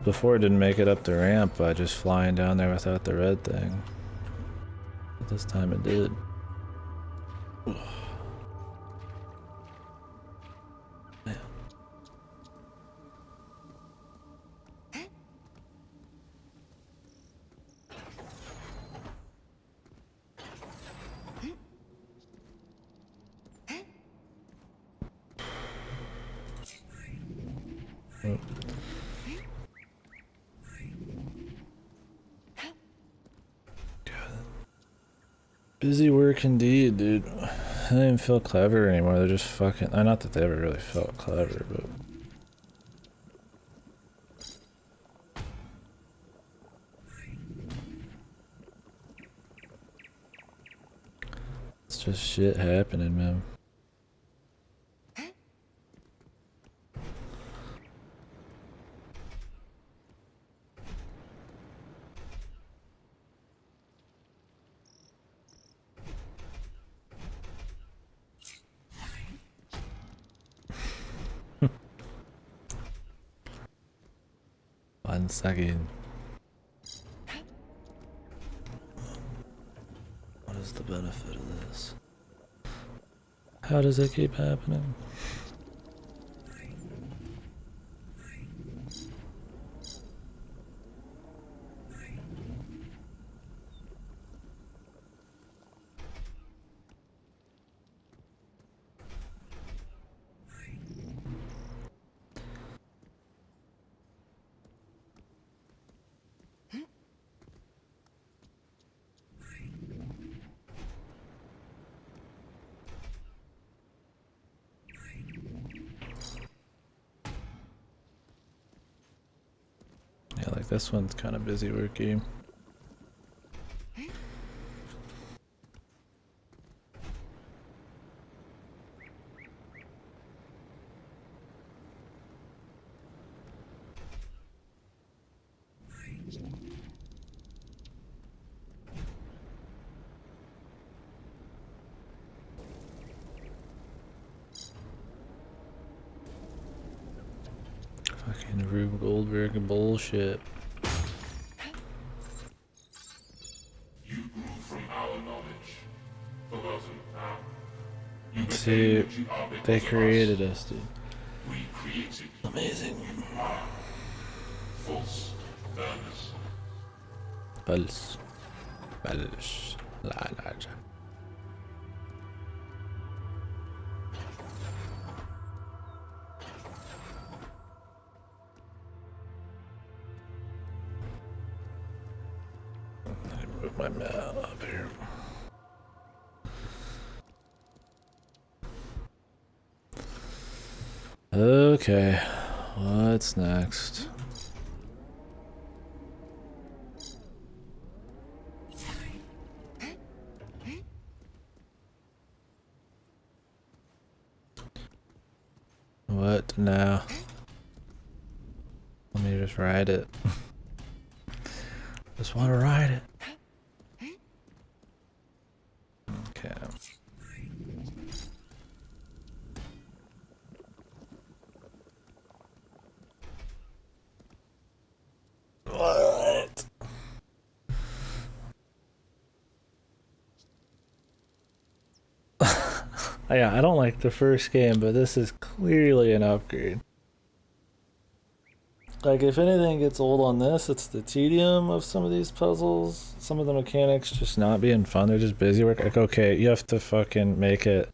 Before it didn't make it up the ramp by just flying down there without the red thing. But this time it did. Busy work indeed, dude. They don't even feel clever anymore. They're just fucking. Not that they ever really felt clever, but. It's just shit happening, man. One second. What is the benefit of this? How does it keep happening? Yeah, like this one's kind of busy worky. Fucking Rube Goldberg bullshit. You grew from our knowledge. Forgotten now. You See, became what you are because they of created us. us, dude. We created you. Amazing. False. Earnest. Pulse. Pulse. La la. Let me move my map up here. Okay, what's next? What now? Let me just ride it. Just want to ride it. Okay. What? Yeah, I don't like the first game, but this is clearly an upgrade. Like, if anything gets old on this, it's the tedium of some of these puzzles. Some of the mechanics just not being fun. They're just busy work. Like, okay, you have to fucking make it.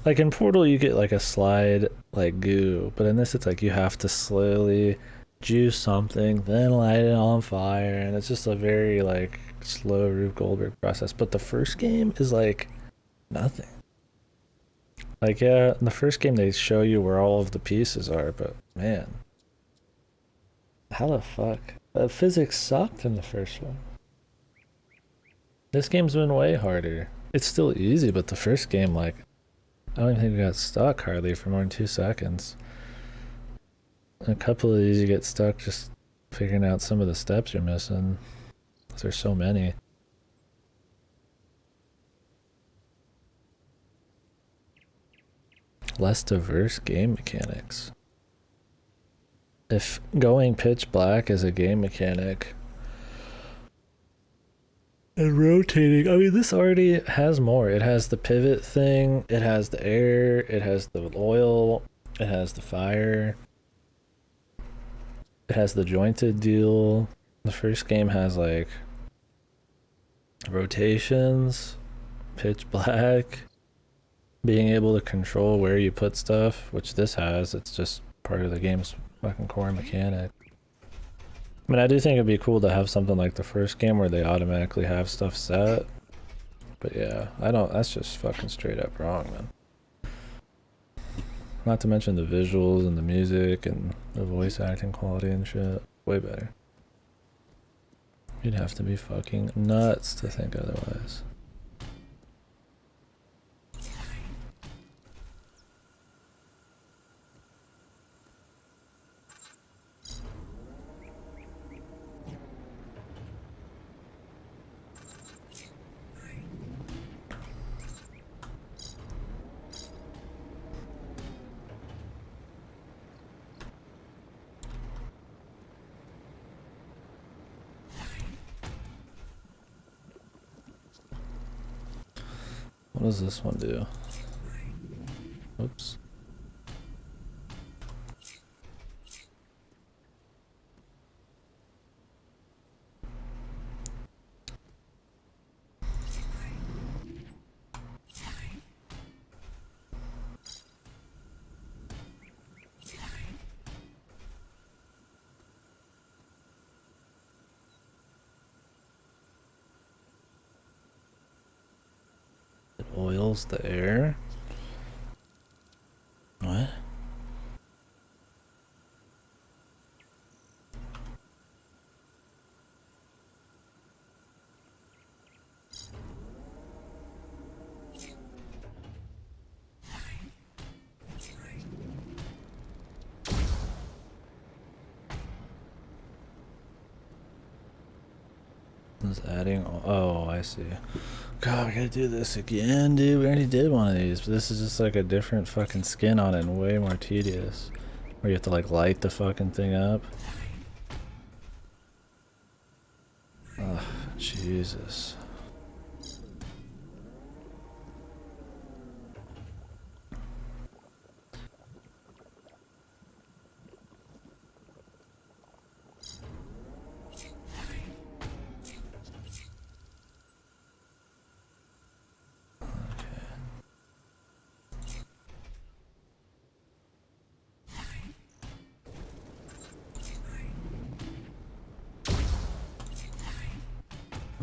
Like, in Portal, you get, like, a slide, like, goo. But in this, it's like you have to slowly juice something, then light it on fire. And it's just a very, like, slow Rube Goldberg process. But the first game is, like, nothing. Like, yeah, in the first game, they show you where all of the pieces are. But, man. How the fuck? The physics sucked in the first one. This game's been way harder. It's still easy, but the first game, like, I don't even think we got stuck hardly for more than 2 seconds. In a couple of these, you get stuck just figuring out some of the steps you're missing. 'Cause there's so many. Less diverse game mechanics. If going pitch black is a game mechanic and rotating, I mean, this already has more. It has the pivot thing, it has the air, it has the oil, it has the fire, it has the jointed deal. The first game has like rotations, pitch black, being able to control where you put stuff, which this has. It's just part of the game's fucking core mechanic. I mean, I do think it'd be cool to have something like the first game where they automatically have stuff set, But yeah, I don't. That's just fucking straight up wrong, man. Not to mention the visuals and the music and the voice acting quality and shit. Way better. You'd have to be fucking nuts to think otherwise. What does this one do? Oops. It oils the air. What? It's adding. Oh, I see. God, we gotta do this again, dude. We already did one of these, but this is just like a different fucking skin on it and way more tedious. Where you have to like light the fucking thing up. Ugh, Jesus.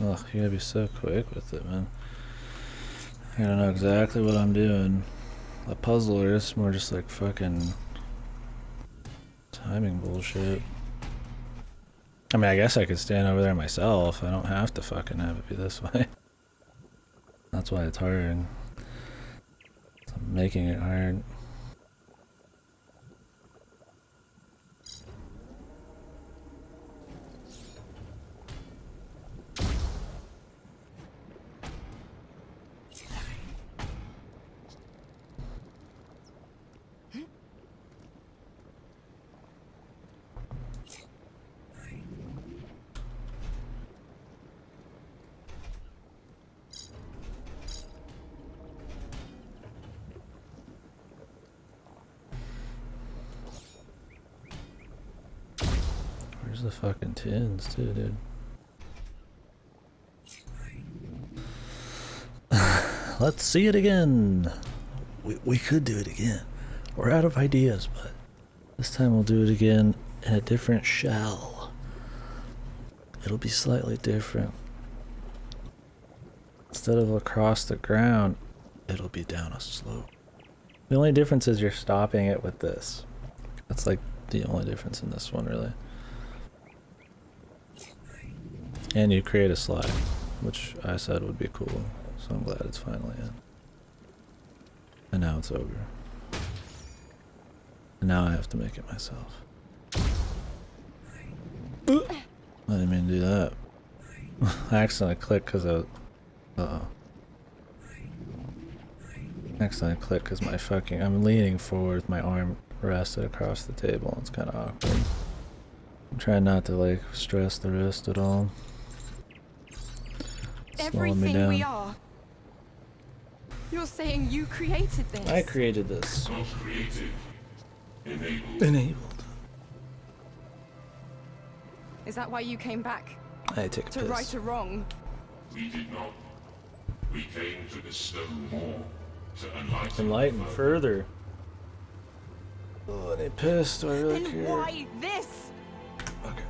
Ugh, you gotta be so quick with it, man. I don't know exactly what I'm doing. A puzzler is more just like fucking timing bullshit. I mean, I guess I could stand over there myself. I don't have to fucking have it be this way. That's why it's hard. I'm making it hard. Where's the fucking tins too, dude? Let's see it again. We could do it again. We're out of ideas, but this time we'll do it again in a different shell. It'll be slightly different. Instead of across the ground, it'll be down a slope. The only difference is you're stopping it with this. That's like the only difference in this one, really. And you create a slide, which I said would be cool. So I'm glad it's finally in. And now it's over. And now I have to make it myself. I didn't mean to do that. I accidentally clicked because I was... Uh-oh. I accidentally clicked because my fucking... I'm leaning forward with my arm rested across the table. It's kind of awkward. I'm trying not to like stress the wrist at all. Slowing me Everything down. we are. You're saying you created this? I created this. Not created. Enabled. Enabled. Is that why you came back? I take a To piss. right a wrong? We did not. We came to bestow more, to enlighten. Enlighten further. Oh, they pissed. Do I really Then care? why this? Okay.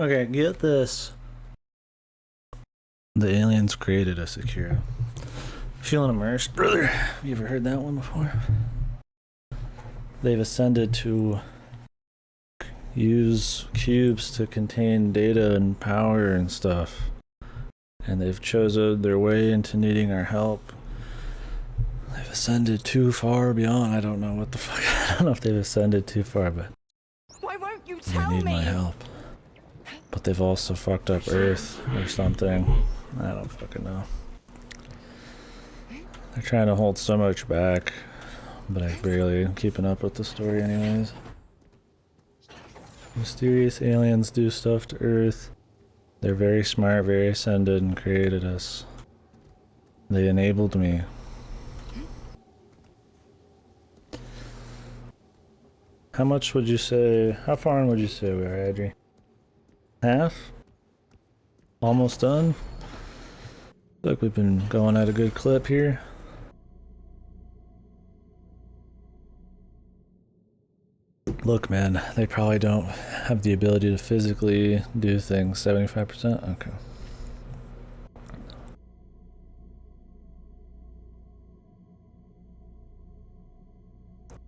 Okay, get this. The aliens created us, Akira. Feeling immersed, brother. Have you ever heard that one before? They've ascended to use cubes to contain data and power and stuff. And they've chosen their way into needing our help. They've ascended too far beyond. I don't know what the fuck. I don't know if they've ascended too far, but Why won't you they tell need me? my help. But they've also fucked up Earth or something. I don't fucking know. They're trying to hold so much back, but I barely am keeping up with the story anyways. Mysterious aliens do stuff to Earth. They're very smart, very ascended, and created us. They enabled me. How much would you say, how far in would you say we are, Adri? Half? Almost done? Look, we've been going at a good clip here. Look, man, they probably don't have the ability to physically do things. 75%? Okay.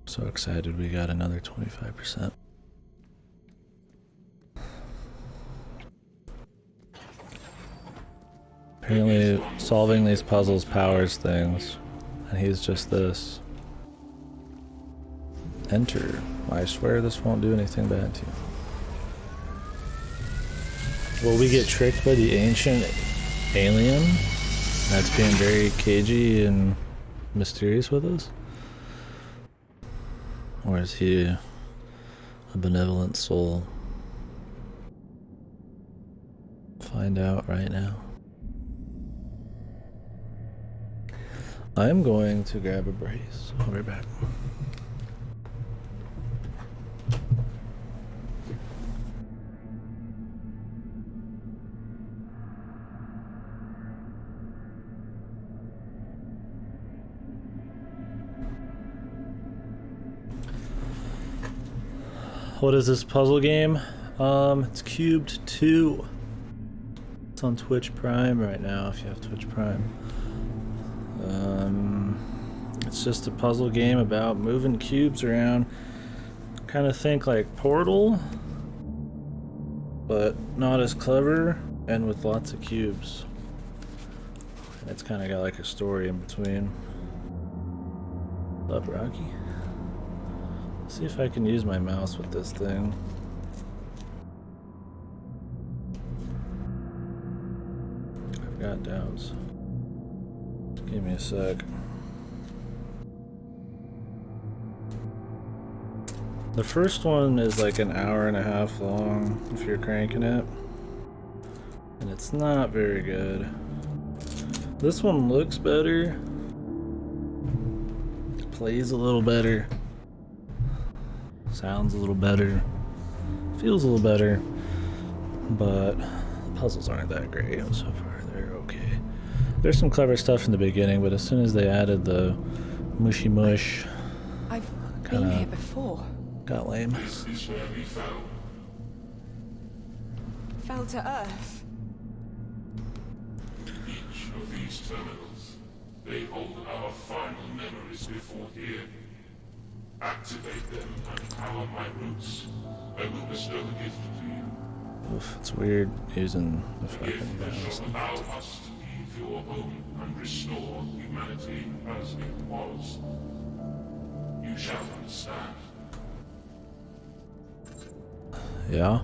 So excited we got another 25%. Apparently solving these puzzles powers things, and he's just this. Enter. I swear this won't do anything bad to you. Will we get tricked by the ancient alien that's being very cagey and mysterious with us? Or is he a benevolent soul? Find out right now. I'm going to grab a brace. I'll be back. What is this puzzle game? It's Q.U.B.E 2. It's on Twitch Prime right now if you have Twitch Prime. It's just a puzzle game about moving cubes around. Kind of think like Portal, but not as clever and with lots of cubes. And it's kind of got like a story in between. What's up, Rocky? See if I can use my mouse with this thing. I've got doubts. Give me a sec. The first one is like an hour and a half long if you're cranking it. And it's not very good. This one looks better. Plays a little better. Sounds a little better. Feels a little better. But the puzzles aren't that great so far. They're okay. There's some clever stuff in the beginning, but as soon as they added the mushy mush, I've been here before. got lame. This is where we fell. Fell to Earth. Each of these terminals, they hold our final memories before here. Activate them and power my roots. I will bestow the gift to you. Oof, it's weird using the The fucking gift that mouse. shall allow us to leave your home and restore humanity as it was. You shall understand. Yeah?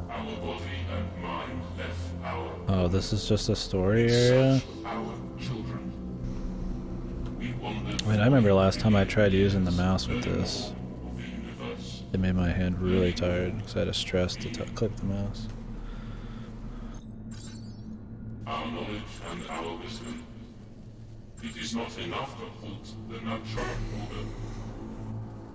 Our body and mind left our Oh, this is just a story area? search for our children. We wandered I mean, I remember last time I tried using the mouse with this. of the universe. It made my hand really tired because I had to stress to click the mouse. Our knowledge and our wisdom. It is not enough to halt the natural order.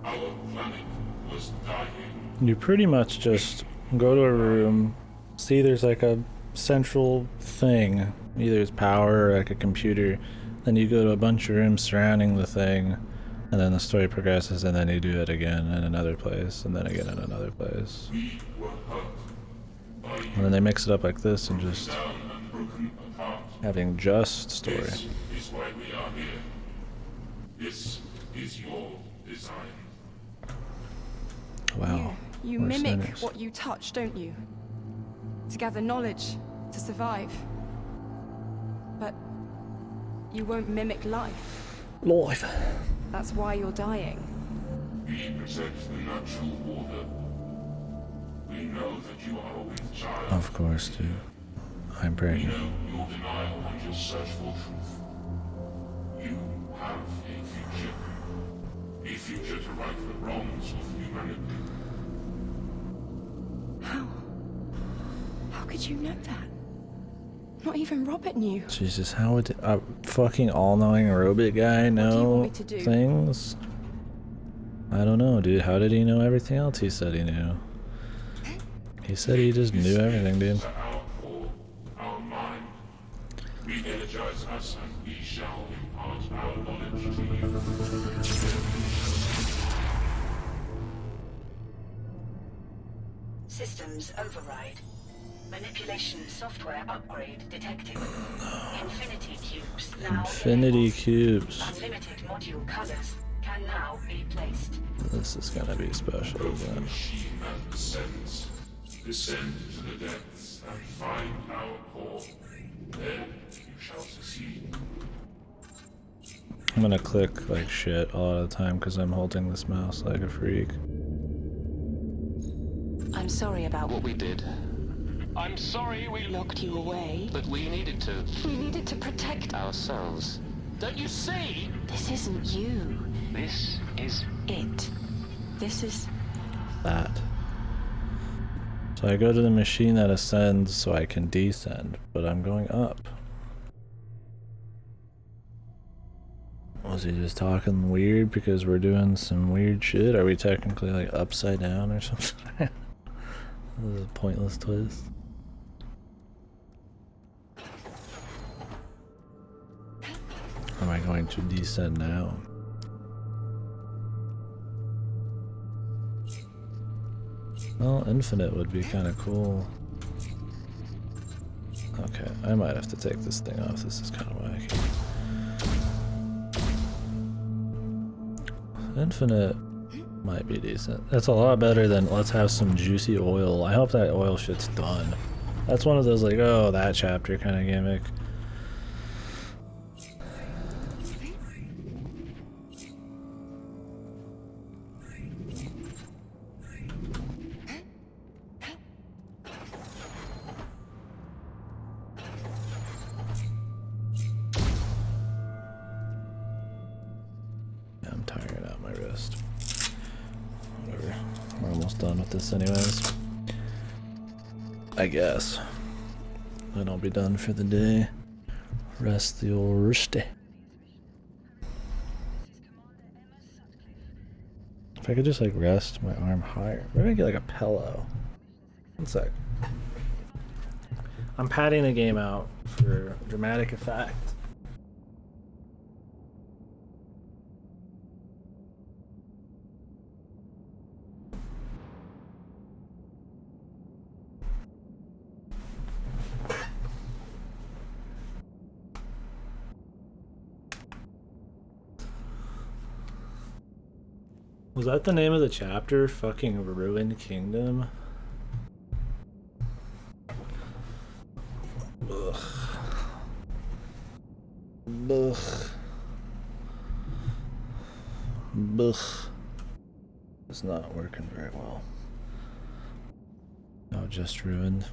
Our planet was dying. You pretty much just go to a room, see there's like a central thing, either it's power or like a computer, then you go to a bunch of rooms surrounding the thing, And then the story progresses, and then you do it again in another place, and then again in another place. We were hurt by And you, then they mix it up like this and just down and broken apart. having just story. This is why we are here. This is your design. Wow. You We're mimic sinners. what you touch, don't you? To gather knowledge, to survive. But you won't mimic life. Life. That's why you're dying. We protect the natural order. We know that you are a weak child. Of course, dude. I'm We pregnant. know your denial and your search for truth. You have a future. A future to right the wrongs of humanity. How could you know that? Not even Robert knew. Jesus, how would a fucking all-knowing robot guy do you want know me to do? things? I don't know, dude. How did he know everything else he said he knew? He said he just knew everything, dude. To our core, our mind. Re-energize us and we shall impart our knowledge to you. Systems override. Manipulation software upgrade detected. Infinity cubes now Infinity enabled. cubes. Unlimited module colors can now be placed. This is gonna be special, isn't it? Machine and descends. Descend to the depths and find our core. Then you shall succeed. I'm gonna click like shit a lot of the time because I'm holding this mouse like a freak. I'm sorry about What we did. I'm sorry we locked you away. But we needed to We needed to protect. ourselves. Don't you see? This isn't you. This is It. This is. That. So I go to the machine that ascends so I can descend, but I'm going up. Was he just talking weird because we're doing some weird shit? Are we technically like upside down or something? This is a pointless twist. Am I going to descend now? Well, infinite would be kind of cool. Okay, I might have to take this thing off. This is kind of wacky. Infinite might be decent. That's a lot better than let's have some juicy oil. I hope that oil shit's done. That's one of those like, oh, that chapter kind of gimmick. I'm tired out my wrist. Whatever. We're almost done with this anyways. I guess. Then I'll be done for the day. Rest the old wristy. If I could just like rest my arm higher. Maybe I get like a pillow. One sec. I'm patting the game out for dramatic effect. Was that the name of the chapter? Fucking Ruined Kingdom? Ugh. Ugh. Ugh. It's not working very well. No, just ruined.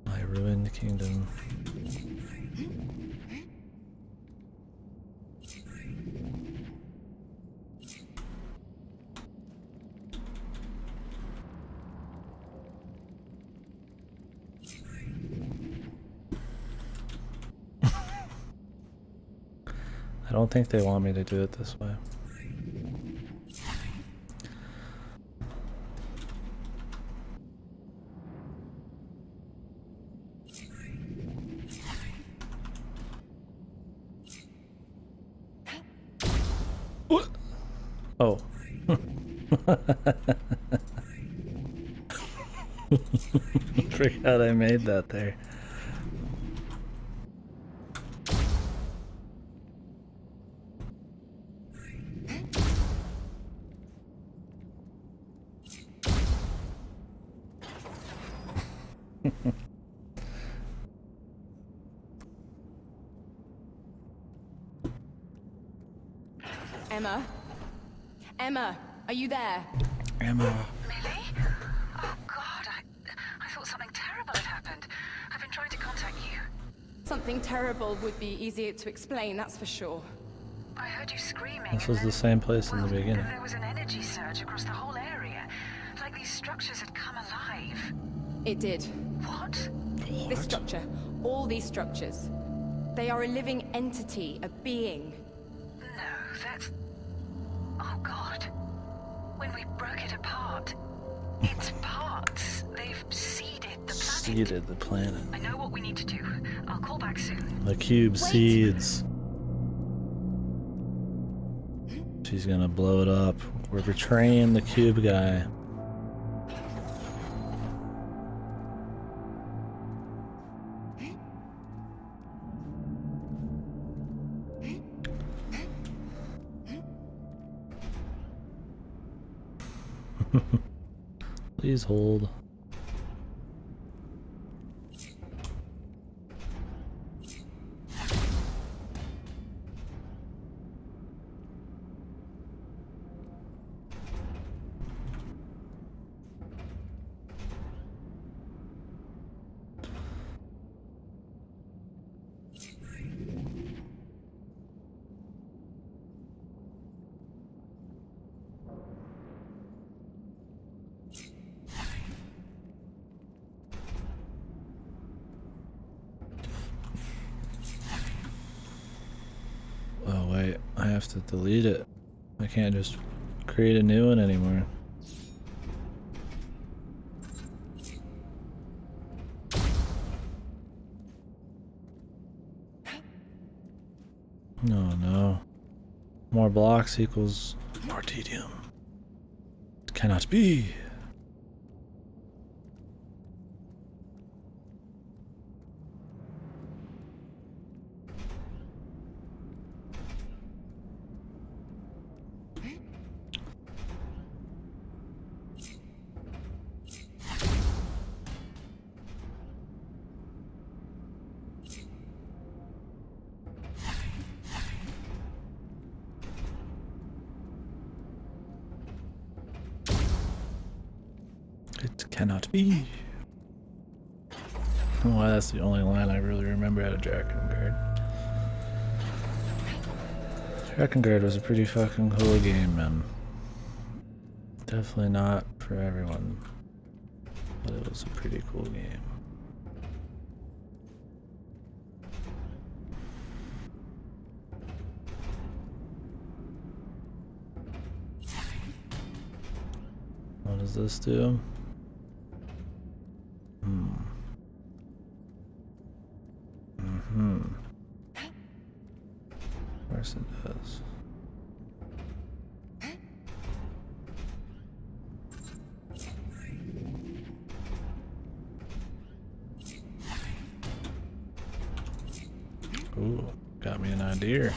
My ruined kingdom. I don't think they want me to do it this way. Oh. Forgot I made that there. Emma? Emma, are you there? Emma. Millie? Oh God, I thought something terrible had happened. I've been trying to contact you. Something terrible would be easier to explain, that's for sure. I heard you screaming. This and was the then- same place in the well, beginning. There was an energy surge across the whole area. Like these structures had come alive. It did. What? This structure, all these structures, they are a living entity, a being. No, that's... Oh God. When we broke it apart, its parts, they've seeded the planet. Seeded the planet. I know what we need to do. I'll call back soon. The cube Wait. seeds. She's gonna blow it up. We're betraying the cube guy. Please hold. Oh wait, I have to delete it. I can't just create a new one anymore. No, no. More blocks equals more tedium. It cannot be. It cannot be. I don't know why that's the only line I really remember out of Drakengard. Drakengard was a pretty fucking cool game, man. Definitely not for everyone, but it was a pretty cool game. What does this do? Of course it does. Ooh, got me an idea.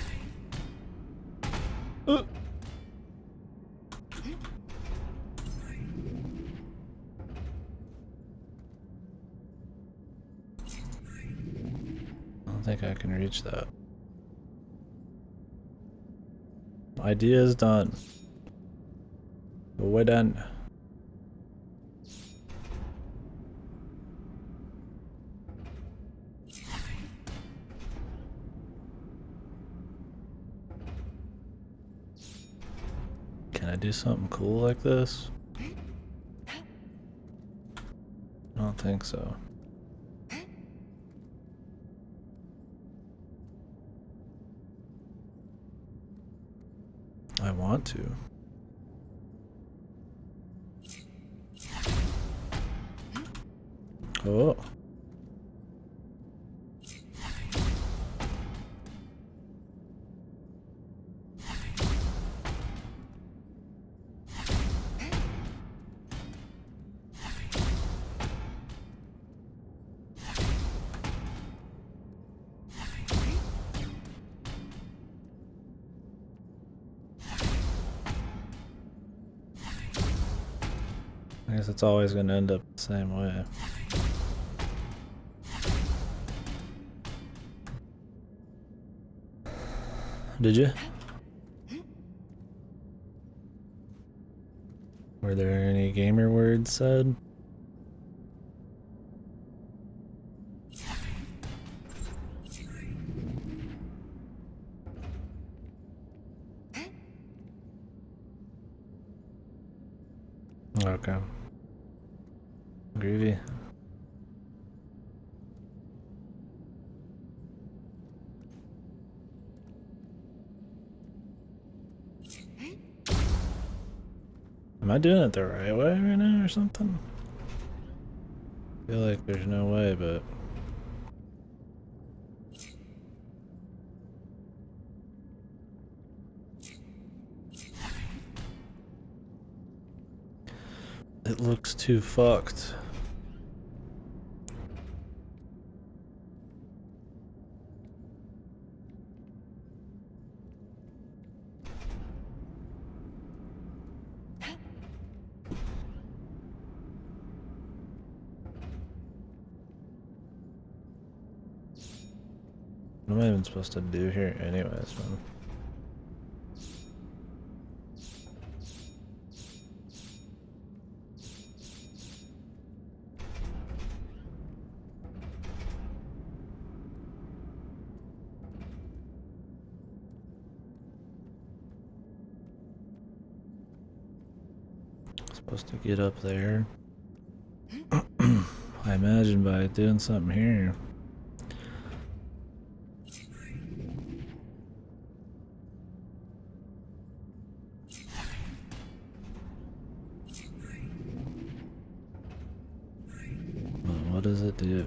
I don't think I can reach that. Idea is done. But we're done. Can I do something cool like this? I don't think so. I want to. Oh. I guess it's always going to end up the same way. Did you? Were there any gamer words said? Okay. Groovy. Am I doing it the right way right now or something? I feel like there's no way, but... It looks too fucked. What am I even supposed to do here anyways, man? Supposed to get up there. I imagine by doing something here. Well, what does it do?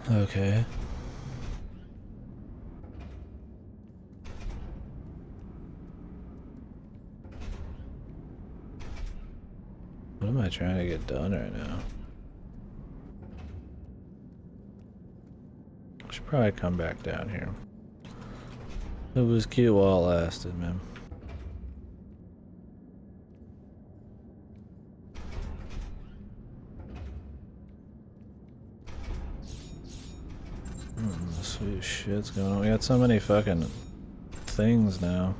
Okay. What am I trying to get done right now? I should probably come back down here. It was cute while it lasted, man. Sweet shit's going on. We got so many fucking things now.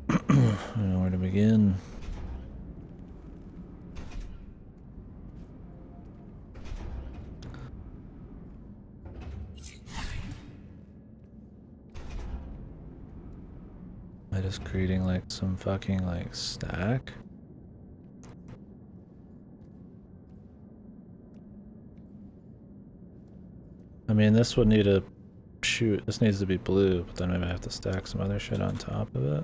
I don't know where to begin. Am I just creating like some fucking like stack? I mean, this would need a shoot. This needs to be blue, but then maybe I have to stack some other shit on top of it.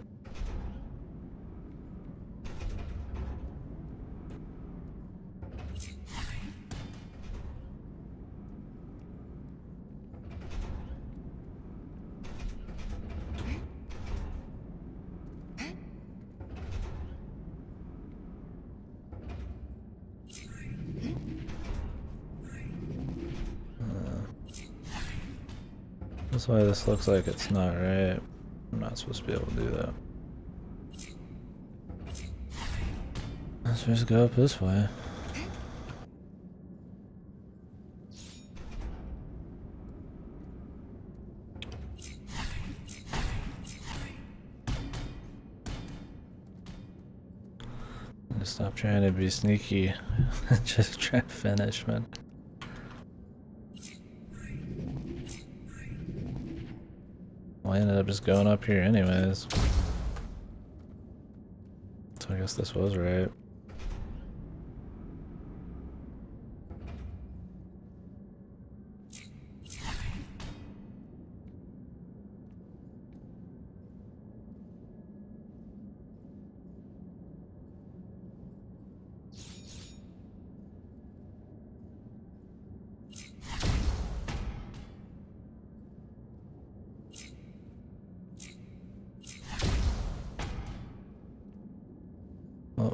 That's why this looks like it's not right. I'm not supposed to be able to do that. Let's just go up this way. Just stop trying to be sneaky. Just try to finish, man. Well, I ended up just going up here anyways. So I guess this was right.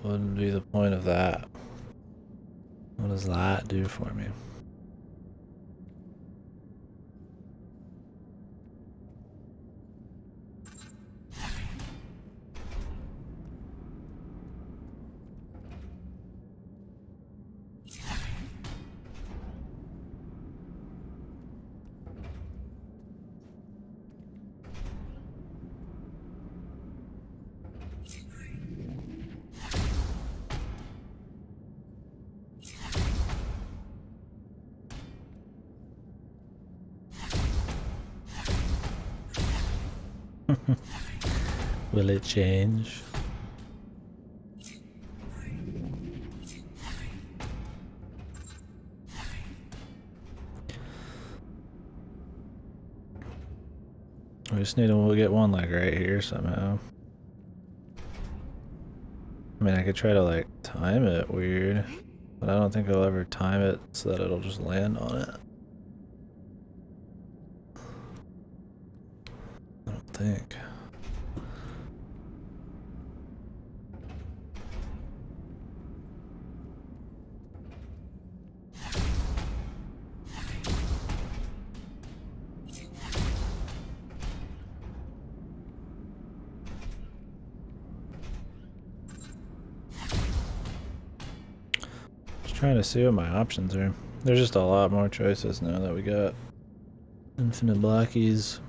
would be the point of that? What does that do for me? Will it change? We just need to get one like right here somehow. I mean, I could try to like time it weird, but I don't think I'll ever time it so that it'll just land on it. I don't think. Trying to see what my options are. There's just a lot more choices now that we got infinite blockies.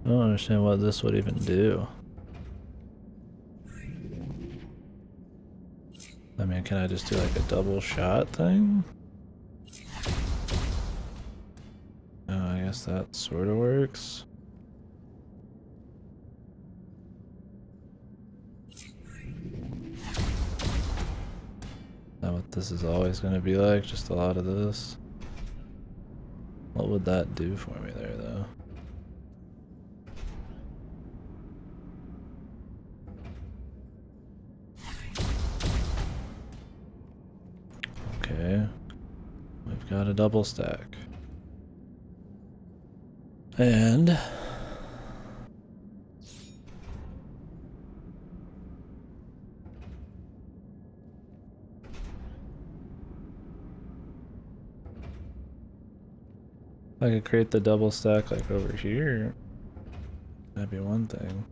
I don't understand what this would even do. I mean, can I just do like a double shot thing? Oh, I guess that sort of works. Is that what this is always going to be like? Just a lot of this? What would that do for me there, though? Okay. We've got a double stack. And I could create the double stack like over here. That'd be one thing.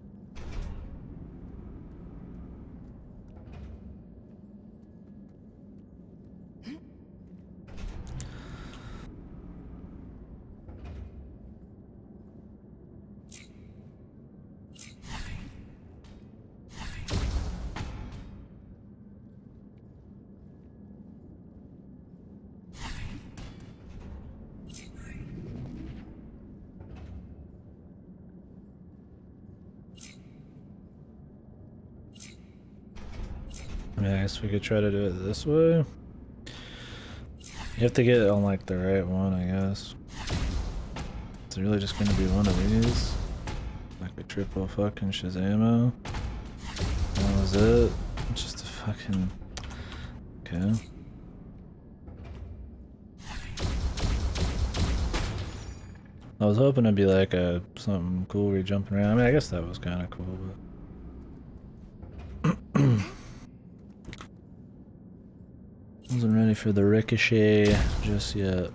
I mean, I guess we could try to do it this way. You have to get it on like the right one, I guess. It's really just gonna be one of these. Like a triple fucking Shazamo. That was it. Just a fucking... Okay. I was hoping it'd be like a something cool where you're jumping around. I mean, I guess that was kind of cool, but... Wasn't ready for the ricochet just yet.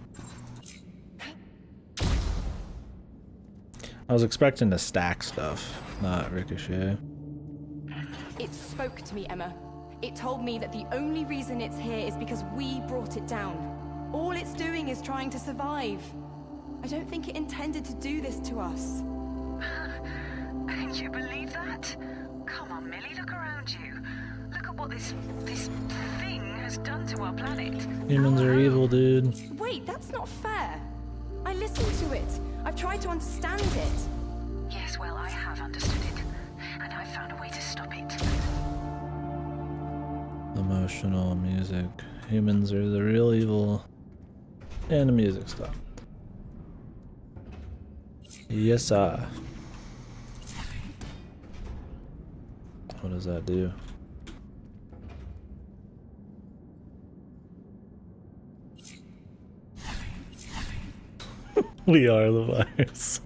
I was expecting to stack stuff, not ricochet. It spoke to me, Emma. It told me that the only reason it's here is because we brought it down. All it's doing is trying to survive. I don't think it intended to do this to us. And you believe that? Come on, Millie, look around you. Look at what this thing has done to our planet. Humans are evil, dude. Wait, that's not fair. I listened to it. I've tried to understand it. Yes, well, I have understood it. And I've found a way to stop it. Emotional music. Humans are the real evil. And the music stopped. Yes, sir. What does that do? We are the virus.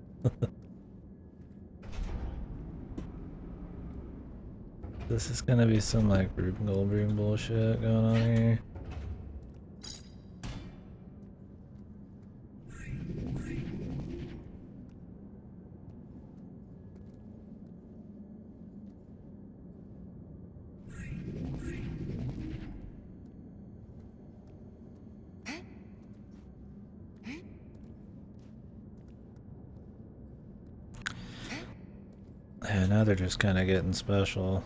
This is gonna be some like Rube Goldberg bullshit going on here. Yeah, now they're just kind of getting special.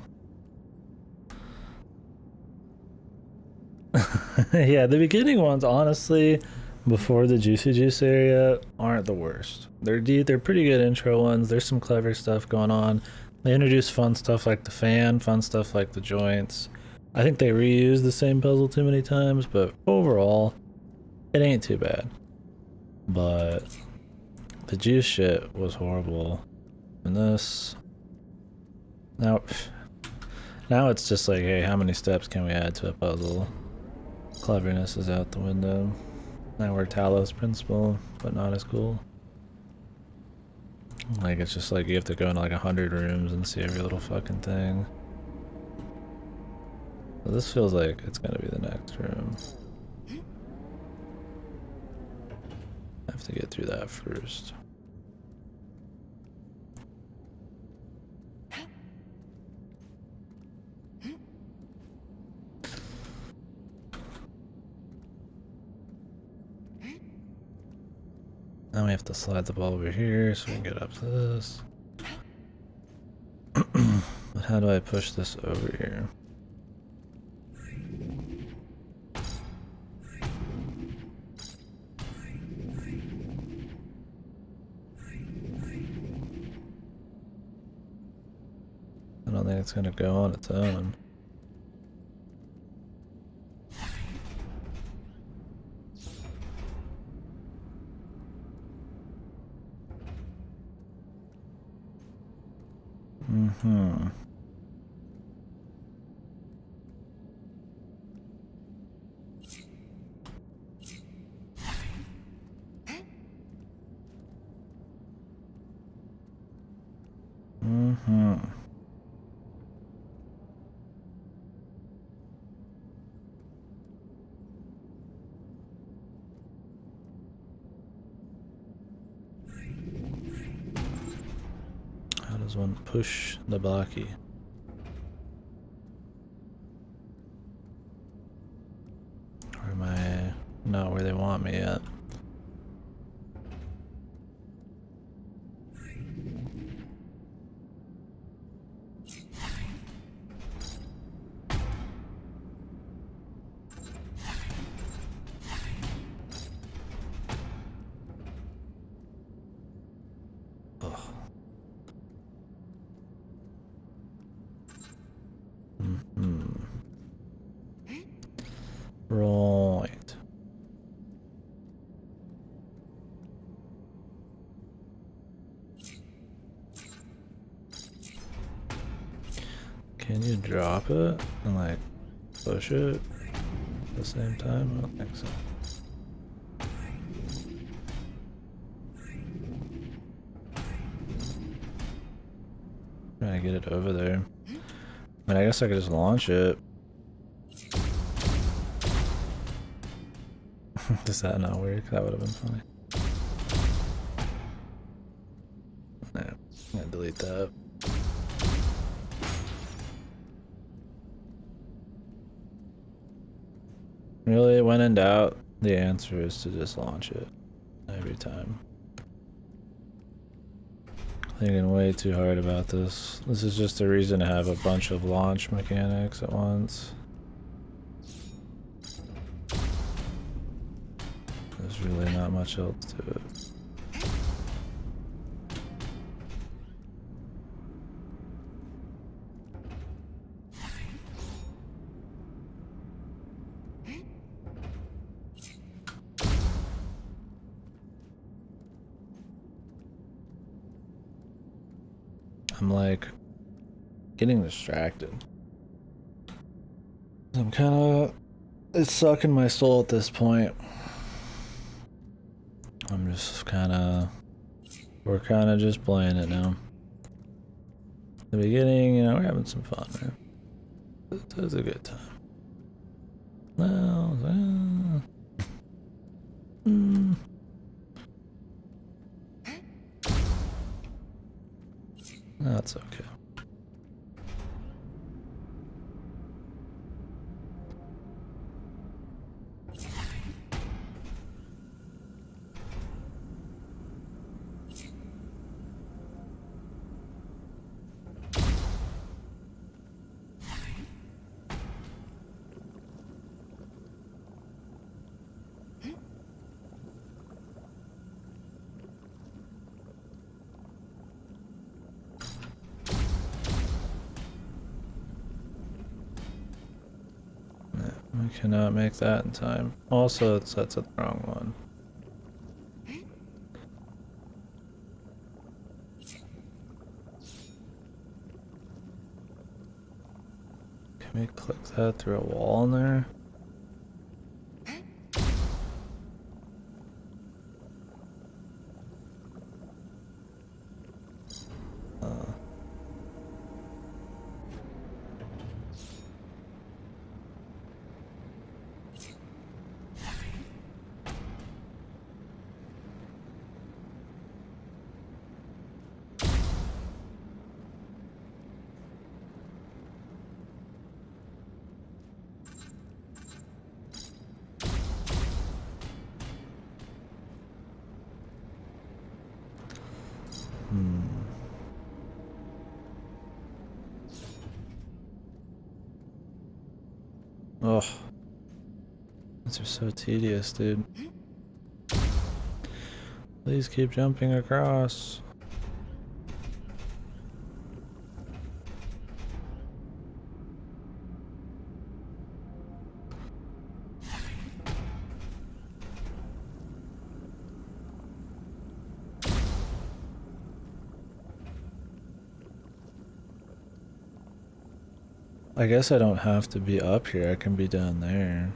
Yeah, the beginning ones, honestly, before the Juicy Juice area, aren't the worst. They're pretty good intro ones. There's some clever stuff going on. They introduce fun stuff like the fan, fun stuff like the joints. I think they reuse the same puzzle too many times, but overall, it ain't too bad. But the juice shit was horrible. And this... Now it's just like, hey, how many steps can we add to a puzzle? Cleverness is out the window. Now we're Talos principle, but not as cool. Like, it's just like you have to go into like 100 rooms and see every little fucking thing. So this feels like it's gonna be the next room. I have to get through that first. Now we have to slide the ball over here so we can get up to this. But how do I push this over here? I don't think it's gonna go on its own. Mm-hmm. Mm-hmm. How does one push the blocky? Or am I not where they want me yet? Right. Can you drop it and like push it at the same time? I don't think so. Trying to get it over there. I mean, I guess I could just launch it. Does that not work? That would have been funny. No, I'm gonna delete that. Really, when in doubt, the answer is to just launch it every time. Thinking way too hard about this. This is just a reason to have a bunch of launch mechanics at once. There's really not much else to it. I'm like getting distracted. I'm kind of, it's sucking my soul at this point. I'm just kind of, we're kind of just playing it now. The beginning, you know, we're having some fun, right? It was a good time. No, that's okay. We cannot make that in time. Also, that's the wrong one. Can we click that through a wall in there? Ugh. These are so tedious, dude. Please keep jumping across. I guess I don't have to be up here, I can be down there.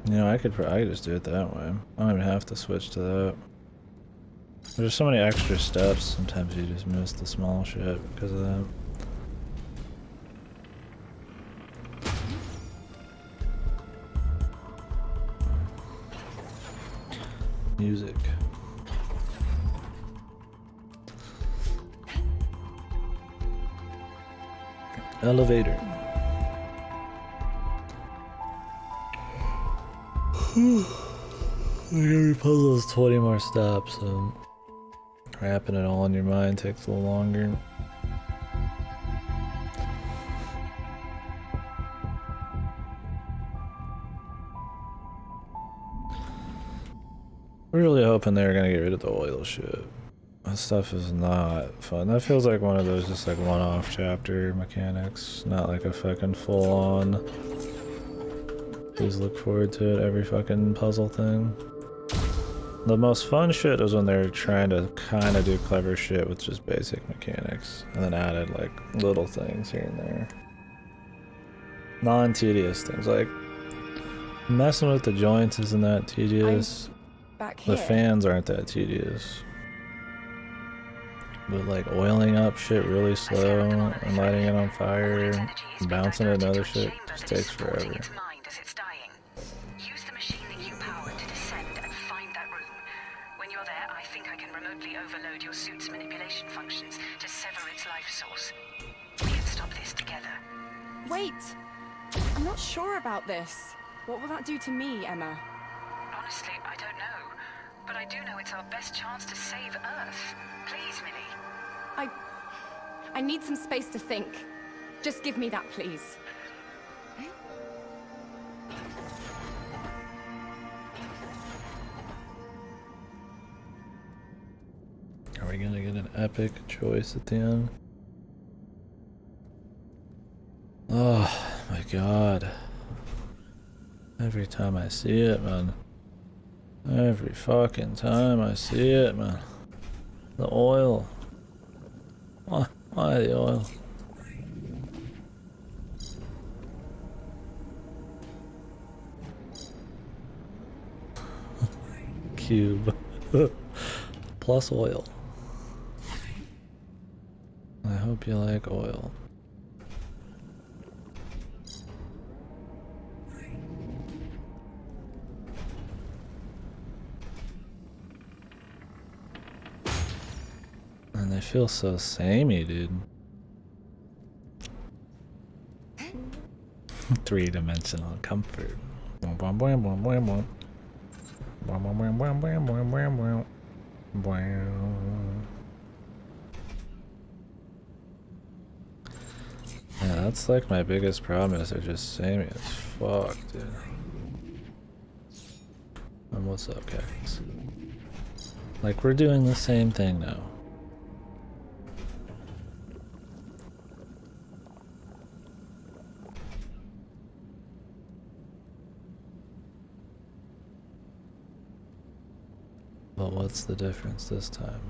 You know, I could just do it that way. I don't even have to switch to that. There's so many extra steps, sometimes you just miss the small shit because of that. Music. Elevator. Every puzzle is 20 more steps, so wrapping it all in your mind takes a little longer. Really hoping they're gonna get rid of the oil shit. That stuff is not fun. That feels like one of those just like one-off chapter mechanics, not like a fucking full-on. Please look forward to it every fucking puzzle thing. The most fun shit was when they're trying to kind of do clever shit with just basic mechanics, and then added like little things here and there. Non-tedious things, like messing with the joints isn't that tedious. Back here. The fans aren't that tedious. But like oiling up shit really slow and lighting it on fire and bouncing it and other shit just takes forever. Use the machine that you powered to descend and find that room. When you're there, I think I can remotely overload your suit's manipulation functions to sever its life source. We can stop this together. Wait! I'm not sure about this. What will that do to me, Emma? Honestly, I don't know. But I do know it's our best chance to save Earth. Please, Millie. I need some space to think. Just give me that, please. Are we gonna get an epic choice at the end? Oh my god. Every time I see it, man. Every fucking time I see it, man. The oil. Why the oil? cube. Plus oil. I hope you like oil. And they feel so samey, dude. 3-dimensional comfort. Yeah, that's like my biggest problem is they're just samey as fuck, dude. And what's up, cactus? Like, we're doing the same thing now. But what's the difference this time?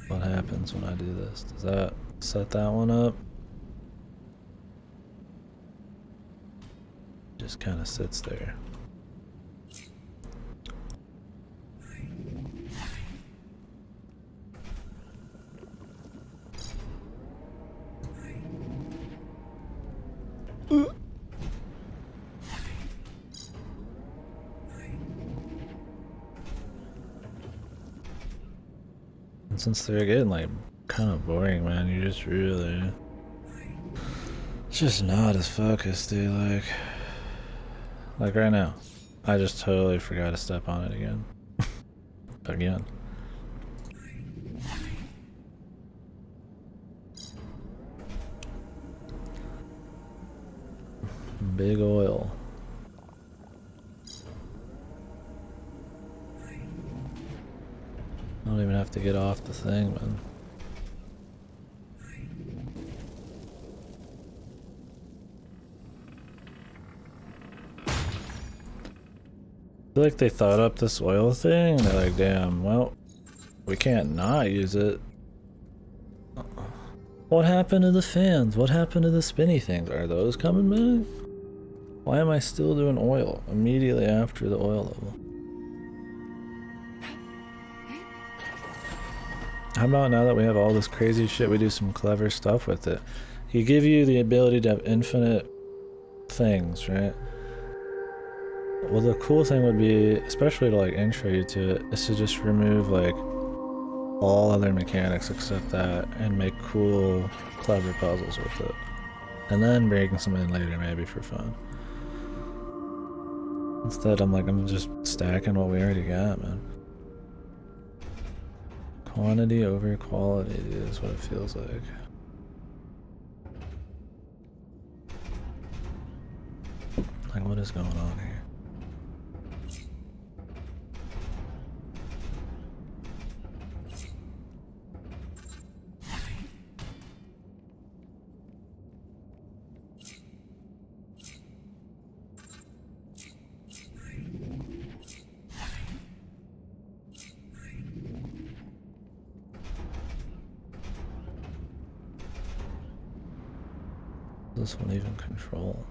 What happens when I do this? Does that set that one up? Just kind of sits there. And since they're getting like kind of boring, man, you just really just not as focused, dude. Like right now, I just totally forgot to step on it again. Again. Big oil. I don't even have to get off the thing, man. I feel like they thought up this oil thing, and they're like, damn, well, we can't not use it. What happened to the fans? What happened to the spinny things? Are those coming back? Why am I still doing oil immediately after the oil level? How about now that we have all this crazy shit, we do some clever stuff with it? He give you the ability to have infinite things, right? Well, the cool thing would be, especially to like intro you to it, is to just remove like all other mechanics except that and make cool, clever puzzles with it. And then bring some in later maybe for fun. Instead, I'm just stacking what we already got, man. Quantity over quality is what it feels like. Like, what is going on here? Does this one even control?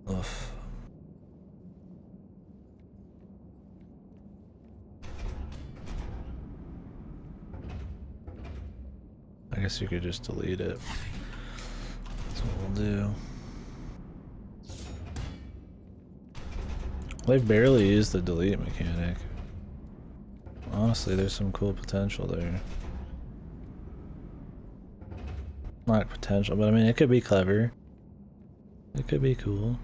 Oof. I guess you could just delete it. That's what we'll do. They've barely used the delete mechanic. Honestly, there's some cool potential there. Not potential, but I mean, it could be clever. It could be cool.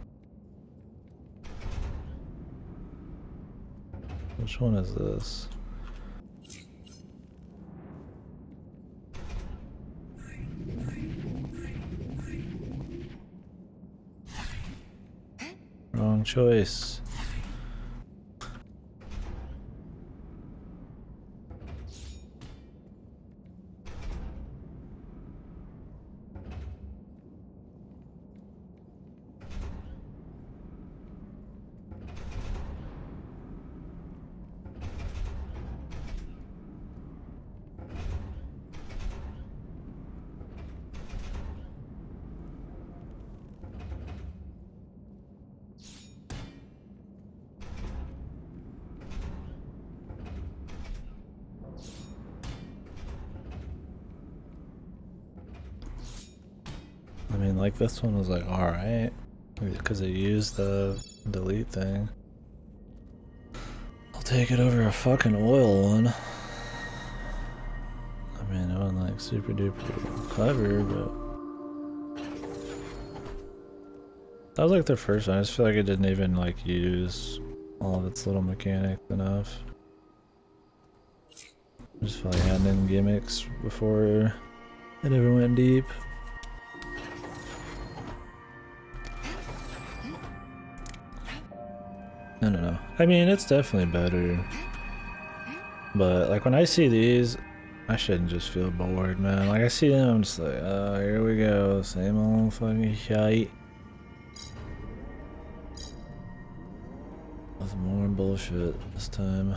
Which one is this? Wrong choice. and like this one was like alright. Because it used the delete thing. I'll take it over a fucking oil one. I mean, it wasn't like super duper clever, but that was like the first one. I just feel like it didn't even like use all of its little mechanics enough. I just felt like it had in gimmicks before it ever went deep. I don't know. I mean, it's definitely better. But like when I see these, I shouldn't just feel bored, man. Like I see them, I'm just like, oh, here we go. Same old fucking shite. With more bullshit this time.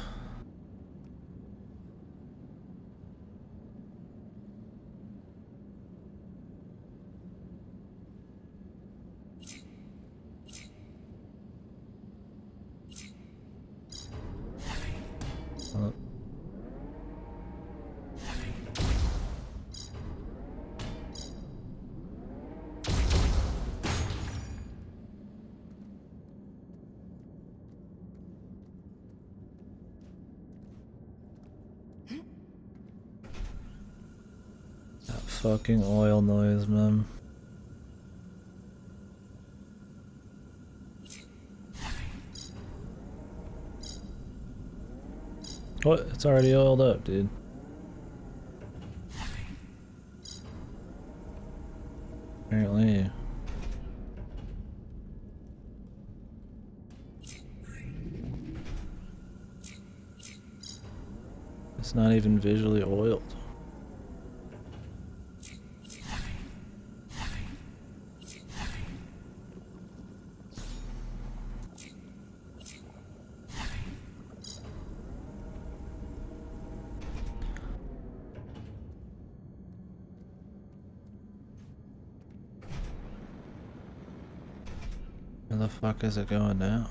Oh. That fucking oil noise, man. What? It's already oiled up, dude. Apparently. It's not even visually oiled. Where the fuck is it going now?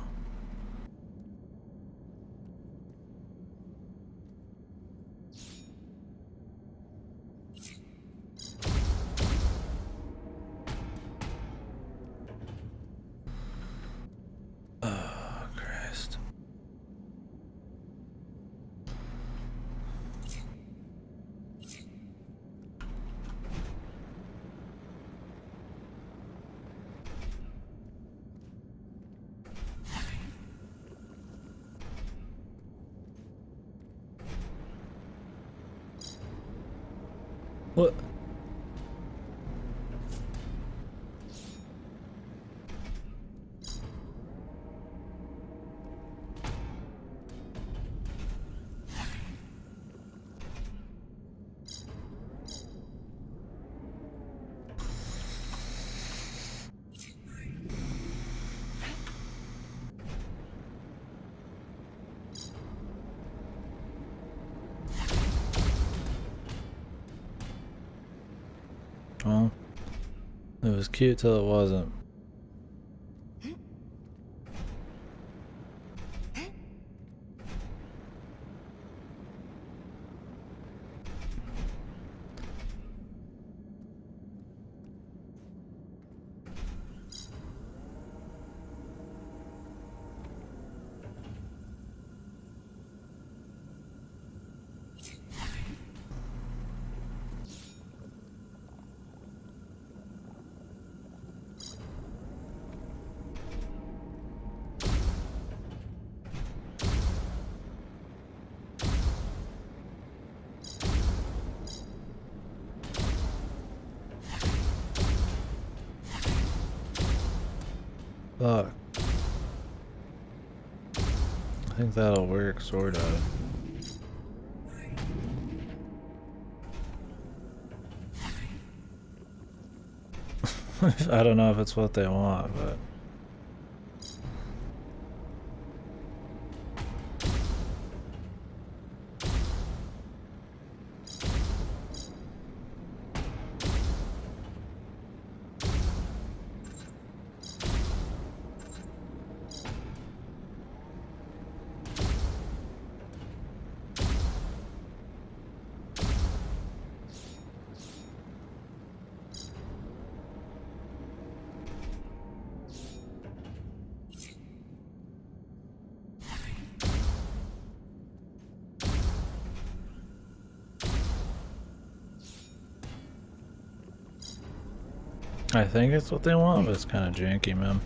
Oh, Christ. What? Well, it was cute till it wasn't. Fuck. I think that'll work, sort of. I don't know if it's what they want, but... I think it's what they want, but it's kind of janky, man.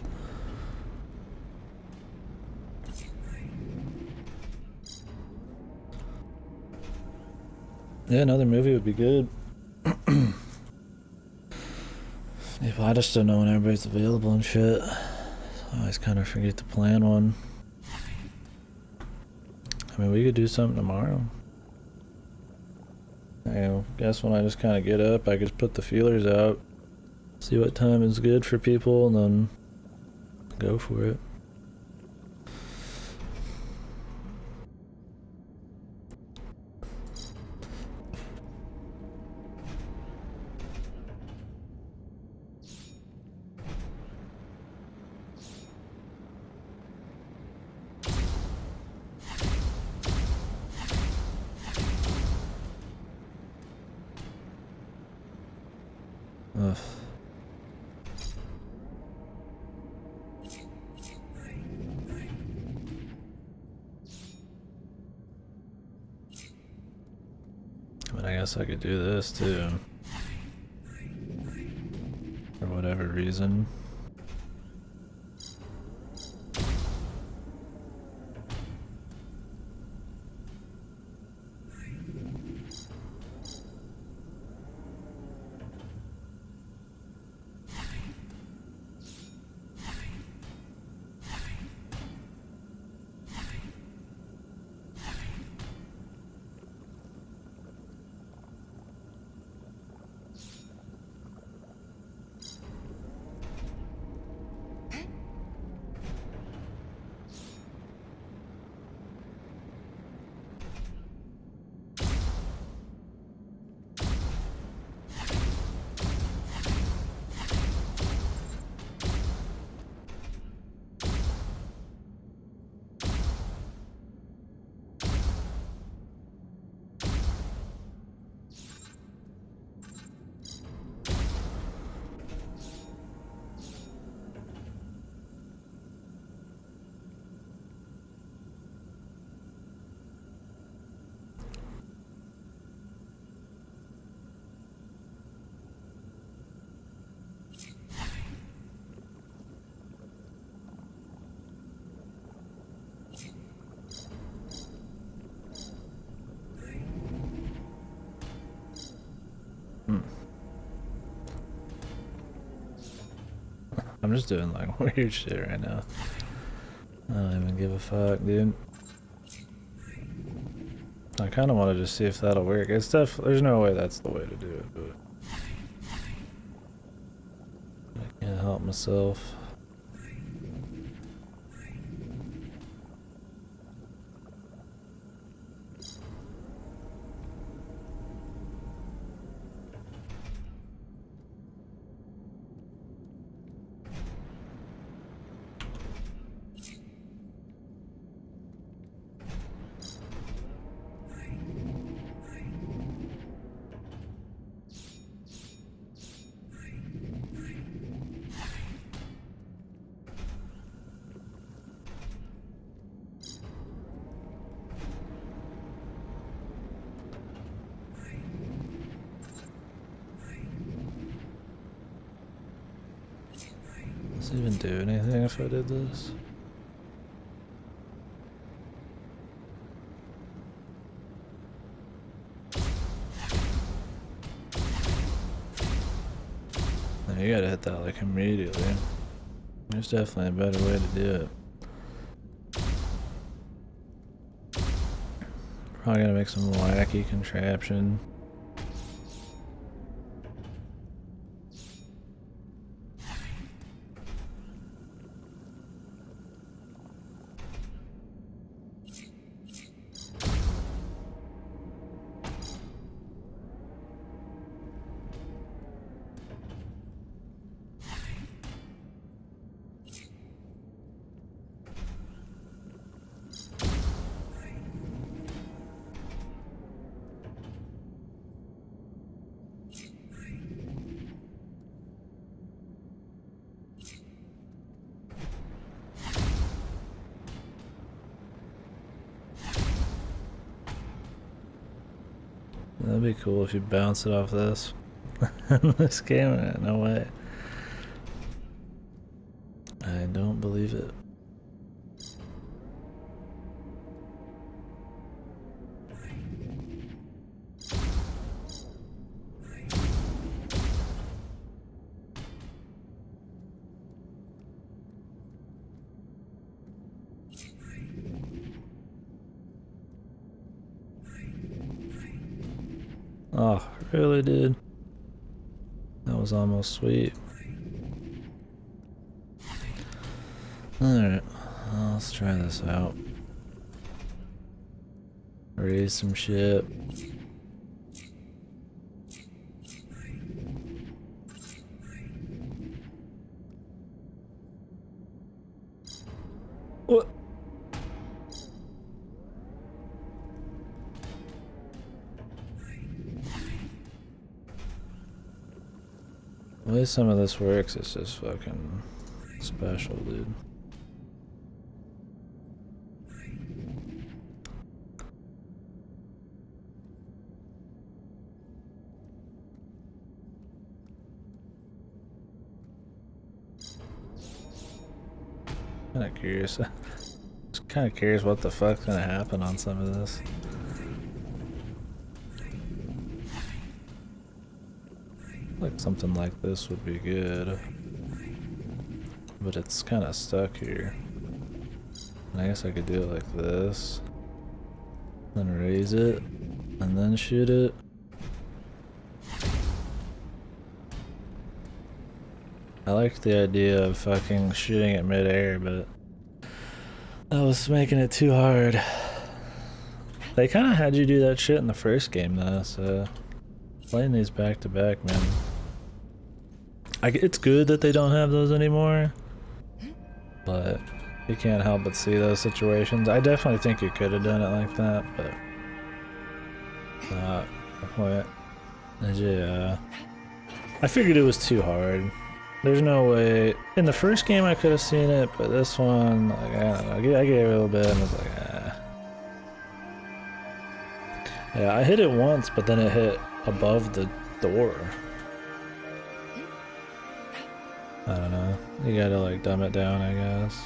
Yeah, another movie would be good. If I just don't know when everybody's available and shit. I always kind of forget to plan one. I mean, we could do something tomorrow. I guess when I just kind of get up, I could just put the feelers out, see what time is good for people, and then go for it. Ugh. But I guess I could do this too. For whatever reason. I'm just doing like weird shit right now. I don't even give a fuck, dude. I kind of want to just see if that'll work. It's there's no way that's the way to do it, but I can't help myself. Does it even do anything if I did this? No, you gotta hit that like immediately. There's definitely a better way to do it. Probably gonna make some wacky contraption. That'd be cool if you bounce it off this. This camera, no way. I don't believe it. Oh, really, dude? That was almost sweet. Alright, well, let's try this out. Raise some shit. What? The way some of this works is just fucking special, dude. Kinda curious. Just kinda curious what the fuck's gonna happen on some of this. Like something like this would be good. But it's kinda stuck here. And I guess I could do it like this. Then raise it. And then shoot it. I liked the idea of fucking shooting it mid-air, but that was making it too hard. They kind of had you do that shit in the first game though, so playing these back to back, man. It's good that they don't have those anymore, but you can't help but see those situations. I definitely think you could have done it like that, but not the point. Yeah, I figured it was too hard. There's no way. In the first game I could have seen it, but this one, like, I don't know. I gave it a little bit and was like, ah. Yeah, I hit it once, but then it hit above the door. I don't know. You gotta like dumb it down, I guess.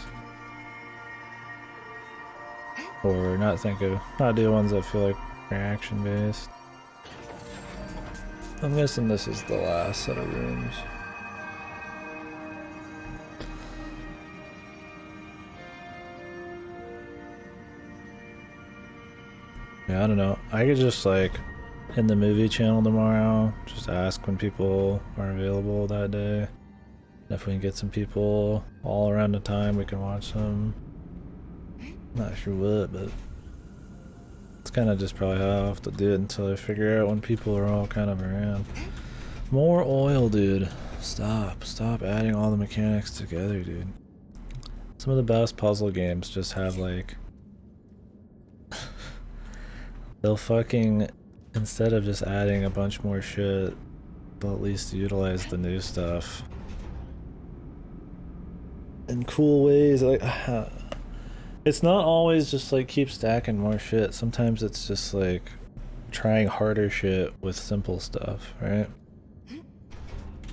Or not do ones that feel like reaction based. I'm guessing this is the last set of rooms. Yeah, I don't know. I could just like in the movie channel tomorrow, just ask when people are available that day. And if we can get some people all around the time, we can watch some. Not sure what, but it's kind of just probably how I have to do it until I figure out when people are all kind of around. More oil, dude. Stop adding all the mechanics together, dude. Some of the best puzzle games just have like they'll fucking, instead of just adding a bunch more shit, they'll at least utilize the new stuff in cool ways. Like, it's not always just like keep stacking more shit. Sometimes it's just like trying harder shit with simple stuff, right?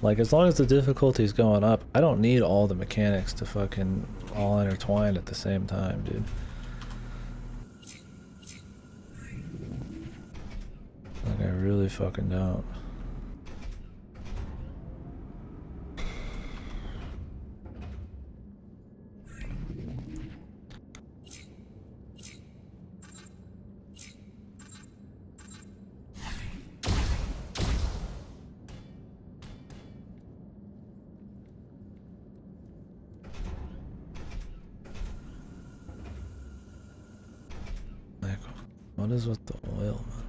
Like, as long as the difficulty's going up, I don't need all the mechanics to fucking all intertwine at the same time, dude. Like, I really fucking don't. Like, what is with the oil, man?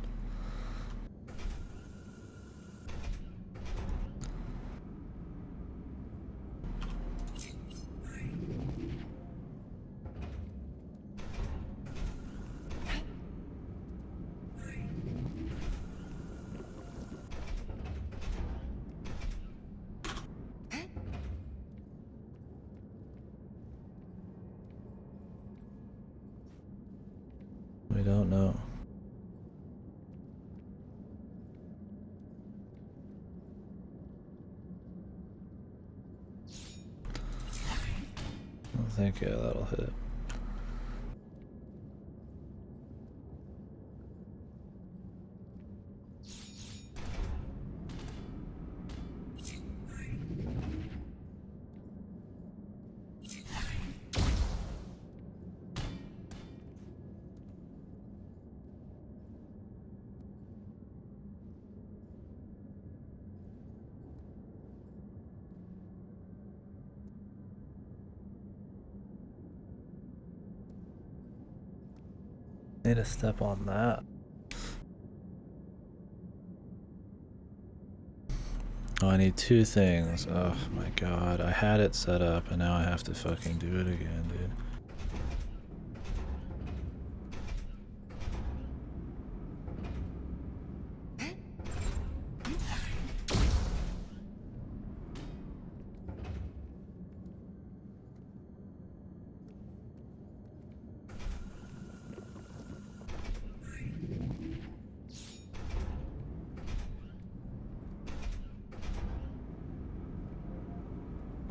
We don't know. think, yeah, that'll hit. Need to step on that. Oh, I need 2 things. Oh my god, I had it set up and now I have to fucking do it again, dude.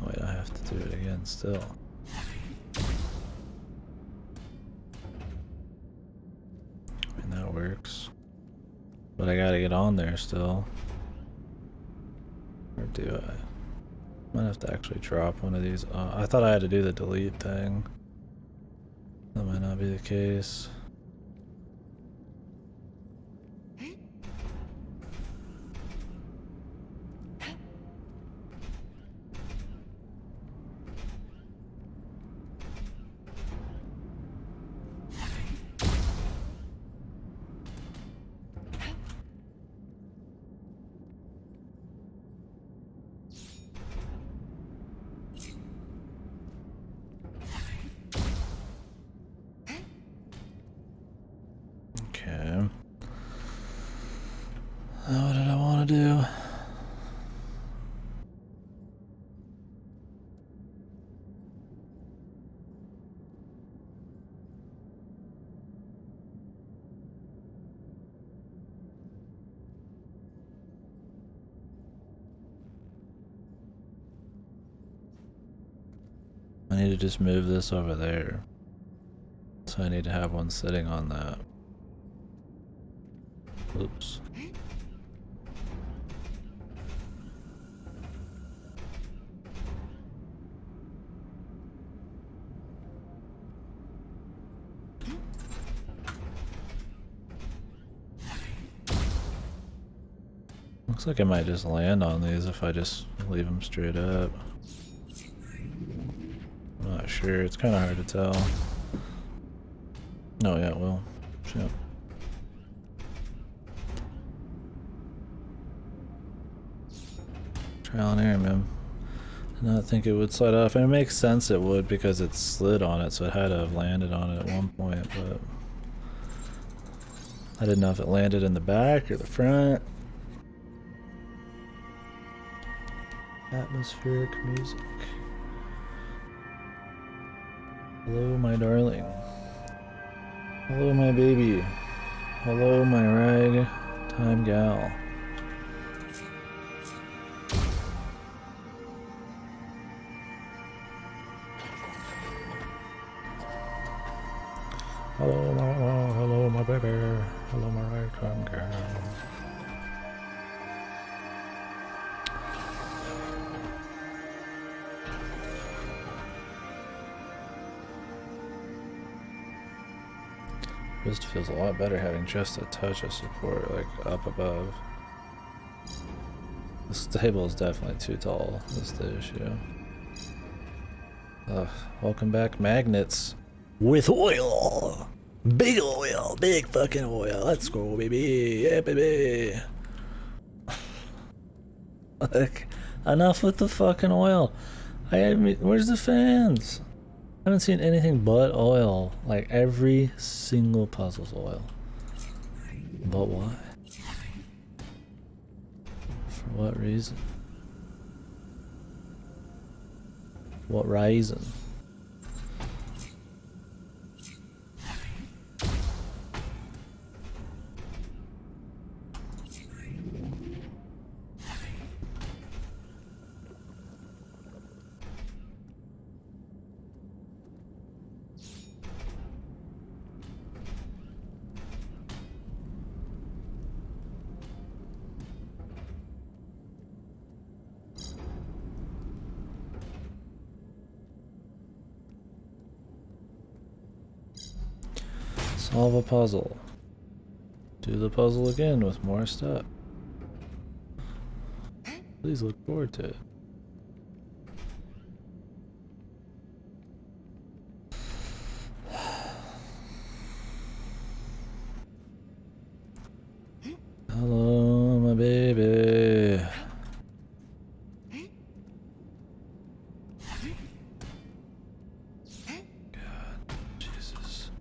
Wait, I have to do it again still. I mean, that works. But I gotta get on there still. Or do I? Might have to actually drop one of these. I thought I had to do the delete thing. That might not be the case. Okay. What did I want to do? I need to just move this over there. So I need to have one sitting on that. Oops. Looks like I might just land on these if I just leave them straight up. I'm not sure, it's kind of hard to tell. Oh yeah, well, shit. Trial and error, man. Did not think it would slide off, and it makes sense it would because it slid on it, so it had to have landed on it at one point, but I didn't know if it landed in the back or the front. Atmospheric music. Hello, my darling. Hello, my baby. Hello, my ragtime gal. Hello, my baby. Hello, my ragtime gal. Just feels a lot better having just a touch of support, like up above. This table is definitely too tall. That's the issue. Welcome back, magnets with oil. Big oil, big fucking oil. Let's go, baby. Yeah, baby. Like, enough with the fucking oil. Where's the fans? I haven't seen anything but oil. Like, every single puzzle's oil. But why? For what reason? What reason? Solve a puzzle. Do the puzzle again with more stuff. Please look forward to it. Hello, my baby. God, Jesus.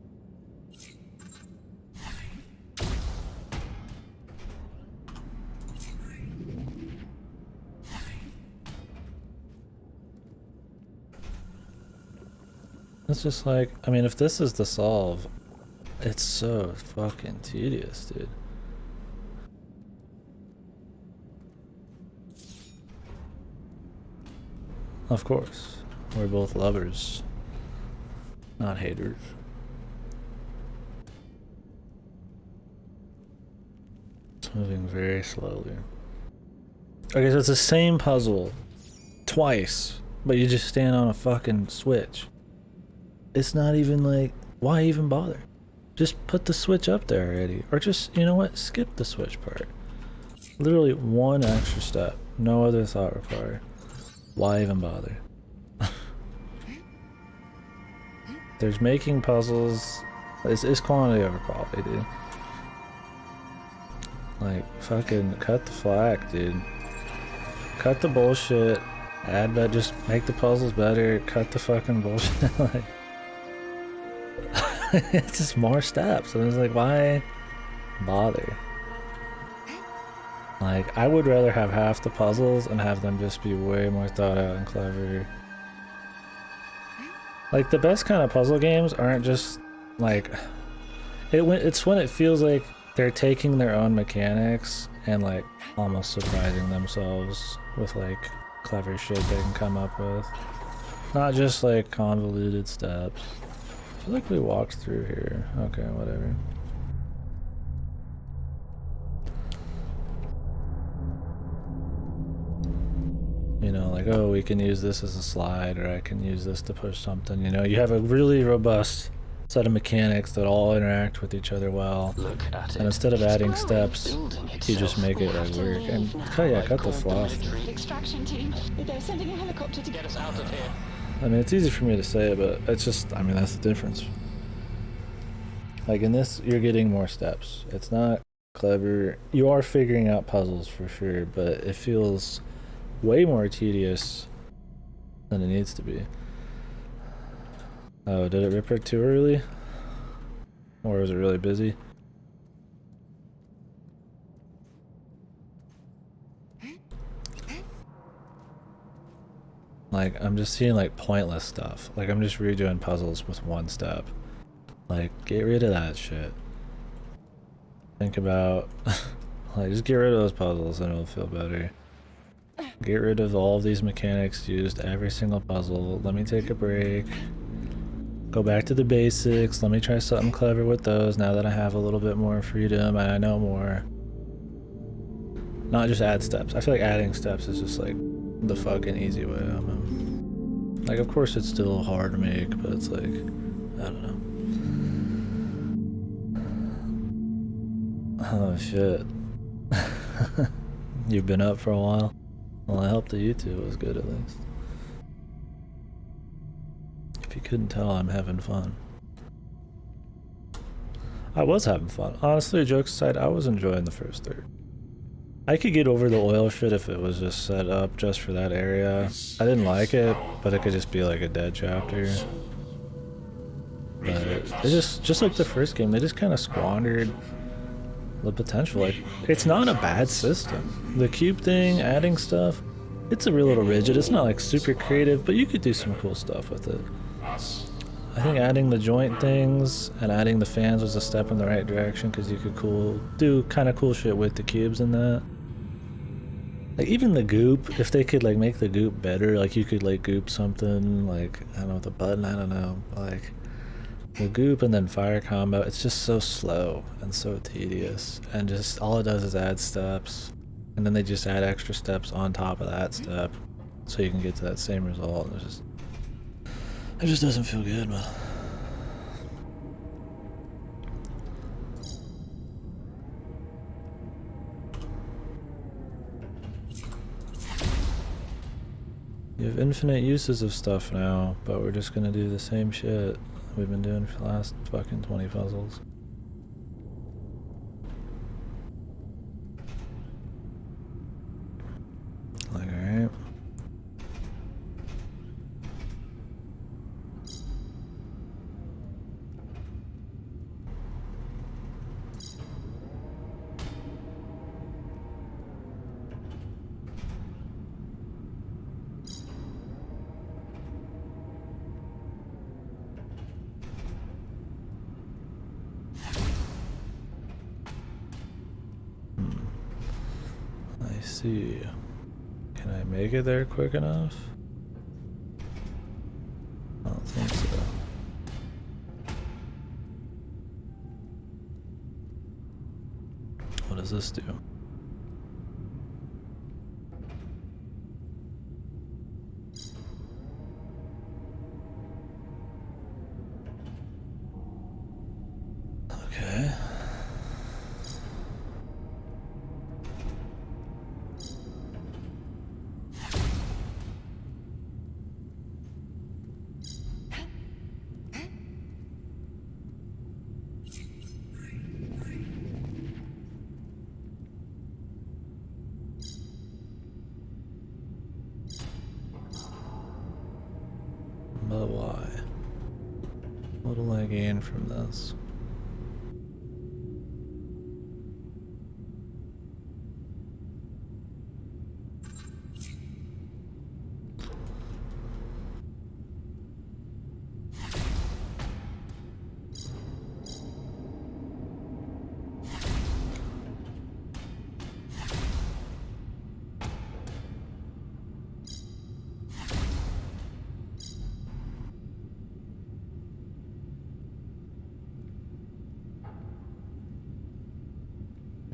It's just like, I mean, if this is the solve, it's so fucking tedious, dude. Of course, we're both lovers, not haters. It's moving very slowly. Okay, so it's the same puzzle twice, but you just stand on a fucking switch. It's not even like, why even bother? Just put the switch up there already. Or just, you know what, skip the switch part. Literally one extra step. No other thought required. Why even bother? There's making puzzles. It's quantity over quality, dude. Like, fucking cut the slack, dude. Cut the bullshit. Add that, just make the puzzles better. Cut the fucking bullshit. Like, it's just more steps. And it's like, why bother? Like, I would rather have half the puzzles and have them just be way more thought out and clever. Like, the best kind of puzzle games aren't just, like... It's when it feels like they're taking their own mechanics and, like, almost surprising themselves with, like, clever shit they can come up with. Not just, like, convoluted steps. I feel like we walked through here. Okay, whatever. You know, like, oh, we can use this as a slide, or I can use this to push something. You know, you have a really robust set of mechanics that all interact with each other well. Look at it. And instead of adding It's steps, building you just itself. make it We'll like have to work. leave And now. cut the Like fluff. military. Extraction team. They're sending a helicopter to Get us out of here. I mean, it's easy for me to say, but it's just, I mean, that's the difference. Like, in this, you're getting more steps. It's not clever. You are figuring out puzzles for sure, but it feels way more tedious than it needs to be. Oh, did it rip her too early? Or was it really busy? Like, I'm just seeing, like, pointless stuff. Like, I'm just redoing puzzles with one step. Like, get rid of that shit. Think about... like, just get rid of those puzzles and it'll feel better. Get rid of all of these mechanics used every single puzzle. Let me take a break. Go back to the basics. Let me try something clever with those now that I have a little bit more freedom and I know more. Not just add steps. I feel like adding steps is just like the fucking easy way. Like, of course it's still hard to make, but it's like, I don't know. Oh shit. You've been up for a while? Well, I hope the YouTube was good at least. If you couldn't tell, I'm having fun. I was having fun. Honestly, jokes aside, I was enjoying the first third. I could get over the oil shit if it was just set up just for that area. I didn't like it, but it could just be like a dead chapter. But they just like the first game, they just kind of squandered the potential. Like, it's not a bad system. The cube thing, adding stuff, it's a real little rigid. It's not like super creative, but you could do some cool stuff with it. I think adding the joint things and adding the fans was a step in the right direction because you could do kind of cool shit with the cubes in that. Like, even the goop, if they could like make the goop better, like you could like goop something, like, I don't know, with a button, I don't know, like the goop and then fire combo, it's just so slow and so tedious, and just all it does is add steps, and then they just add extra steps on top of that step so you can get to that same result. It just doesn't feel good, man. You have infinite uses of stuff now, but we're just gonna do the same shit we've been doing for the last fucking 20 puzzles. Like, alright. I see. Can I make it there quick enough? I don't think so. What does this do? Okay. But why? What'll I gain from this?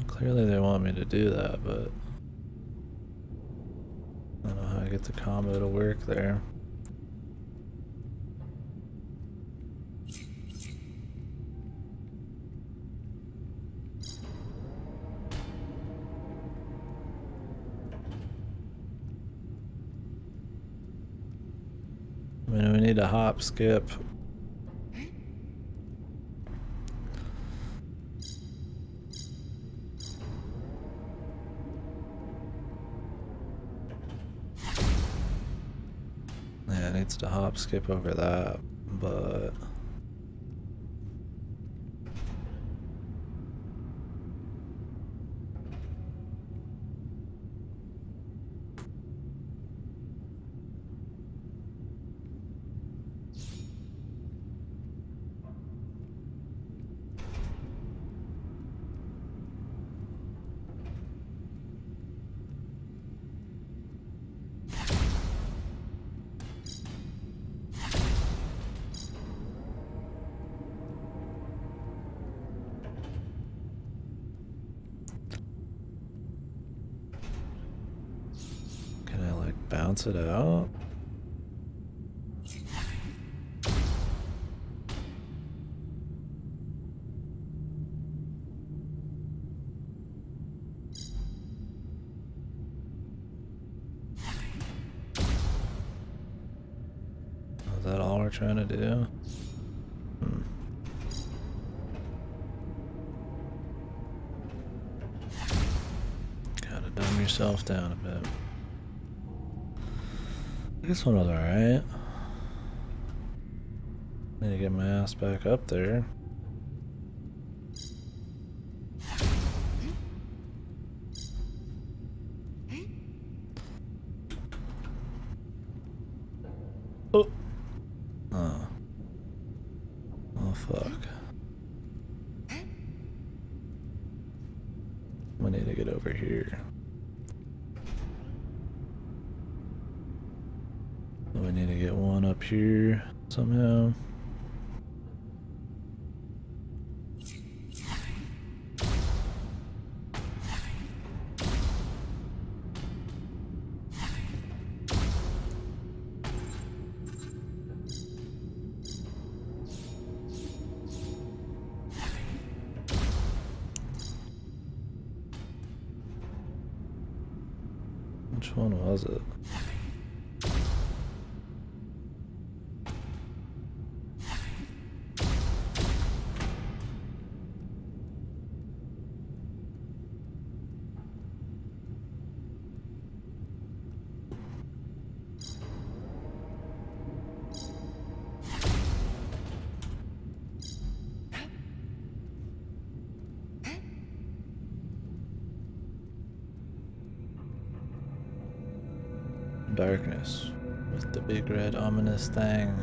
Clearly they want me to do that, but I don't know how I get the combo to work there. I mean, we need to hop, skip. Yeah, it needs to hop, skip over that, but... Can I, like, bounce it out? Is that all we're trying to do? Gotta dumb yourself down a bit. This one was alright. Need to get my ass back up there. Oh! Oh. Oh, fuck. I need to get over here. We need to get one up here somehow. Which one was it? Darkness with the big red ominous thing.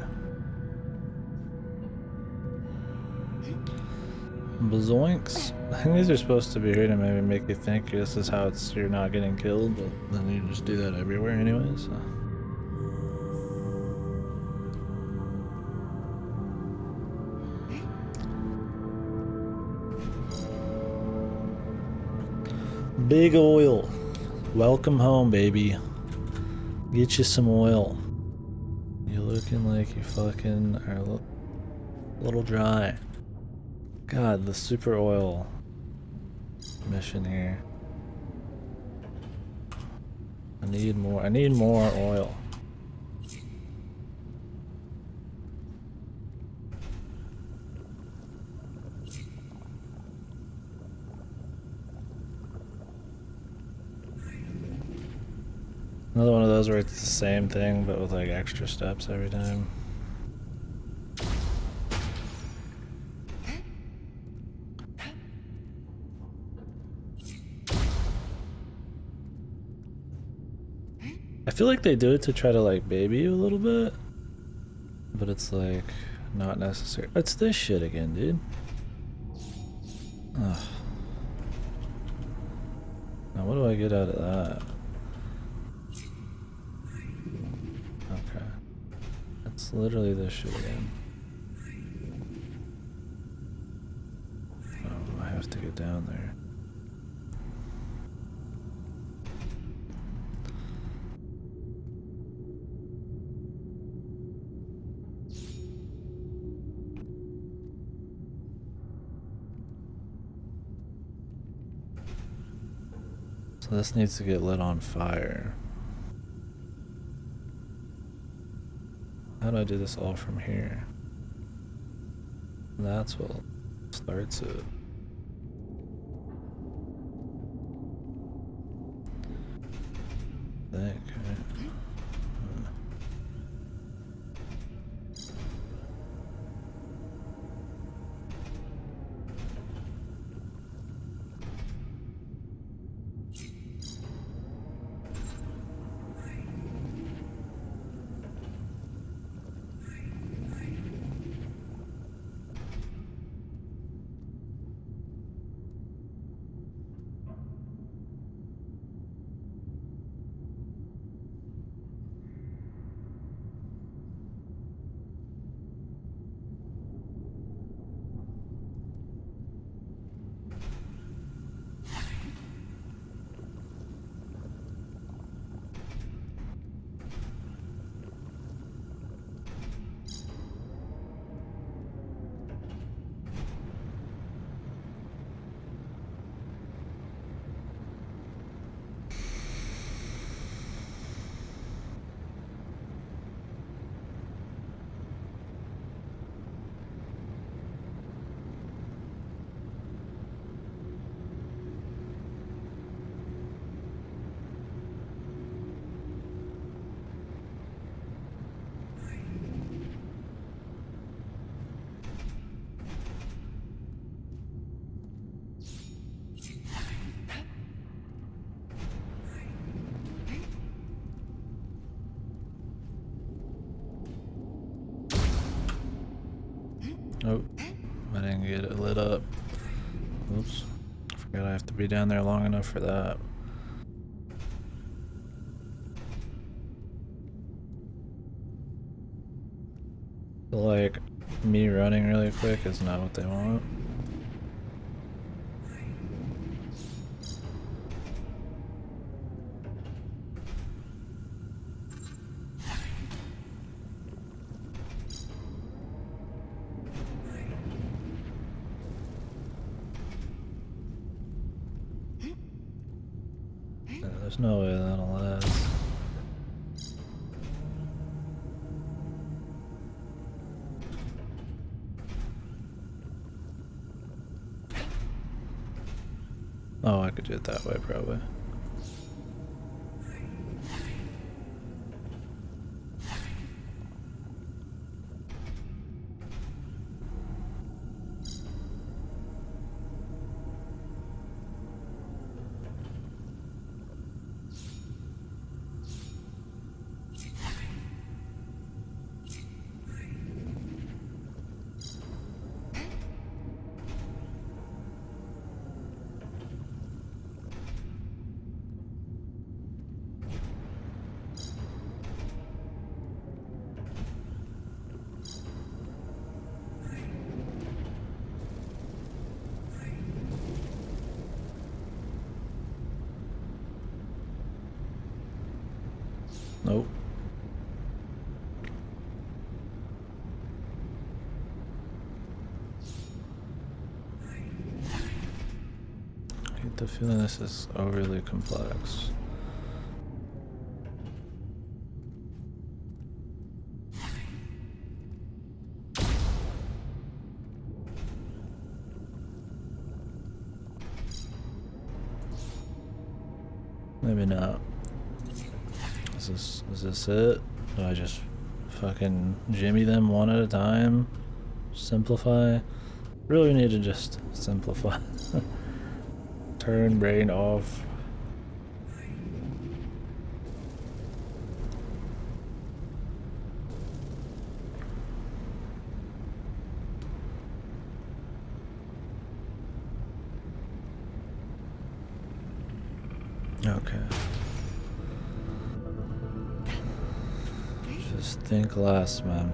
Bazoinks. I think these are supposed to be here to maybe make you think this is how you're not getting killed, but then you just do that everywhere anyways. So. Big oil. Welcome home, baby. Get you some oil. You're looking like you fucking are a little dry. God, the super oil mission here. I need more oil. Another one of those where it's the same thing but with like extra steps every time. I feel like they do it to try to like baby you a little bit, but it's like not necessary. It's this shit again, dude. Ugh. Now what do I get out of that? Okay. It's literally this shit again. Oh, I have to get down there. So this needs to get lit on fire. How do I do this all from here? That's what starts it. I think. Oh, I didn't get it lit up. Oops. Forgot I have to be down there long enough for that. Like, me running really quick is not what they want. There's no way that'll last. Oh, I could do it that way, probably. Nope. I get the feeling this is overly complex. Maybe not. Is this it? Do I just fucking jimmy them one at a time? Simplify? Really need to just simplify. Turn brain off. Okay. Just think less, man.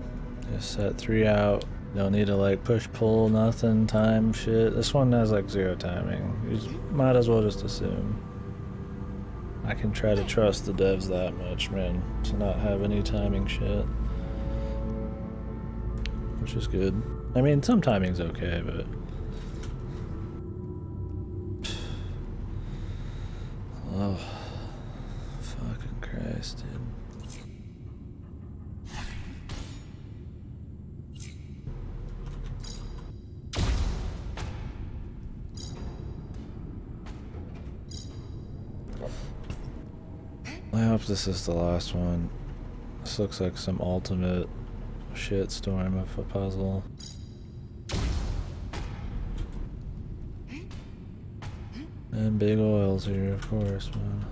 Just set 3 out. Don't need to like push pull nothing time shit. This one has like 0 timing. You might as well just assume. I can try to trust the devs that much, man, to not have any timing shit. Which is good. I mean, some timing's okay, but oh, fucking Christ, dude. I hope this is the last one. This looks like some ultimate shitstorm of a puzzle. And big oils here, of course, man.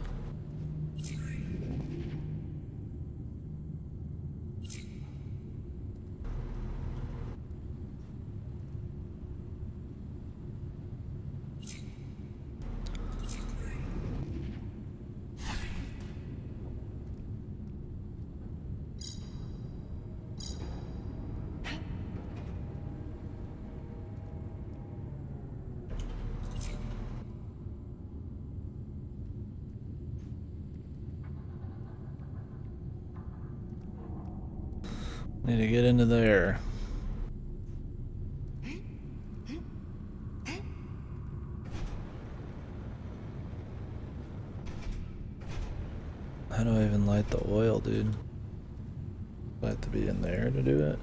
Need to get into there. How do I even light the oil, dude? I have to be in there to do it.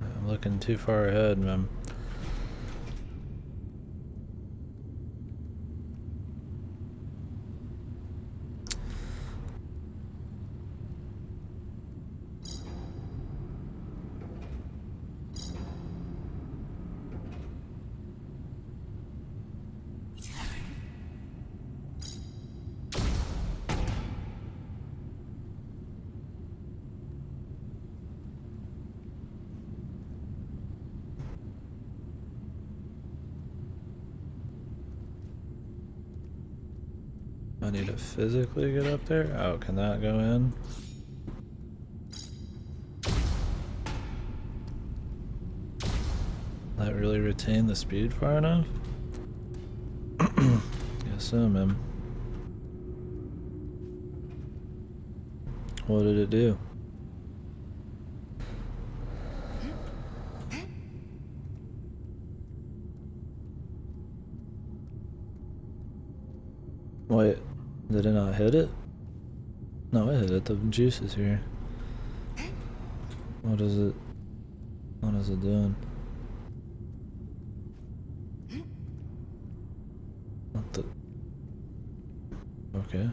I'm looking too far ahead, man. I need to physically get up there? Oh, can that go in? That really retain the speed far enough? Guess so, man. What did it do? Wait, did it not hit it? No, it hit it. The juice is here. What is it? What is it doing? What the? Okay.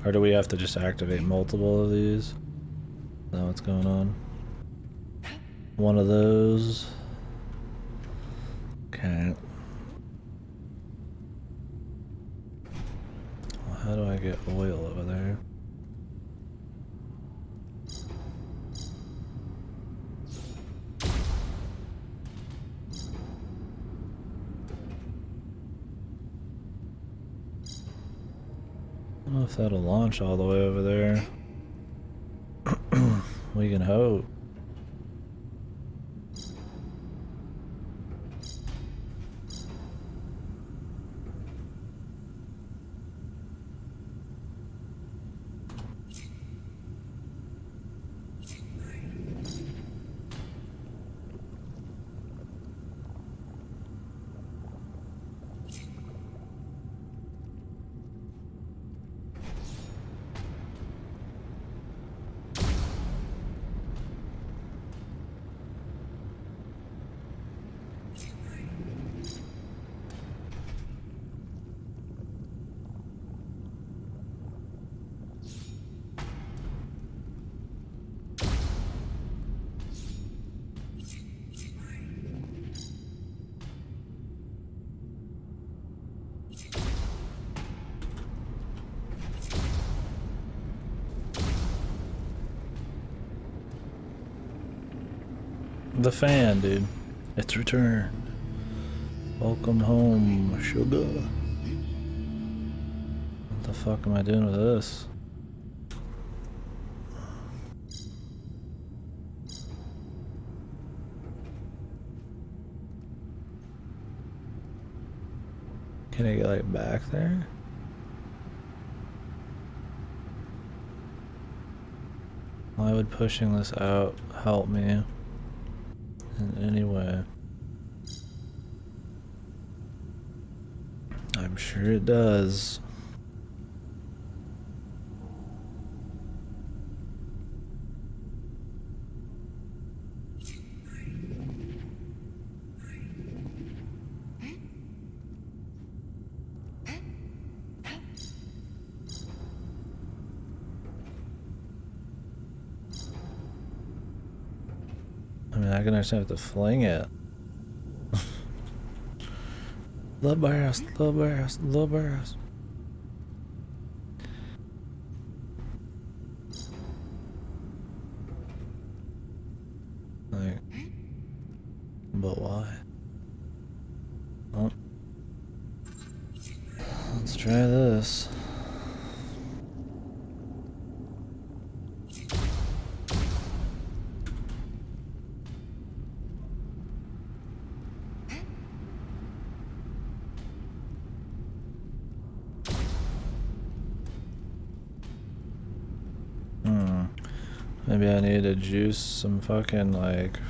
Or do we have to just activate multiple of these? Is that what's going on? One of those. Okay. Well, how do I get oil over there? I don't know if that'll launch all the way over there. We can hope. The fan, dude. It's returned. Welcome home, sugar. What the fuck am I doing with this? Can I get like back there? Why would pushing this out help me in any way? I'm sure it does. I mean, I can understand have to fling it. The burst, the burst, the burst. Like, but why? Oh. Let's try this. Maybe I need to juice some fucking like.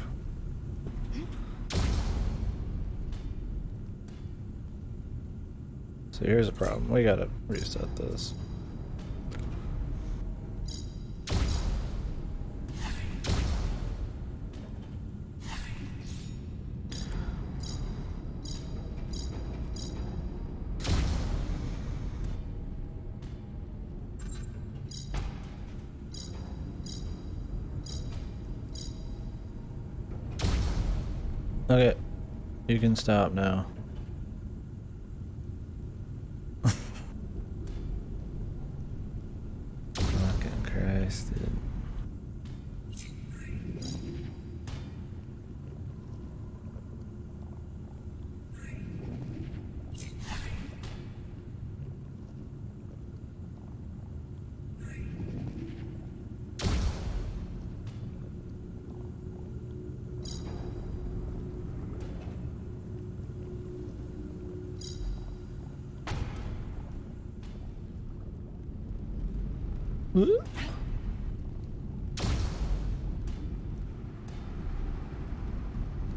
So here's a problem. We gotta reset this. Okay, you can stop now. Fucking Christ, dude.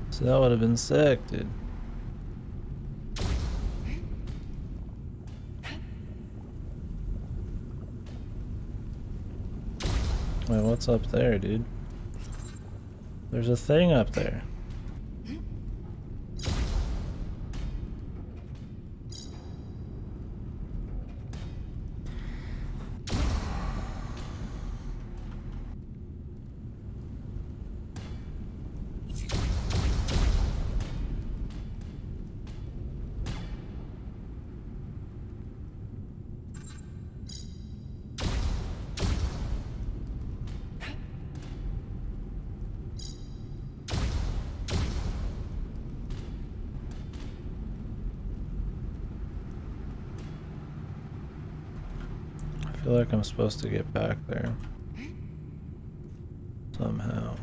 So that would have been sick, dude. Wait, what's up there, dude? There's a thing up there. I feel like I'm supposed to get back there. Somehow.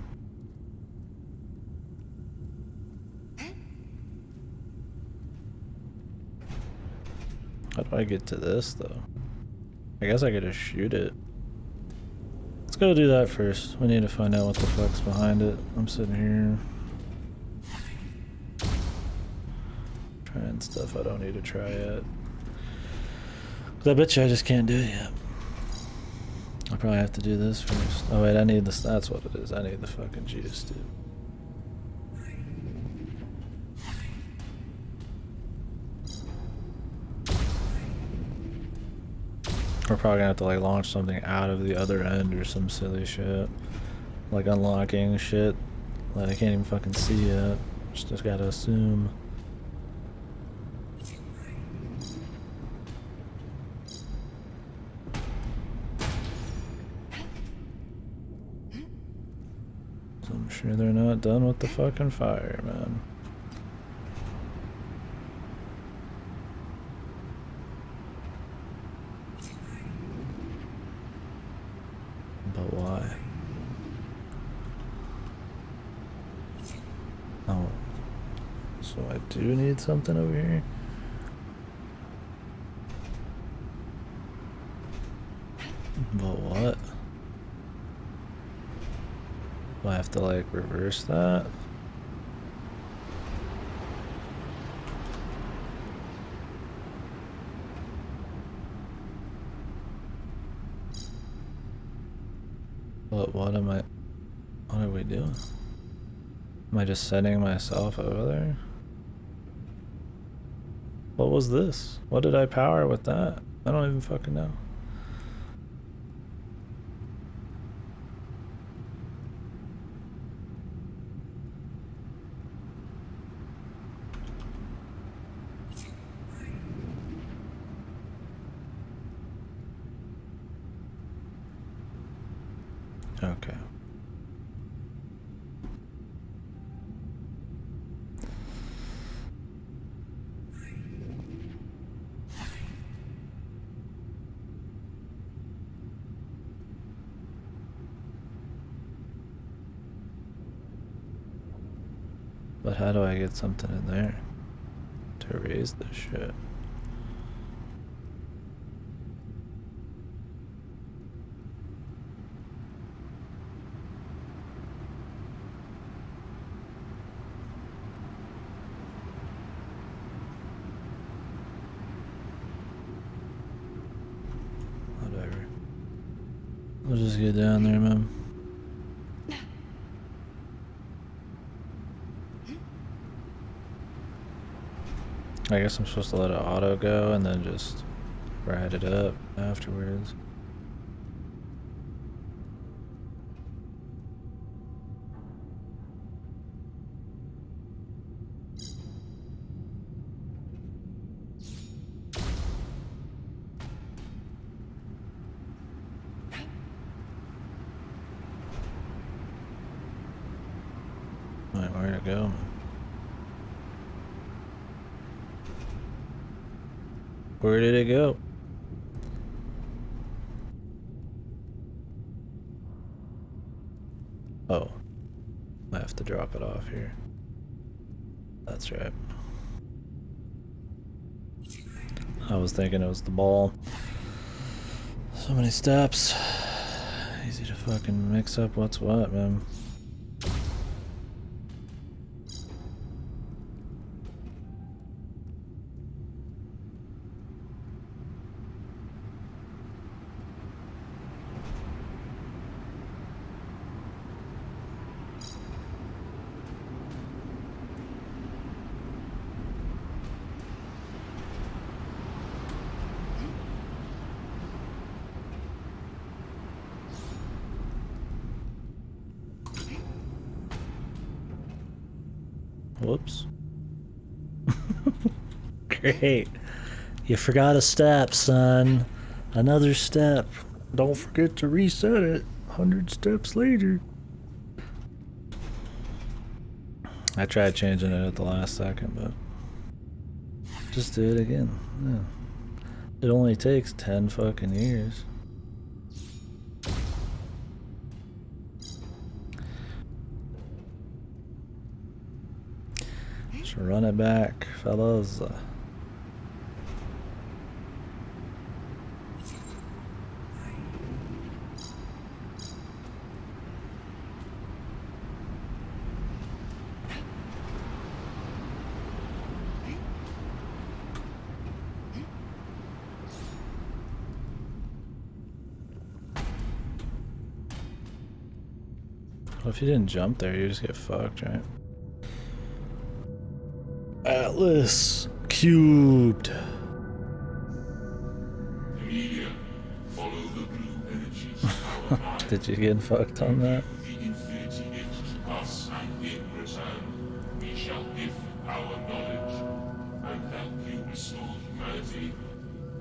How do I get to this, though? I guess I could just shoot it. Let's go do that first. We need to find out what the fuck's behind it. I'm sitting here trying stuff I don't need to try yet. 'Cause I bet you I just can't do it yet. I'll probably have to do this first. Oh wait, I need this. That's what it is. I need the fucking juice, dude. We're probably gonna have to like launch something out of the other end or some silly shit. Like unlocking shit that I can't even fucking see yet. Just gotta assume. So I'm sure they're not done with the fucking fire, man. But why? Oh. So I do need something over here? But what? Do I have to like reverse that? What are we doing? Am I just sending myself over there? What was this? What did I power with that? I don't even fucking know. Okay. But how do I get something in there to raise this shit? Whatever. We'll just get down there, man. I guess I'm supposed to let it auto go and then just ride it up afterwards. Wait, where to go? Where did it go? Oh, I have to drop it off here. That's right. I was thinking it was the ball. So many steps. Easy to fucking mix up what's what, man. Whoops. Great. You forgot a step, son. Another step. Don't forget to reset it. 100 steps later. I tried changing it at the last second, but just do it again. Yeah. It only takes 10 fucking years. Just run it back, fellas. Well, if you didn't jump there, you just get fucked, right? Atlas cubed. Amelia, follow the blue energies. Our mind Did you get fucked on that? the infinity gift to us, and in return, we shall give our knowledge and help you restore humanity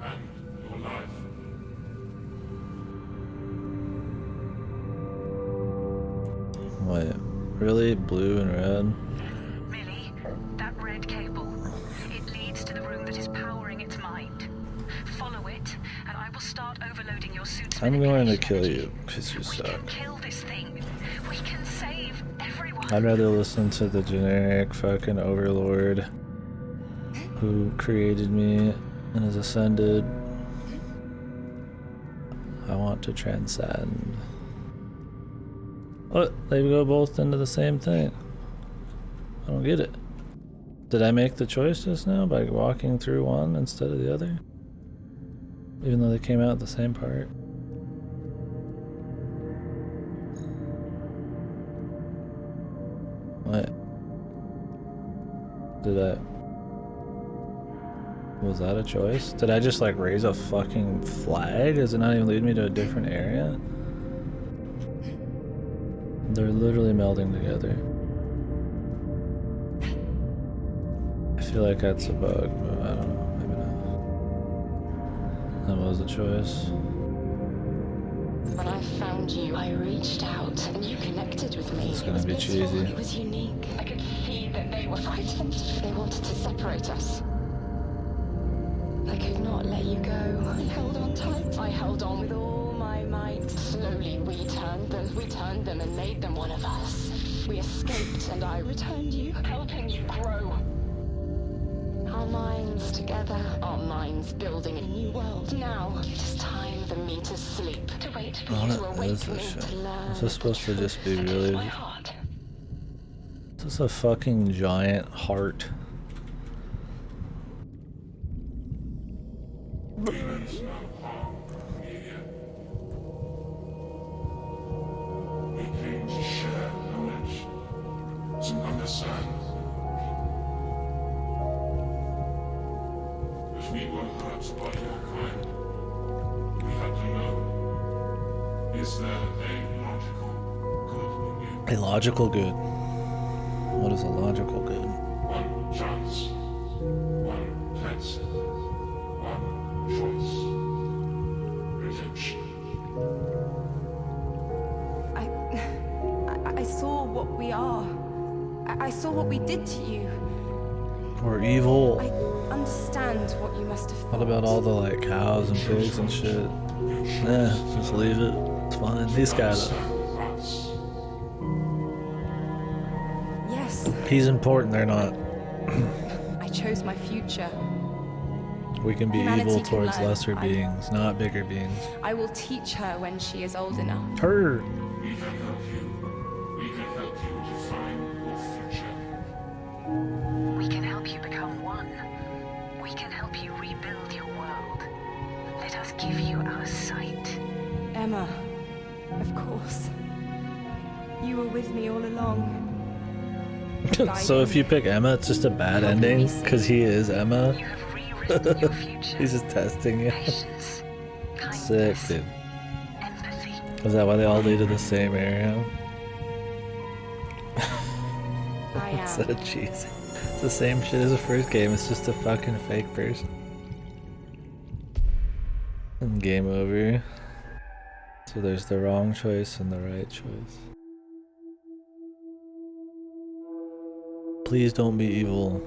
and your life. Wait. Really? Blue and red? Millie, that red cable. It leads to the room that is powering its mind. Follow it, and I will start overloading your suit's I'm going to manipulation kill energy. you, because you We suck. can kill this thing. We can save everyone. I'd rather listen to the generic fucking overlord who created me and has ascended. I want to transcend. What? They go both into the same thing. I don't get it. Did I make the choice just now by walking through one instead of the other? Even though they came out at the same part. What? Was that a choice? Did I just like raise a fucking flag? Does it not even lead me to a different area? They're literally melding together. I feel like that's a bug, but I don't know, maybe not. That was a choice. When I found you, I reached out and you connected with me. It's It gonna was be beautiful. cheesy. It was unique. I could see that they were frightened. They wanted to separate us. I could not let you go. I held on tight. I held on with all my might. Slowly we turned them and made them one of us. We escaped and I returned you, helping you grow. Our minds together, our minds building a new world. Now it is time for me to sleep, to wait for you to What awake is me, this shit? to learn. Is this supposed to just be and really... my heart. Is this a fucking giant heart? Demons no harm, Amelia. We came to share knowledge, to understand. If we were hurt by your kind, we had to know. Is there a logical good in you? A logical good. What is a logical good? One chance, one chance, one choice. Redemption. I saw what we are. I saw what we did to you. Or evil. I understand what you must have thought. What about all the like cows and pigs and shit? Just leave it. It's fine. These guys. Sacrifice. Yes, He's important. They're not. I chose my future. We can be Humanity evil can towards learn. lesser beings, not bigger beings. I will teach her when she is old enough. Her. We can help you. We can help you define your future. We can help you become one. We can help you rebuild your world. Let us give you our sight. Emma, of course. You were with me all along. So if you pick Emma, it's just a bad ending because he is Emma. You have rewritten your future. He's just testing you. Patience, Sick, kindness, dude. empathy. Is that why they all lead to the same area? I It's am. so cheesy. It's the same shit as the first game. It's just a fucking fake person. And game over. So there's the wrong choice and the right choice. Please don't be evil.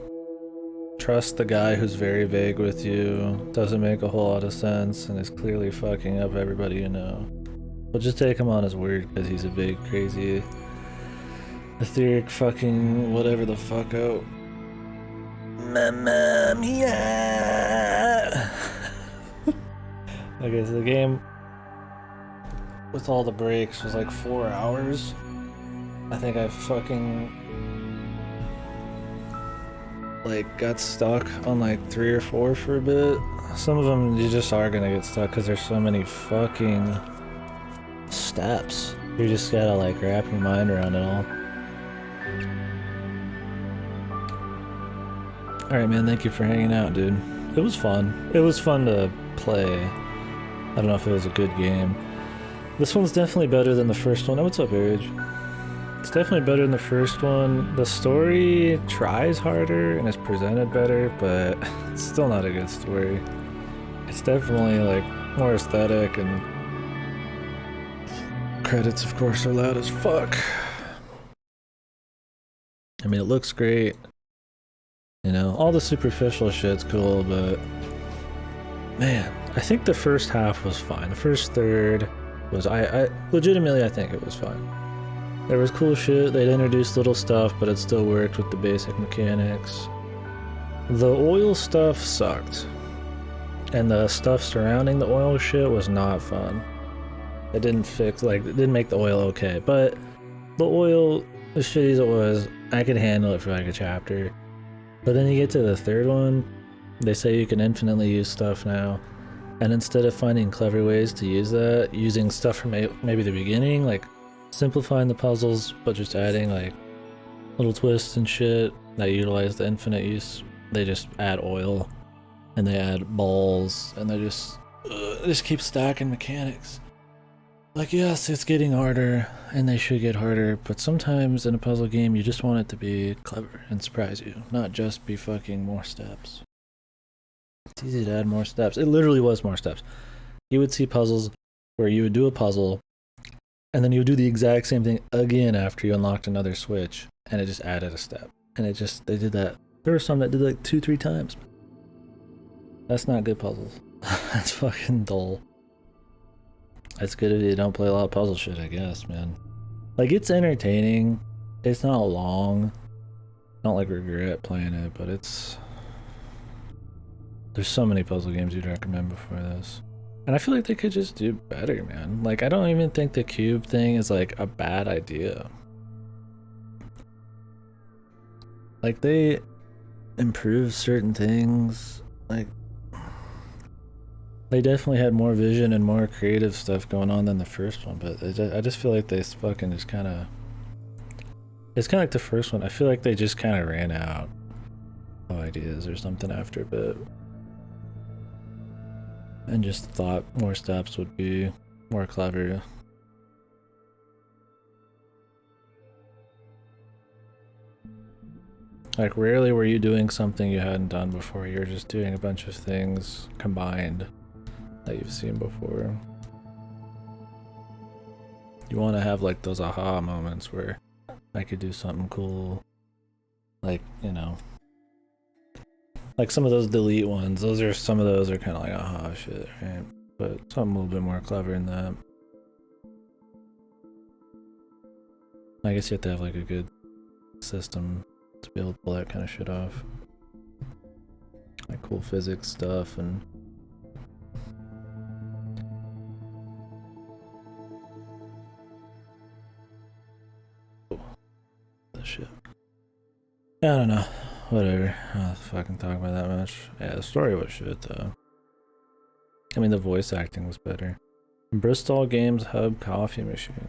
Trust the guy who's very vague with you, doesn't make a whole lot of sense, and is clearly fucking up everybody you know. But just take him on his word because he's a big, crazy, etheric fucking whatever the fuck out. Mamma mia! Okay, so the game with all the breaks was like 4 hours. I think I fucking like got stuck on like 3 or 4 for a bit. Some of them you just are gonna get stuck because there's so many fucking steps. You just gotta like wrap your mind around it all. Alright man, thank you for hanging out, dude. It was fun. It was fun to play. I don't know if it was a good game. This one's definitely better than the first one. Oh, what's up, Age? It's definitely better than the first one. The story tries harder and is presented better, but it's still not a good story. It's definitely like more aesthetic, and credits of course are loud as fuck. I mean, it looks great. You know, all the superficial shit's cool, but man, I think the first half was fine. The first third was, I legitimately, I think it was fine. There was cool shit, they'd introduced little stuff, but it still worked with the basic mechanics. The oil stuff sucked. And the stuff surrounding the oil shit was not fun. It didn't fix, like, it didn't make the oil okay, but the oil, as shitty as it was, I could handle it for like a chapter. But then you get to the third one, they say you can infinitely use stuff now. And instead of finding clever ways to use that, using stuff from maybe the beginning, like simplifying the puzzles, but just adding like little twists and shit that utilize the infinite use, they just add oil and they add balls and they just keep stacking mechanics. Like, yes, it's getting harder and they should get harder, but sometimes in a puzzle game you just want it to be clever and surprise you, not just be fucking more steps. It's easy to add more steps. It literally was more steps. You would see puzzles where you would do a puzzle and then you would do the exact same thing again after you unlocked another switch, and it just added a step. And they did that. There were some that did like 2-3 times. That's not good puzzles. That's fucking dull. That's good if you don't play a lot of puzzle shit, I guess, man. Like, it's entertaining. It's not long. I don't like regret playing it, but it's... There's so many puzzle games you'd recommend before this. And I feel like they could just do better, man. Like, I don't even think the cube thing is like a bad idea. Like, they improved certain things. Like, they definitely had more vision and more creative stuff going on than the first one, but I just feel like they fucking just kind of... It's kind of like the first one. I feel like they just kind of ran out of ideas or something after a bit. And just thought more steps would be more clever. Like, rarely were you doing something you hadn't done before. You're just doing a bunch of things combined that you've seen before. You want to have like those aha moments where I could do something cool. Like, you know, like some of those delete ones, some of those are kind of like aha shit, right? But something a little bit more clever than that. I guess you have to have like a good system to be able to pull that kind of shit off. Like cool physics stuff and... That shit. I don't know. Whatever. I don't fucking talk about that much. Yeah, the story was shit though. I mean, the voice acting was better. Bristol Games Hub coffee machine.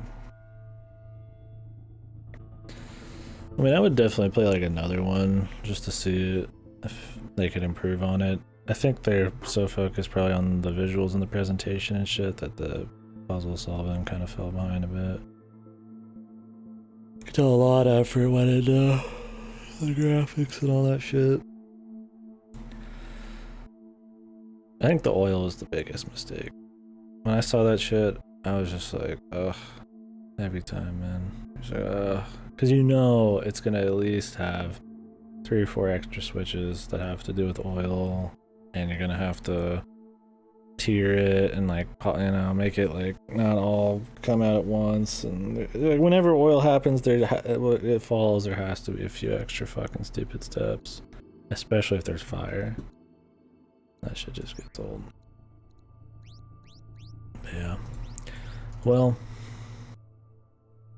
I mean, I would definitely play like another one just to see if they could improve on it. I think they're so focused probably on the visuals and the presentation and shit that the puzzle solving kind of fell behind a bit. You could tell a lot of effort went into the graphics and all that shit. I think the oil was the biggest mistake. When I saw that shit, I was just like, ugh. Every time, man. Just like, ugh. Because you know it's gonna at least have 3 or 4 extra switches that have to do with oil, and you're gonna have to tier it and like, you know, make it like not all come out at once. And like, whenever oil happens, it falls. There has to be a few extra fucking stupid steps, especially if there's fire. That shit just gets old. But yeah. Well,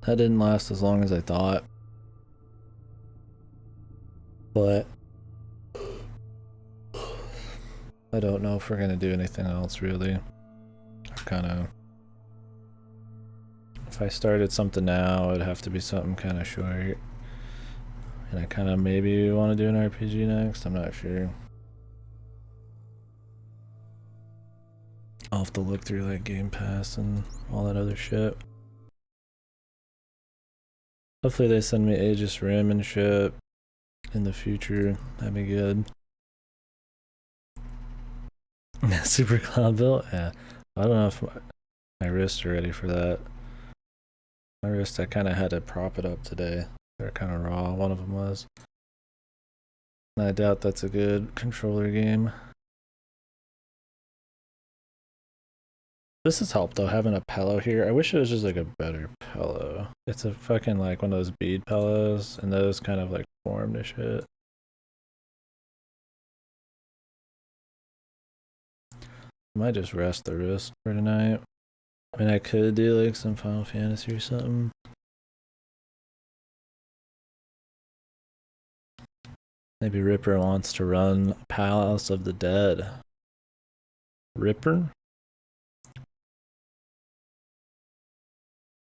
that didn't last as long as I thought. But I don't know if we're gonna do anything else really. If I started something now, it'd have to be something kind of short. And I kind of maybe want to do an RPG next. I'm not sure. I'll have to look through like Game Pass and all that other shit. Hopefully they send me Aegis Rim and shit in the future. That'd be good. Super Cloud built? Yeah. I don't know if my wrists are ready for that. My wrist, I kind of had to prop it up today. They're kind of raw. One of them was. And I doubt that's a good controller game. This has helped though, having a pillow here. I wish it was just like a better pillow. It's a fucking like one of those bead pillows, and those kind of like form to shit. I might just rest the wrist for tonight. I mean, I could do like some Final Fantasy or something. Maybe Ripper wants to run Palace of the Dead. Ripper?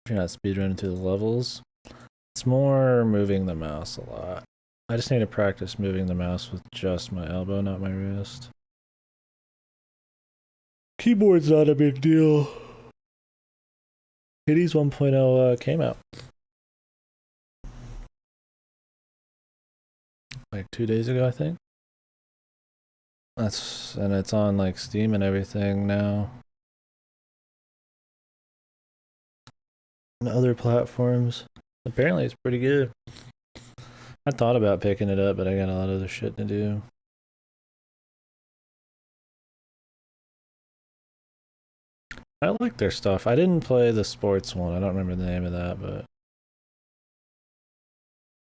If you're not speedrunning through the levels, it's more moving the mouse a lot. I just need to practice moving the mouse with just my elbow, not my wrist. Keyboard's not a big deal. Hades 1.0 came out like 2 days ago, I think. And it's on like Steam and everything now. And other platforms. Apparently it's pretty good. I thought about picking it up, but I got a lot of other shit to do. I like their stuff. I didn't play the sports one. I don't remember the name of that, but